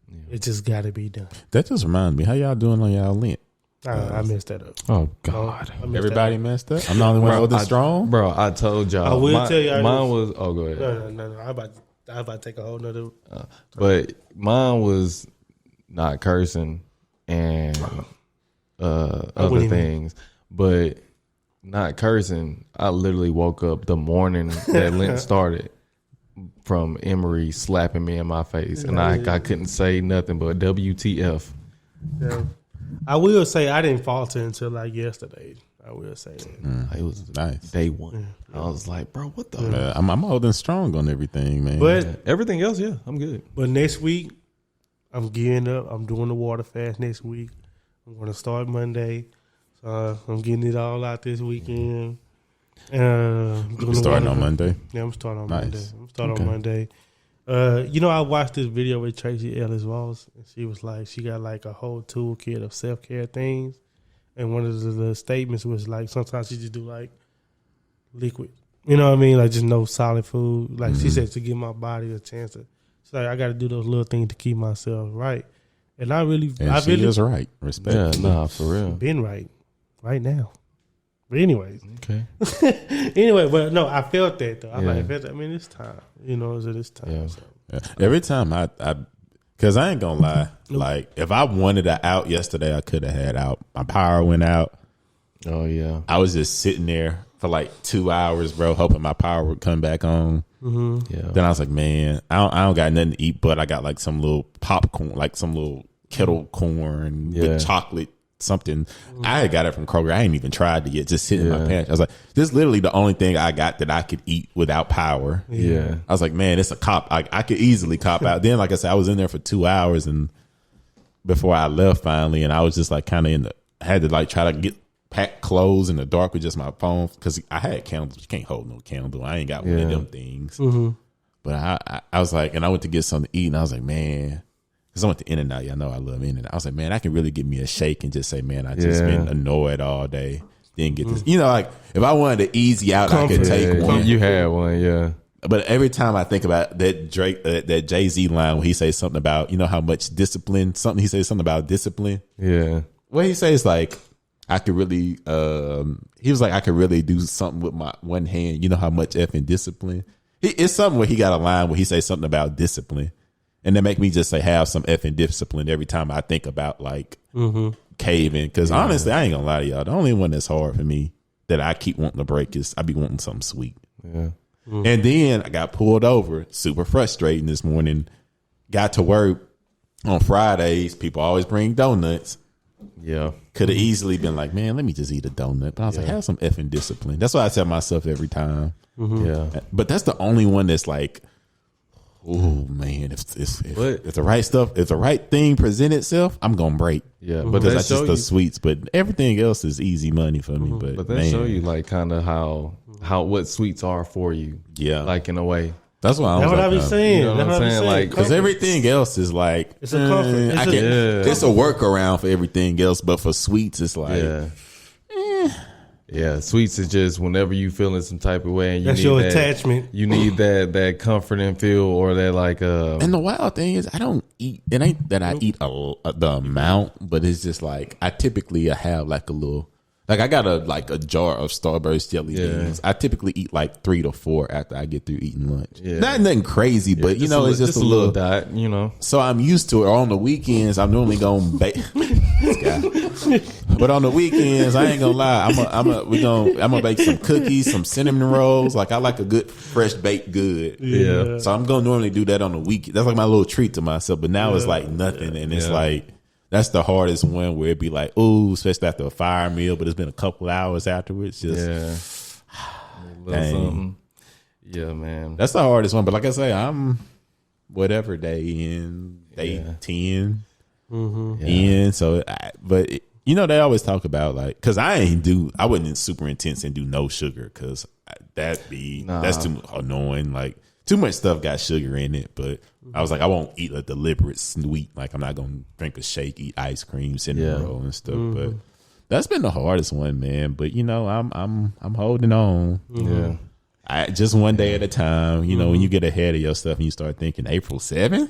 Yeah. It just got to be done. That just reminds me, how y'all doing on y'all Lent? I messed that up. Oh God! Everybody messed up. I'm the only one holding strong, bro. I told y'all. I will tell you. Mine was. Oh, go ahead. No. I about to take a whole nother. But mine was not cursing and other things, but not cursing. I literally woke up the morning that Lent started from Emery slapping me in my face, and I couldn't say nothing but WTF. Yeah. I will say I didn't falter until like yesterday. I will say that. It was nice. Day one. I was like, bro, what the? I'm holding strong on everything, man. But everything else, I'm good. But next week, I'm gearing up. I'm doing the water fast next week. I'm going to start Monday. So I'm getting it all out this weekend. Starting on Monday? Yeah, I'm starting on Monday. I'm starting on Monday. I watched this video with Tracy Ellis Ross, and she was like, she got like a whole toolkit of self-care things, and one of the statements was like, sometimes she just do like liquid, you know what I mean, like just no solid food. Like she said, to give my body a chance to. She's like, I got to do those little things to keep myself right, and I really is right. Respect. Yeah, for real. Been right now. But anyways, okay. Anyway, but no, I felt that though. It's time. It's time. Yeah. So. Yeah. Every time I, because I ain't gonna lie, like if I wanted it out yesterday, I could have had out. My power went out. Oh yeah. I was just sitting there for like 2 hours, bro, hoping my power would come back on. Mm-hmm. Yeah. Then I was like, man, I don't got nothing to eat, but I got like some little popcorn, like some little kettle corn with chocolate. Something I had got it from Kroger. I ain't even tried it yet. Just sitting in my pantry. I was like, this is literally the only thing I got that I could eat without power. Yeah. I was like, man, it's a cop. I could easily cop out. Then, like I said, I was in there for 2 hours and before I left finally, and I was just like kind of I had to like try to pack clothes in the dark with just my phone because I had candles. You can't hold no candle. I ain't got one of them things. Mm-hmm. But I was like, and I went to get something to eat, and I was like, man. Because I went to In-N-Out. Y'all know I love In-N-Out. I was like, man, I can really give me a shake and just say, man, I just been annoyed all day. Didn't get this. Like, if I wanted to easy out, I could take one. You had one, yeah. But every time I think about that that Jay-Z line where he says something about, how much discipline, he says something about discipline. Yeah. What he says, like, I could really, he was like, I could really do something with my one hand. You know how much effing discipline? It's something where he got a line where he says something about discipline. And that make me just say have some effing discipline every time I think about like caving. Because honestly, I ain't gonna lie to y'all. The only one that's hard for me that I keep wanting to break is I be wanting something sweet. Yeah. Mm-hmm. And then I got pulled over, super frustrating this morning. Got to work on Fridays. People always bring donuts. Yeah. Could have easily been like, man, let me just eat a donut. But I was like, have some effing discipline. That's what I tell myself every time. Mm-hmm. Yeah. But that's the only one that's like, oh man, if the right stuff, if the right thing present itself, I'm gonna break. Yeah, but that's just the sweets. But everything else is easy money for me. But they show you like kind of how what sweets are for you. Yeah, like in a way. That's what I be saying. You know what I'm saying? Like, because everything else is like it's a comfort. It's a workaround for everything else, but for sweets, it's like. Yeah, sweets is just whenever you feeling some type of way and you that's need your that attachment. You need that comfort and feel or that like And the wild thing is I don't eat. It ain't that I eat the amount, but it's just like I typically have like a little. Like I got a jar of Starburst jelly beans. I typically eat like 3 to 4 after I get through eating lunch. Yeah. Not nothing crazy, but it's just a little diet, So I'm used to it. Or on the weekends, I'm normally gonna bake. But on the weekends, I ain't gonna lie. I'm gonna bake some cookies, some cinnamon rolls. Like I like a good fresh baked good. Yeah. So I'm gonna normally do that on the weekend. That's like my little treat to myself. But now it's like nothing, and it's like. That's the hardest one where it'd be like, ooh, especially after a fire meal, but it's been a couple hours afterwards. Just, something. Yeah, man. That's the hardest one. But like I say, I'm whatever day 10 in. So, they always talk about like, because I wasn't super intense and do no sugar because that's too annoying. Like too much stuff got sugar in it, but I was like, I won't eat a deliberate sweet. Like, I'm not gonna drink a shake, eat ice cream, cinnamon roll and stuff. But that's been the hardest one, man. But you know, I'm holding on. Yeah. Just one day at a time. You know, when you get ahead of your stuff and you start thinking April 7th,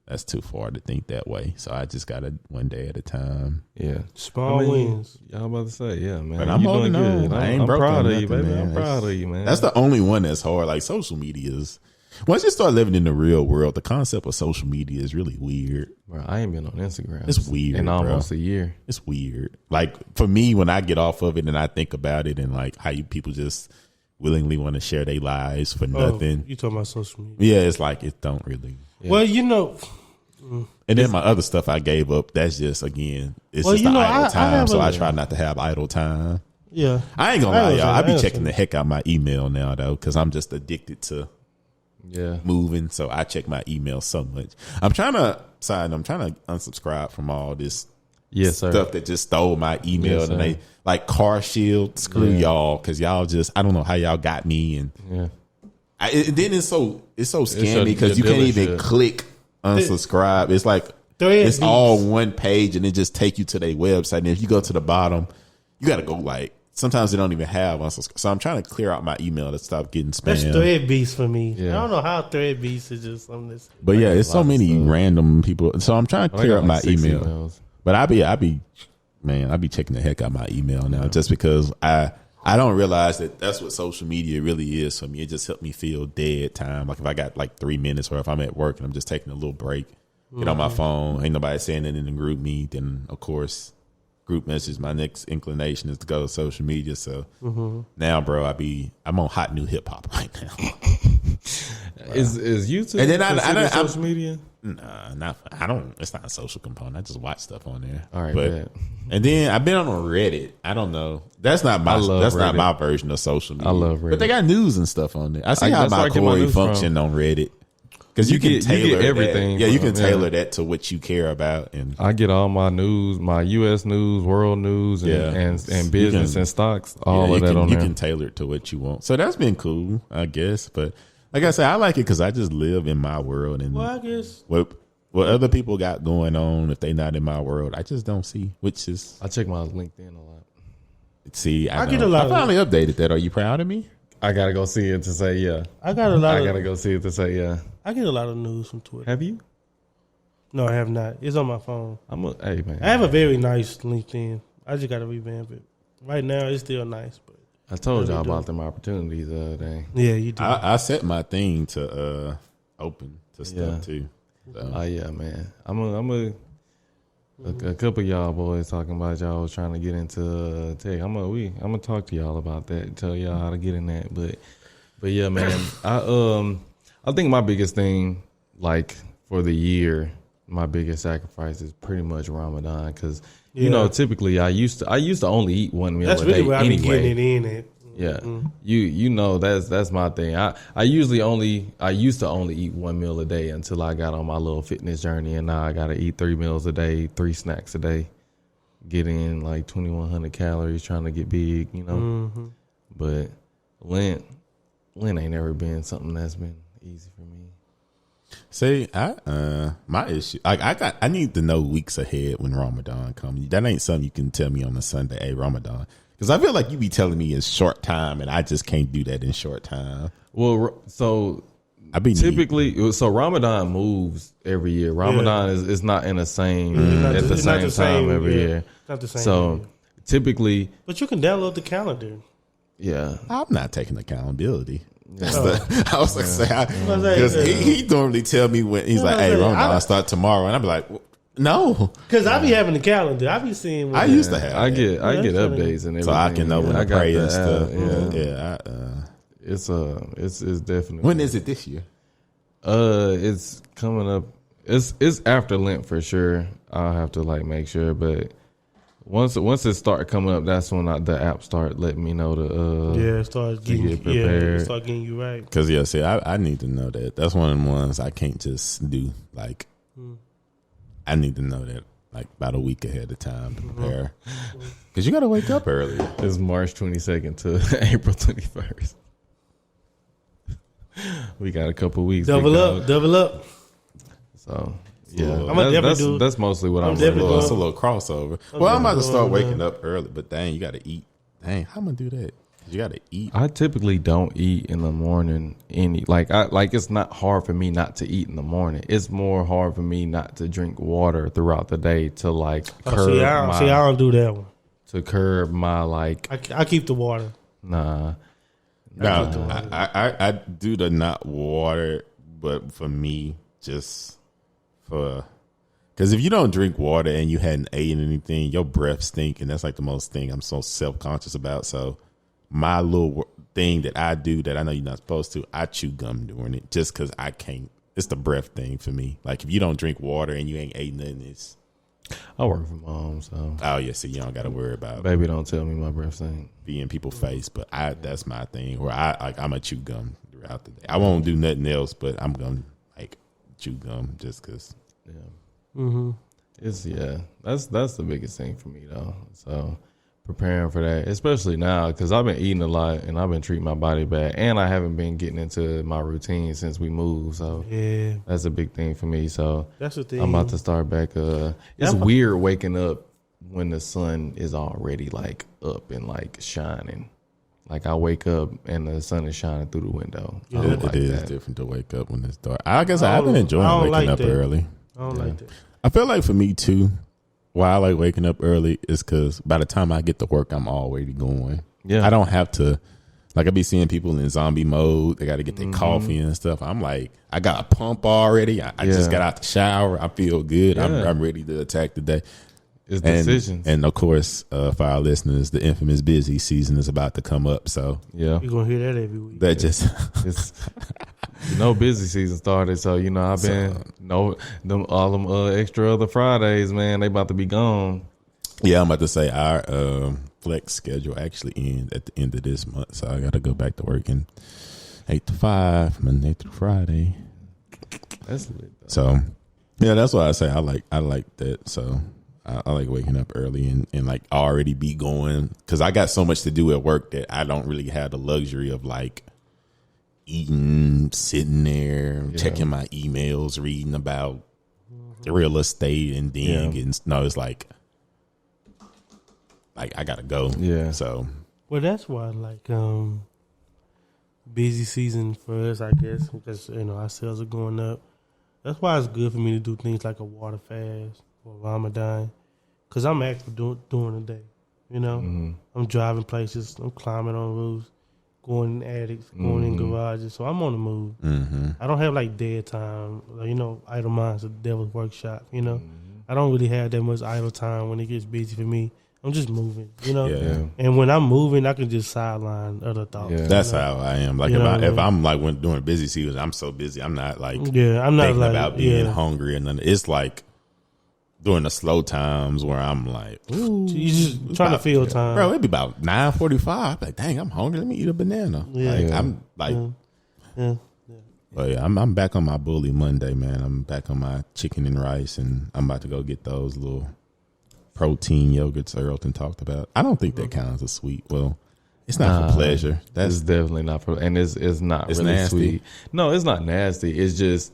that's too far to think that way. So I just got to one day at a time. Yeah, small wins. Y'all about to say, yeah, man. But I'm holding on. I'm proud of you, baby. Man. I'm proud of you, man. That's the only one that's hard. Like social media is. Once you start living in the real world, the concept of social media is really weird. Bro, I ain't been on Instagram. It's weird in almost a year. It's weird. Like for me, when I get off of it and I think about it and like how you people just willingly want to share their lives for nothing. You talking about social media? Yeah, it's like it don't really. Yeah. Well, you know. And then my other stuff I gave up. That's just again, it's just the idle time. So I try not to have idle time. Yeah, I ain't gonna lie, y'all. I be checking the heck out my email now though, because I'm just addicted to moving. So I check my email so much. I'm trying to unsubscribe from all this stuff that just stole my email and they like Car Shield. Screw y'all, because y'all just I don't know how y'all got me and then it's so scammy because you can't even click unsubscribe. It's like it's all one page and it just take you to their website. And if you go to the bottom, you got to go like sometimes they don't even have unsubscribe. So I'm trying to clear out my email to stop getting spam. That's Thread Beast for me. Yeah. I don't know how Thread Beast is just something that's. But yeah, it's so many random people. So I'm trying to clear out my email. Emails. But I be checking the heck out my email now just because I don't realize that that's what social media really is for me. It just helped me feel dead time. Like if I got like 3 minutes or if I'm at work and I'm just taking a little break, get on my phone, ain't nobody saying it in the group meet, then of course group message, my next inclination is to go to social media. So now, bro, I'm on hot new hip hop right now. Is YouTube and then I social media? Nah, it's not a social component. I just watch stuff on there. All right, and then I've been on Reddit. I don't know. That's not my version of social media. I love Reddit, but they got news and stuff on there. I see how my query function on Reddit because you can tailor everything. You can tailor that to what you care about. And I get all my news, my U.S. news, world news, and business and stocks. All of that on there. You can tailor it to what you want. So that's been cool, I guess. But like I said, I like it because I just live in my world, and I guess what other people got going on, if they not in my world, I just don't see. Which is, I check my LinkedIn a lot. See, I get a lot. I finally updated that. Are you proud of me? I gotta go see it to say yeah. I gotta go see it to say yeah. I get a lot of news from Twitter. Have you? No, I have not. It's on my phone. Hey man, I have a very nice LinkedIn. I just gotta revamp it. Right now, it's still nice, but. I told y'all about them opportunities the other day. Yeah, you did. I set my thing to open to stuff too. So. Oh yeah, man. A couple of y'all boys talking about y'all was trying to get into tech. I'm gonna talk to y'all about that. Tell y'all how to get in that. But yeah, man. I think my biggest thing, like for the year, my biggest sacrifice is pretty much Ramadan because. You know, typically I used to only eat one meal a day. That's really where I be getting it in at. Yeah, you know that's my thing. I used to only eat one meal a day until I got on my little fitness journey, and now I gotta eat 3 meals a day, 3 snacks a day, get in like 2,100 calories, trying to get big. You know, but Lent ain't never been something that's been easy for me. See, my issue, I need to know weeks ahead when Ramadan comes. That ain't something you can tell me on a Sunday, hey, Ramadan. Because I feel like you be telling me in short time, and I just can't do that in short time. Well, so so Ramadan moves every year. Ramadan is not in the same at the same time every year. Not the same. So typically, but you can download the calendar. Yeah, I'm not taking accountability. I was like, because he normally tell me when he's like, "Hey, Ramadan start tomorrow," and I'm like, "No," because I be having the calendar. I be seeing. I used to have. I get updates and everything, so I can know when to pray and stuff. It's definitely. When is it this year? It's coming up. It's after Lent for sure. I'll have to make sure, but. Once it start coming up, that's when the app start letting me know to start getting prepared. Start getting you right. Because I need to know that. That's one of the ones I can't just do. I need to know that about a week ahead of time to prepare. Because you got to wake up early. It's March 22nd to April 21st. We got a couple weeks. Double up. So yeah, that's mostly what I'm doing. It's a little crossover. I'm about to start waking up early, but dang, you got to eat. Dang, how am I gonna do that? You got to eat. I typically don't eat in the morning. It's not hard for me not to eat in the morning. It's more hard for me not to drink water throughout the day to curb I don't do that one. To curb my I keep the water. Nah. I do the not water, but for me, just for because if you don't drink water and you hadn't eaten anything, your breath stink, and that's like the most thing I'm so self-conscious about. So my little thing that I do that I know you're not supposed to, I chew gum during it just because I can't. It's the breath thing for me. Like if you don't drink water and you ain't ate nothing, it's. I work from home, so. Oh yeah, so you don't got to worry about. Baby, don't tell me my breath stink. Be in people's face, but that's my thing. Where I'm a chew gum throughout the day. I won't do nothing else, but I'm gonna chew gum just because. Yeah. Mm-hmm. That's the biggest thing for me though. So. Preparing for that, especially now, because I've been eating a lot and I've been treating my body bad, and I haven't been getting into my routine since we moved. So yeah, that's a big thing for me. So that's the thing. I'm about to start back. It's weird waking up when the sun is already up and shining. Like I wake up and the sun is shining through the window. It is different to wake up when it's dark. I guess I've been enjoying waking up early. I don't like that. I feel like for me too. Why I like waking up early is because by the time I get to work, I'm already going. Yeah, I don't have to. I be seeing people in zombie mode. They got to get their coffee and stuff. I'm like, I got a pump already. I just got out the shower. I feel good. Yeah. I'm ready to attack the day. It's decisions. And of course, for our listeners, the infamous busy season is about to come up. So yeah, you're gonna hear that every week. That just it's busy season started. So I've been all them extra other Fridays, man. They about to be gone. Yeah, I'm about to say our flex schedule actually ends at the end of this month, so I got to go back to working 8 to 5 Monday through Friday. That's lit, though. So yeah, that's why I say I like that. So. I like waking up early and already be going because I got so much to do at work that I don't really have the luxury of eating, sitting there, checking my emails, reading about real estate, and then getting. No, it's like I gotta go. Yeah. So that's why busy season for us, I guess, because our sales are going up. That's why it's good for me to do things like a water fast. Or Ramadan, because I'm active during the day. I'm driving places, I'm climbing on roofs, going in attics, going in garages. So I'm on the move. Mm-hmm. I don't have dead time. Idle mind's the devil's workshop. I don't really have that much idle time when it gets busy for me. I'm just moving. Yeah. And when I'm moving, I can just sideline other thoughts. Yeah. That's how I am. If I'm when doing a busy season, I'm so busy. I'm not I'm not thinking about being hungry and nothing. It's during the slow times where I'm ooh, you just trying to fill time. Bro, it'd be about 9:45. Dang, I'm hungry. Let me eat a banana. Yeah. I'm But yeah, I'm back on my bully Monday, man. I'm back on my chicken and rice, and I'm about to go get those little protein yogurts Earlton talked about. I don't think that counts as sweet. Well, it's not for pleasure. That's definitely not for, and it's not really nasty. Sweet. No, it's not nasty. It's just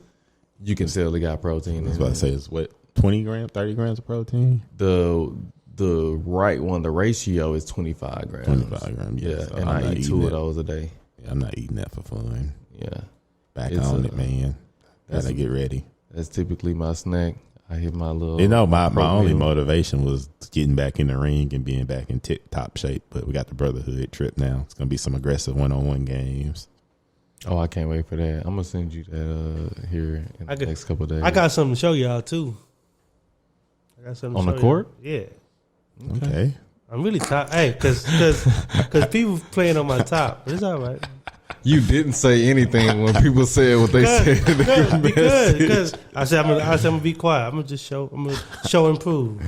you can tell they got protein. I was about to say it's what. 20 grams, 30 grams of protein? The right one, the ratio is 25 grams. 25 grams, yeah. So and I eat 2 of those a day. Yeah, I'm not eating that for fun. Yeah. Back on it, man. Gotta get ready. That's typically my snack. I hit my little... my only motivation was getting back in the ring and being back in tip-top shape, but we got the Brotherhood trip now. It's going to be some aggressive one-on-one games. Oh, I can't wait for that. I'm going to send you that here in the next couple of days. I got something to show y'all, too. On the court? Yeah. Okay. I'm really tired. Hey, because people playing on my top. But it's all right. You didn't say anything when people said what they said. Because I said I'm gonna be quiet. I'm gonna show and prove.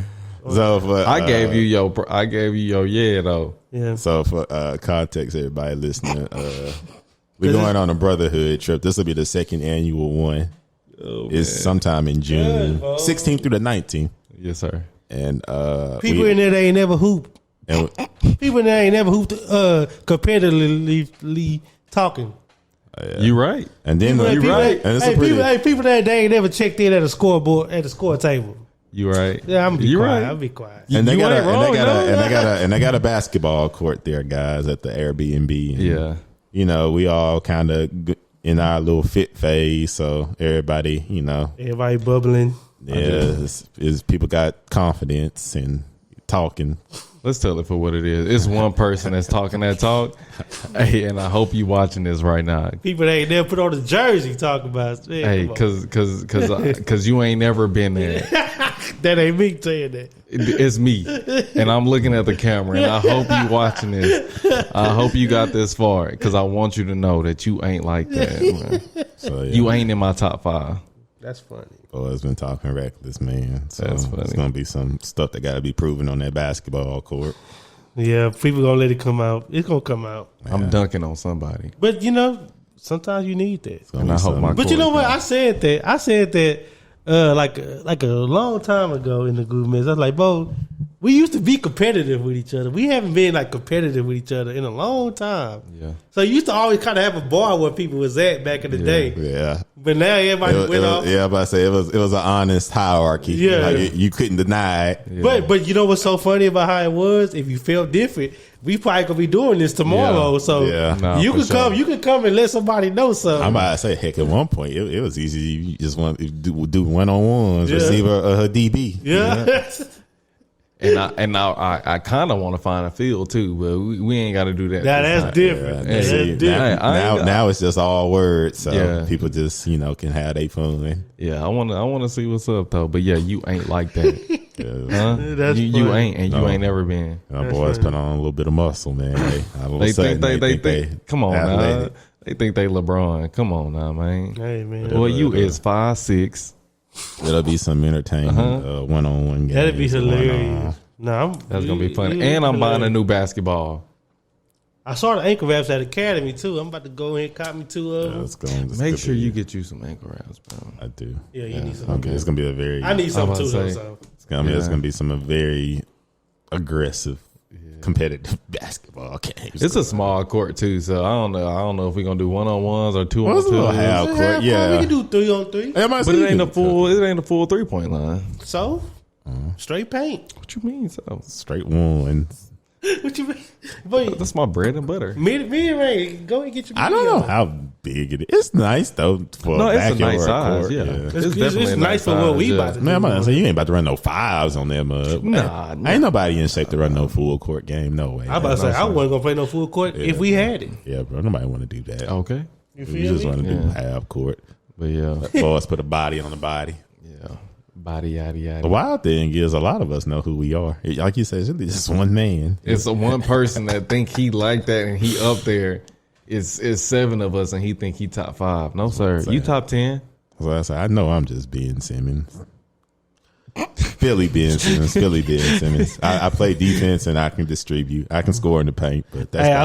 So I gave you your yeah though. Yeah. So for context, everybody listening, we're going on a Brotherhood trip. This will be the second annual one. It's sometime in June, 16th through the 19th. Yes, sir. And people in there, they ain't never hooped. People in there ain't never hooped competitively talking. You right. And then you right. And it's people that they ain't never checked in at a scoreboard at the score table. You right. Yeah, I'm be quiet. I'll be quiet. And they got a basketball court there, guys, at the Airbnb. And, you know, we all kind of in our little fit phase, so everybody, you know, everybody bubbling. Yeah, is people got confidence and talking. Let's tell it for what it is. It's one person that's talking that talk. Hey, and I hope you watching this right now. People that ain't never put on the jersey talk about. Hey, cause you ain't never been there. That ain't me saying that. It's me, and I'm looking at the camera, and I hope you watching this. I hope you got this far, because I want you to know that you ain't like that. Man. So, yeah. You ain't in my top 5. That's funny. Boy, it's been talking reckless, man. So that's funny. It's gonna be some stuff that got to be proven on that basketball court. Yeah, people gonna let it come out. It's gonna come out. Yeah. I'm dunking on somebody, but you know, sometimes you need that. And I hope my. But you know what? I said that. Like a long time ago in the group, man. I was like, bro, we used to be competitive with each other. We haven't been like competitive with each other in a long time. Yeah. So you used to always kind of have a bar where people was at back in the day. Yeah. But now everybody went off. Yeah, I'm about to say it was an honest hierarchy. Yeah. Like you couldn't deny it. Yeah. But you know what's so funny about how it was? If you felt different, we probably gonna be doing this tomorrow. Yeah. So you can come and let somebody know something. I'm about to say, heck, at one point it was easy. You just want to do one-on-ones, receive a DB. Yeah. And I kind of want to find a field too, but we ain't got to do that. That's different. Yeah, that's different. Now it's just all words, so people just can have their fun. Yeah, I want to see what's up though. But yeah, you ain't like that. Huh? You ain't, and you ain't never been. My boys put on a little bit of muscle, man. They think come on now. They think they LeBron. Come on now, man. Hey man, boy, you is 5'6". It'll be some entertainment, one-on-one game. That'd be hilarious. That's gonna be funny. And I'm buying a new basketball. I saw the ankle wraps at Academy too. I'm about to go ahead and cop me 2 of them. Make sure you get you some ankle wraps, bro. I do. Yeah, you need some. Okay, it's gonna be a very. I need some too. So. It's gonna be some very aggressive, competitive basketball games. It's a small court too, so I don't know if we're gonna do 1-on-1s or 2-on-2. It's a little half court, yeah. We can do 3-on-3, but it ain't a full 3-point line. So straight paint. What you mean? So straight ones. What you mean? Boy, that's my bread and butter. Mid range. Go and get your. I don't know how big it is. It's nice though for a backyard nice size, court. Yeah. It's nice for what we about to do. Man, I'm about to say you ain't about to run no 5s on that mud. Nah. Ain't nobody in shape to run no full court game. No way. I'm about to say I wasn't gonna play no full court if we had it. Yeah, bro. Nobody want to do that. Okay. You feel me? Just want to do half court. But yeah, boys put a body on the body. Yeah. Body, yada, yada. The wild thing is, a lot of us know who we are. Like you said, it's just one man. It's a one person that think he like that and he up there. It's 7 of us and he think he top 5. No, sir. You top 10. So I say, I know I'm just Ben Simmons. Philly Ben Simmons. I play defense and I can distribute. I can score in the paint, but that's I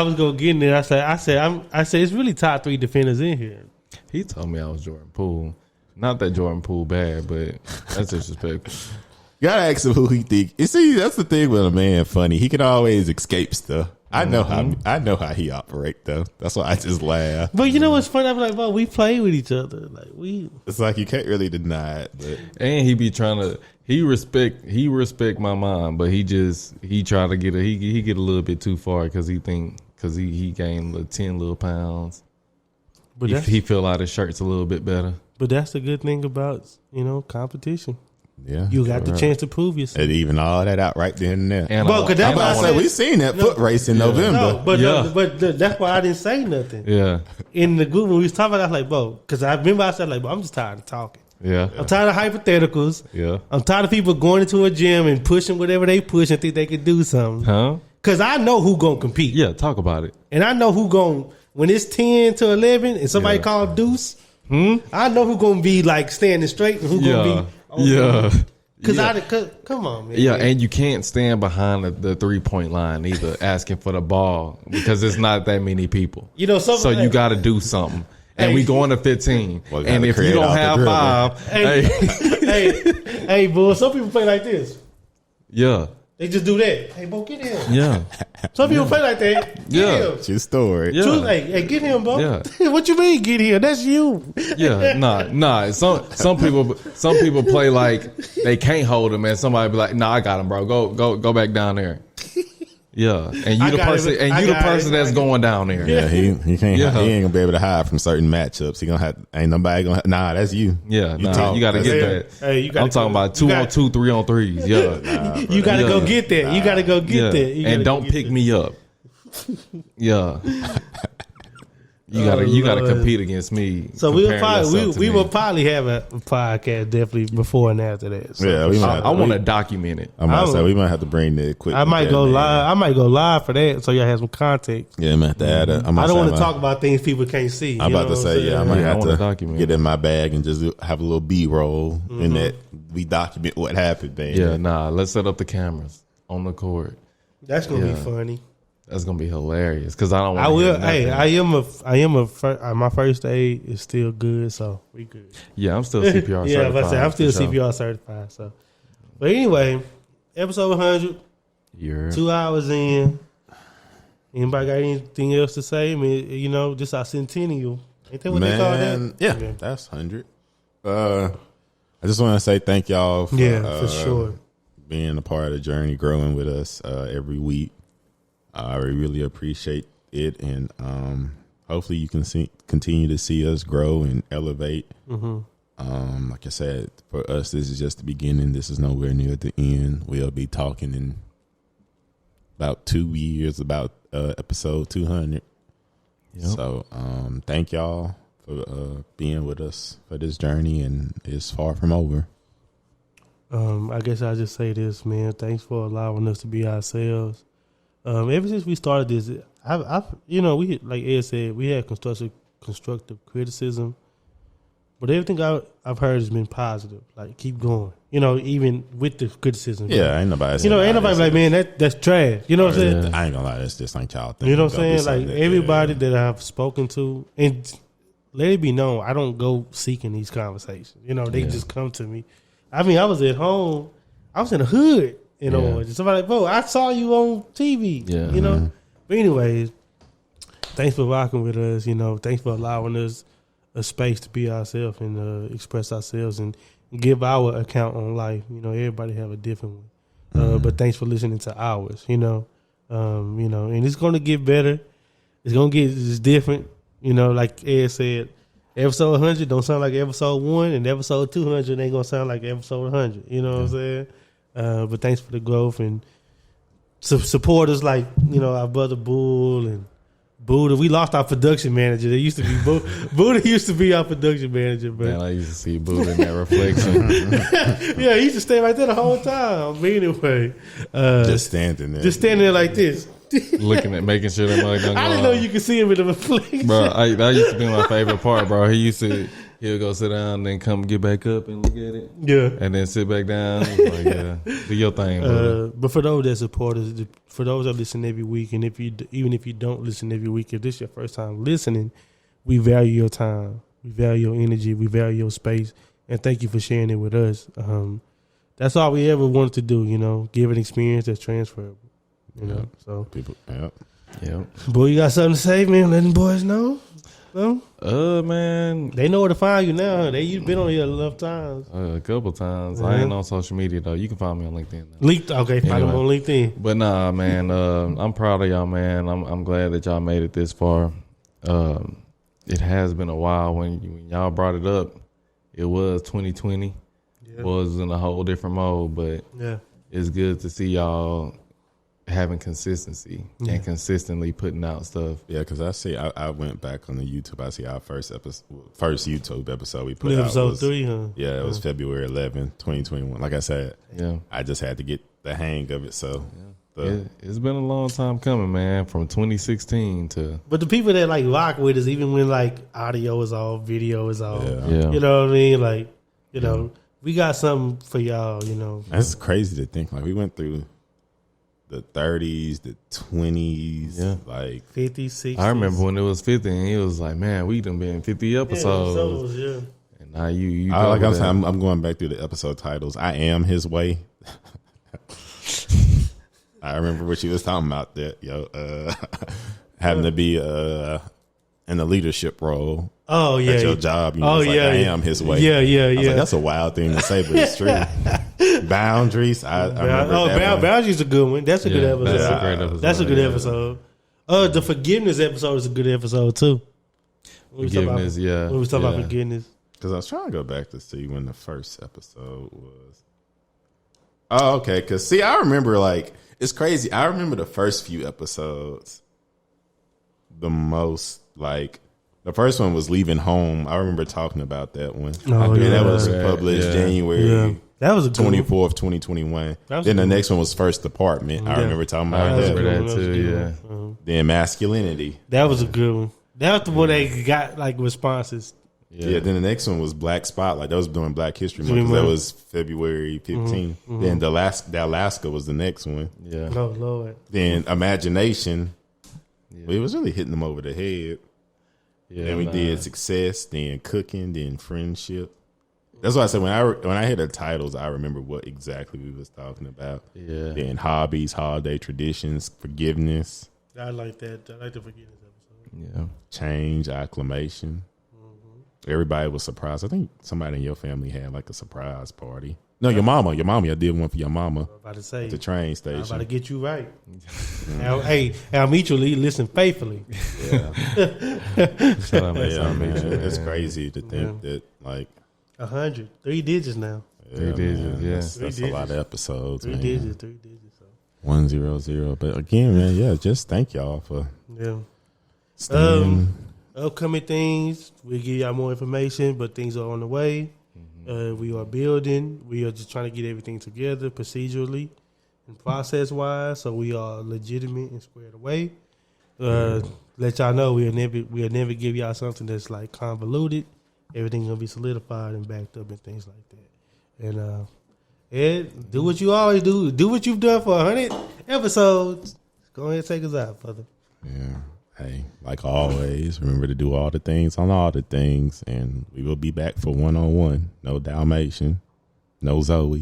was gonna get in there. I said it's really top 3 defenders in here. He told me I was Jordan Poole. Not that Jordan Poole bad, but that's disrespectful. You gotta ask him who he think. You see, that's the thing with a man. Funny, he can always escape stuff. I know how he operate though. That's why I just laugh. But you know what's funny? I'm like, we play with each other. It's like you can't really deny it. But. And he be trying to. He respect my mind, but he try to get he get a little bit too far because he gained 10 little pounds. But he fill out his shirts a little bit better. But that's the good thing about competition. Yeah, you got the chance to prove yourself. And even all that out right then and there. And we seen that foot race in November. But that's why I didn't say nothing. Yeah. In the group when we was talking, I was like, bro, because I remember I said like, bro, I'm just tired of talking. Yeah. I'm tired of hypotheticals. Yeah. I'm tired of people going into a gym and pushing whatever they push and think they can do something. Huh? Because I know who gonna compete. Yeah, talk about it. And I know who gonna when it's 10 to 11 and somebody called deuce. I know who gonna be like standing straight and who gonna be. Because come on, man. Yeah, and you can't stand behind the 3-point line either, asking for the ball because there's not that many people. So you got to do something. And we going to 15. And if you don't have 5, hey, boy, some people play like this. Yeah. They just do that. Hey, bro, get him. Yeah. Some people play like that. Get him. Just story. Yeah. Hey, get him, bro. Yeah. What you mean, get him? That's you. Yeah. Nah. Some people play like they can't hold him, and somebody be like, "Nah, I got him, bro. Go back down there." Yeah, and you the person that's going down there. Yeah, he can't. Yeah. He ain't gonna be able to hide from certain matchups. He gonna have. Ain't nobody gonna. Nah, that's you. Yeah, you got to get that. Hey, I'm talking about 2-on-2, 3-on-3s. Yeah, you got to go get that. You got to go get that. And don't pick me up. Yeah. You gotta compete against me. So we will probably have a podcast definitely before and after that. So yeah, I want to document it. I'm about to say we might have to bring the equipment. I might go live. I might go live for that, so y'all have some context. Yeah, I might have to add it. I don't want to talk about things people can't see. I'm about to say I might have to document get in my bag and just have a little B-roll in that we document what happened, man. Yeah, nah. Let's set up the cameras on the court. That's gonna be funny. That's gonna be hilarious because I don't. I will. Hey, I am a. My first aid is still good, so we good. Yeah, I'm still CPR. Yeah, certified. I say I'm still CPR certified. So, but anyway, episode 100. 2 hours in. Anybody got anything else to say? I mean, this our centennial. Ain't that what they call that? Yeah, that's 100. I just want to say thank y'all for, for sure being a part of the journey, growing with us every week. I really appreciate it, and hopefully you can continue to see us grow and elevate. Mm-hmm. Like I said, for us, this is just the beginning. This is nowhere near the end. We'll be talking in about 2 years about episode 200. Yep. So thank y'all for being with us for this journey, and it's far from over. I guess I'll just say this, man. Thanks for allowing us to be ourselves. Ever since we started this, we like Ed said, we had constructive criticism, but everything I've heard has been positive. Like, keep going. Even with the criticism. Yeah, ain't nobody. Ain't nobody like, man, that's trash. You know what I'm saying? I ain't gonna lie, that's just like y'all think. You know what I'm saying? Like everybody that I've spoken to, and let it be known, I don't go seeking these conversations. They just come to me. I mean, I was at home. I was in the hood. Somebody like, bro, I saw you on TV. Yeah. Mm-hmm. But anyways, thanks for rocking with us. Thanks for allowing us a space to be ourselves and express ourselves and give our account on life. Everybody have a different one. But thanks for listening to ours. And it's gonna get better. It's different. Like Ed said, episode 100 don't sound like episode 1, and episode 200 ain't gonna sound like episode 100. You know what I'm saying? But thanks for the growth and supporters like, our brother Bull and Buddha. We lost our production manager. They used to be Buddha used to be our production manager, but man, I used to see Buddha in that reflection. Yeah, he used to stay right there the whole time. But anyway, just standing there like this. Looking at making sure that money don't go I didn't know you could see him in the reflection. Bro, that used to be my favorite part, bro. He'll go sit down and then come get back up and look at it. Yeah. And then sit back down. Like, yeah, do your thing, bro. But for those that support us, for those that listen every week, and even if you don't listen every week, if this is your first time listening, we value your time. We value your energy. We value your space. And thank you for sharing it with us. That's all we ever wanted to do, give an experience that's transferable. So people, Boy, you got something to say, man? Letting boys know. No? Man, they know where to find you now. You've been on here enough times. A couple times. I ain't on social media though. You can find me on LinkedIn. Okay, find them on LinkedIn. But nah, man. I'm proud of y'all, man. I'm glad that y'all made it this far. It has been a while. When y'all brought it up, it was 2020. Yeah. Was in a whole different mode, but it's good to see y'all having consistency and consistently putting out stuff. Yeah, because I went back on the YouTube. I see our first YouTube episode we put out. Episode 3, huh? Yeah, it was February 11th, 2021. Like I said, I just had to get the hang of it. So it's been a long time coming, man, from 2016 to... But the people that rock with us, even when audio is off, video is off, yeah. You know what I mean? We got something for y'all, That's crazy to think. We went through the 30s, the 20s, 50s, 60s. I remember when it was 50, and he was like, "Man, we done been 50 episodes." Yeah. And now you. I'm going back through the episode titles. I am his way. I remember what she was talking about. That having to be in a leadership role. Oh yeah, at your job. You was like, I am his way. Yeah. I was like, that's a wild thing to say, but it's true. Boundaries. I remember boundaries a good one. That's a good episode. That's a great episode. That's a good episode. The forgiveness episode is a good episode too. Forgiveness, when we talk about forgiveness. Because I was trying to go back to see when the first episode was. Oh, okay. Because see, I remember it's crazy. I remember the first few episodes the most. The first one was Leaving Home. I remember talking about that one. That was published January. Yeah. That was a 24th, 2021. Then the next one was First Apartment. I remember talking about that. I remember that too. Yeah. Then Masculinity. That was a good one. That was the one they got responses. Yeah. Then the next one was Black Spotlight. That was during Black History Month. That was February 15th. Then the Alaska was the next one. Yeah. Oh Lord. Then Imagination. It was really hitting them over the head. Yeah. Then we did Success. Then Cooking. Then Friendship. That's why I said when I hear the titles, I remember what exactly we was talking about. Yeah. Then Hobbies, Holiday Traditions, Forgiveness. I like that. I like the Forgiveness episode. Yeah. Change, Acclimation. Everybody was surprised. I think somebody in your family had a surprise party. No, your mama. I did one for your mama. I was about to say at the train station. I was about to get you right. Al Mutually listen faithfully. Yeah. It's crazy to think that 100, 3 digits now. 3 digits, That's a lot of episodes. 3 digits. So 100. But again, man, just thank y'all for staying. Upcoming things, we'll give y'all more information, but things are on the way. We are building. We are just trying to get everything together procedurally and process-wise, so we are legitimate and squared away. Let y'all know we'll never give y'all something that's convoluted. Everything's going to be solidified and backed up and things like that. And Ed, do what you always do. Do what you've done for 100 episodes. Go ahead and take us out, brother. Yeah. Hey, like always, remember to do all the things on all the things, and we will be back for 1-on-1. No Dalmatian, no Zoe.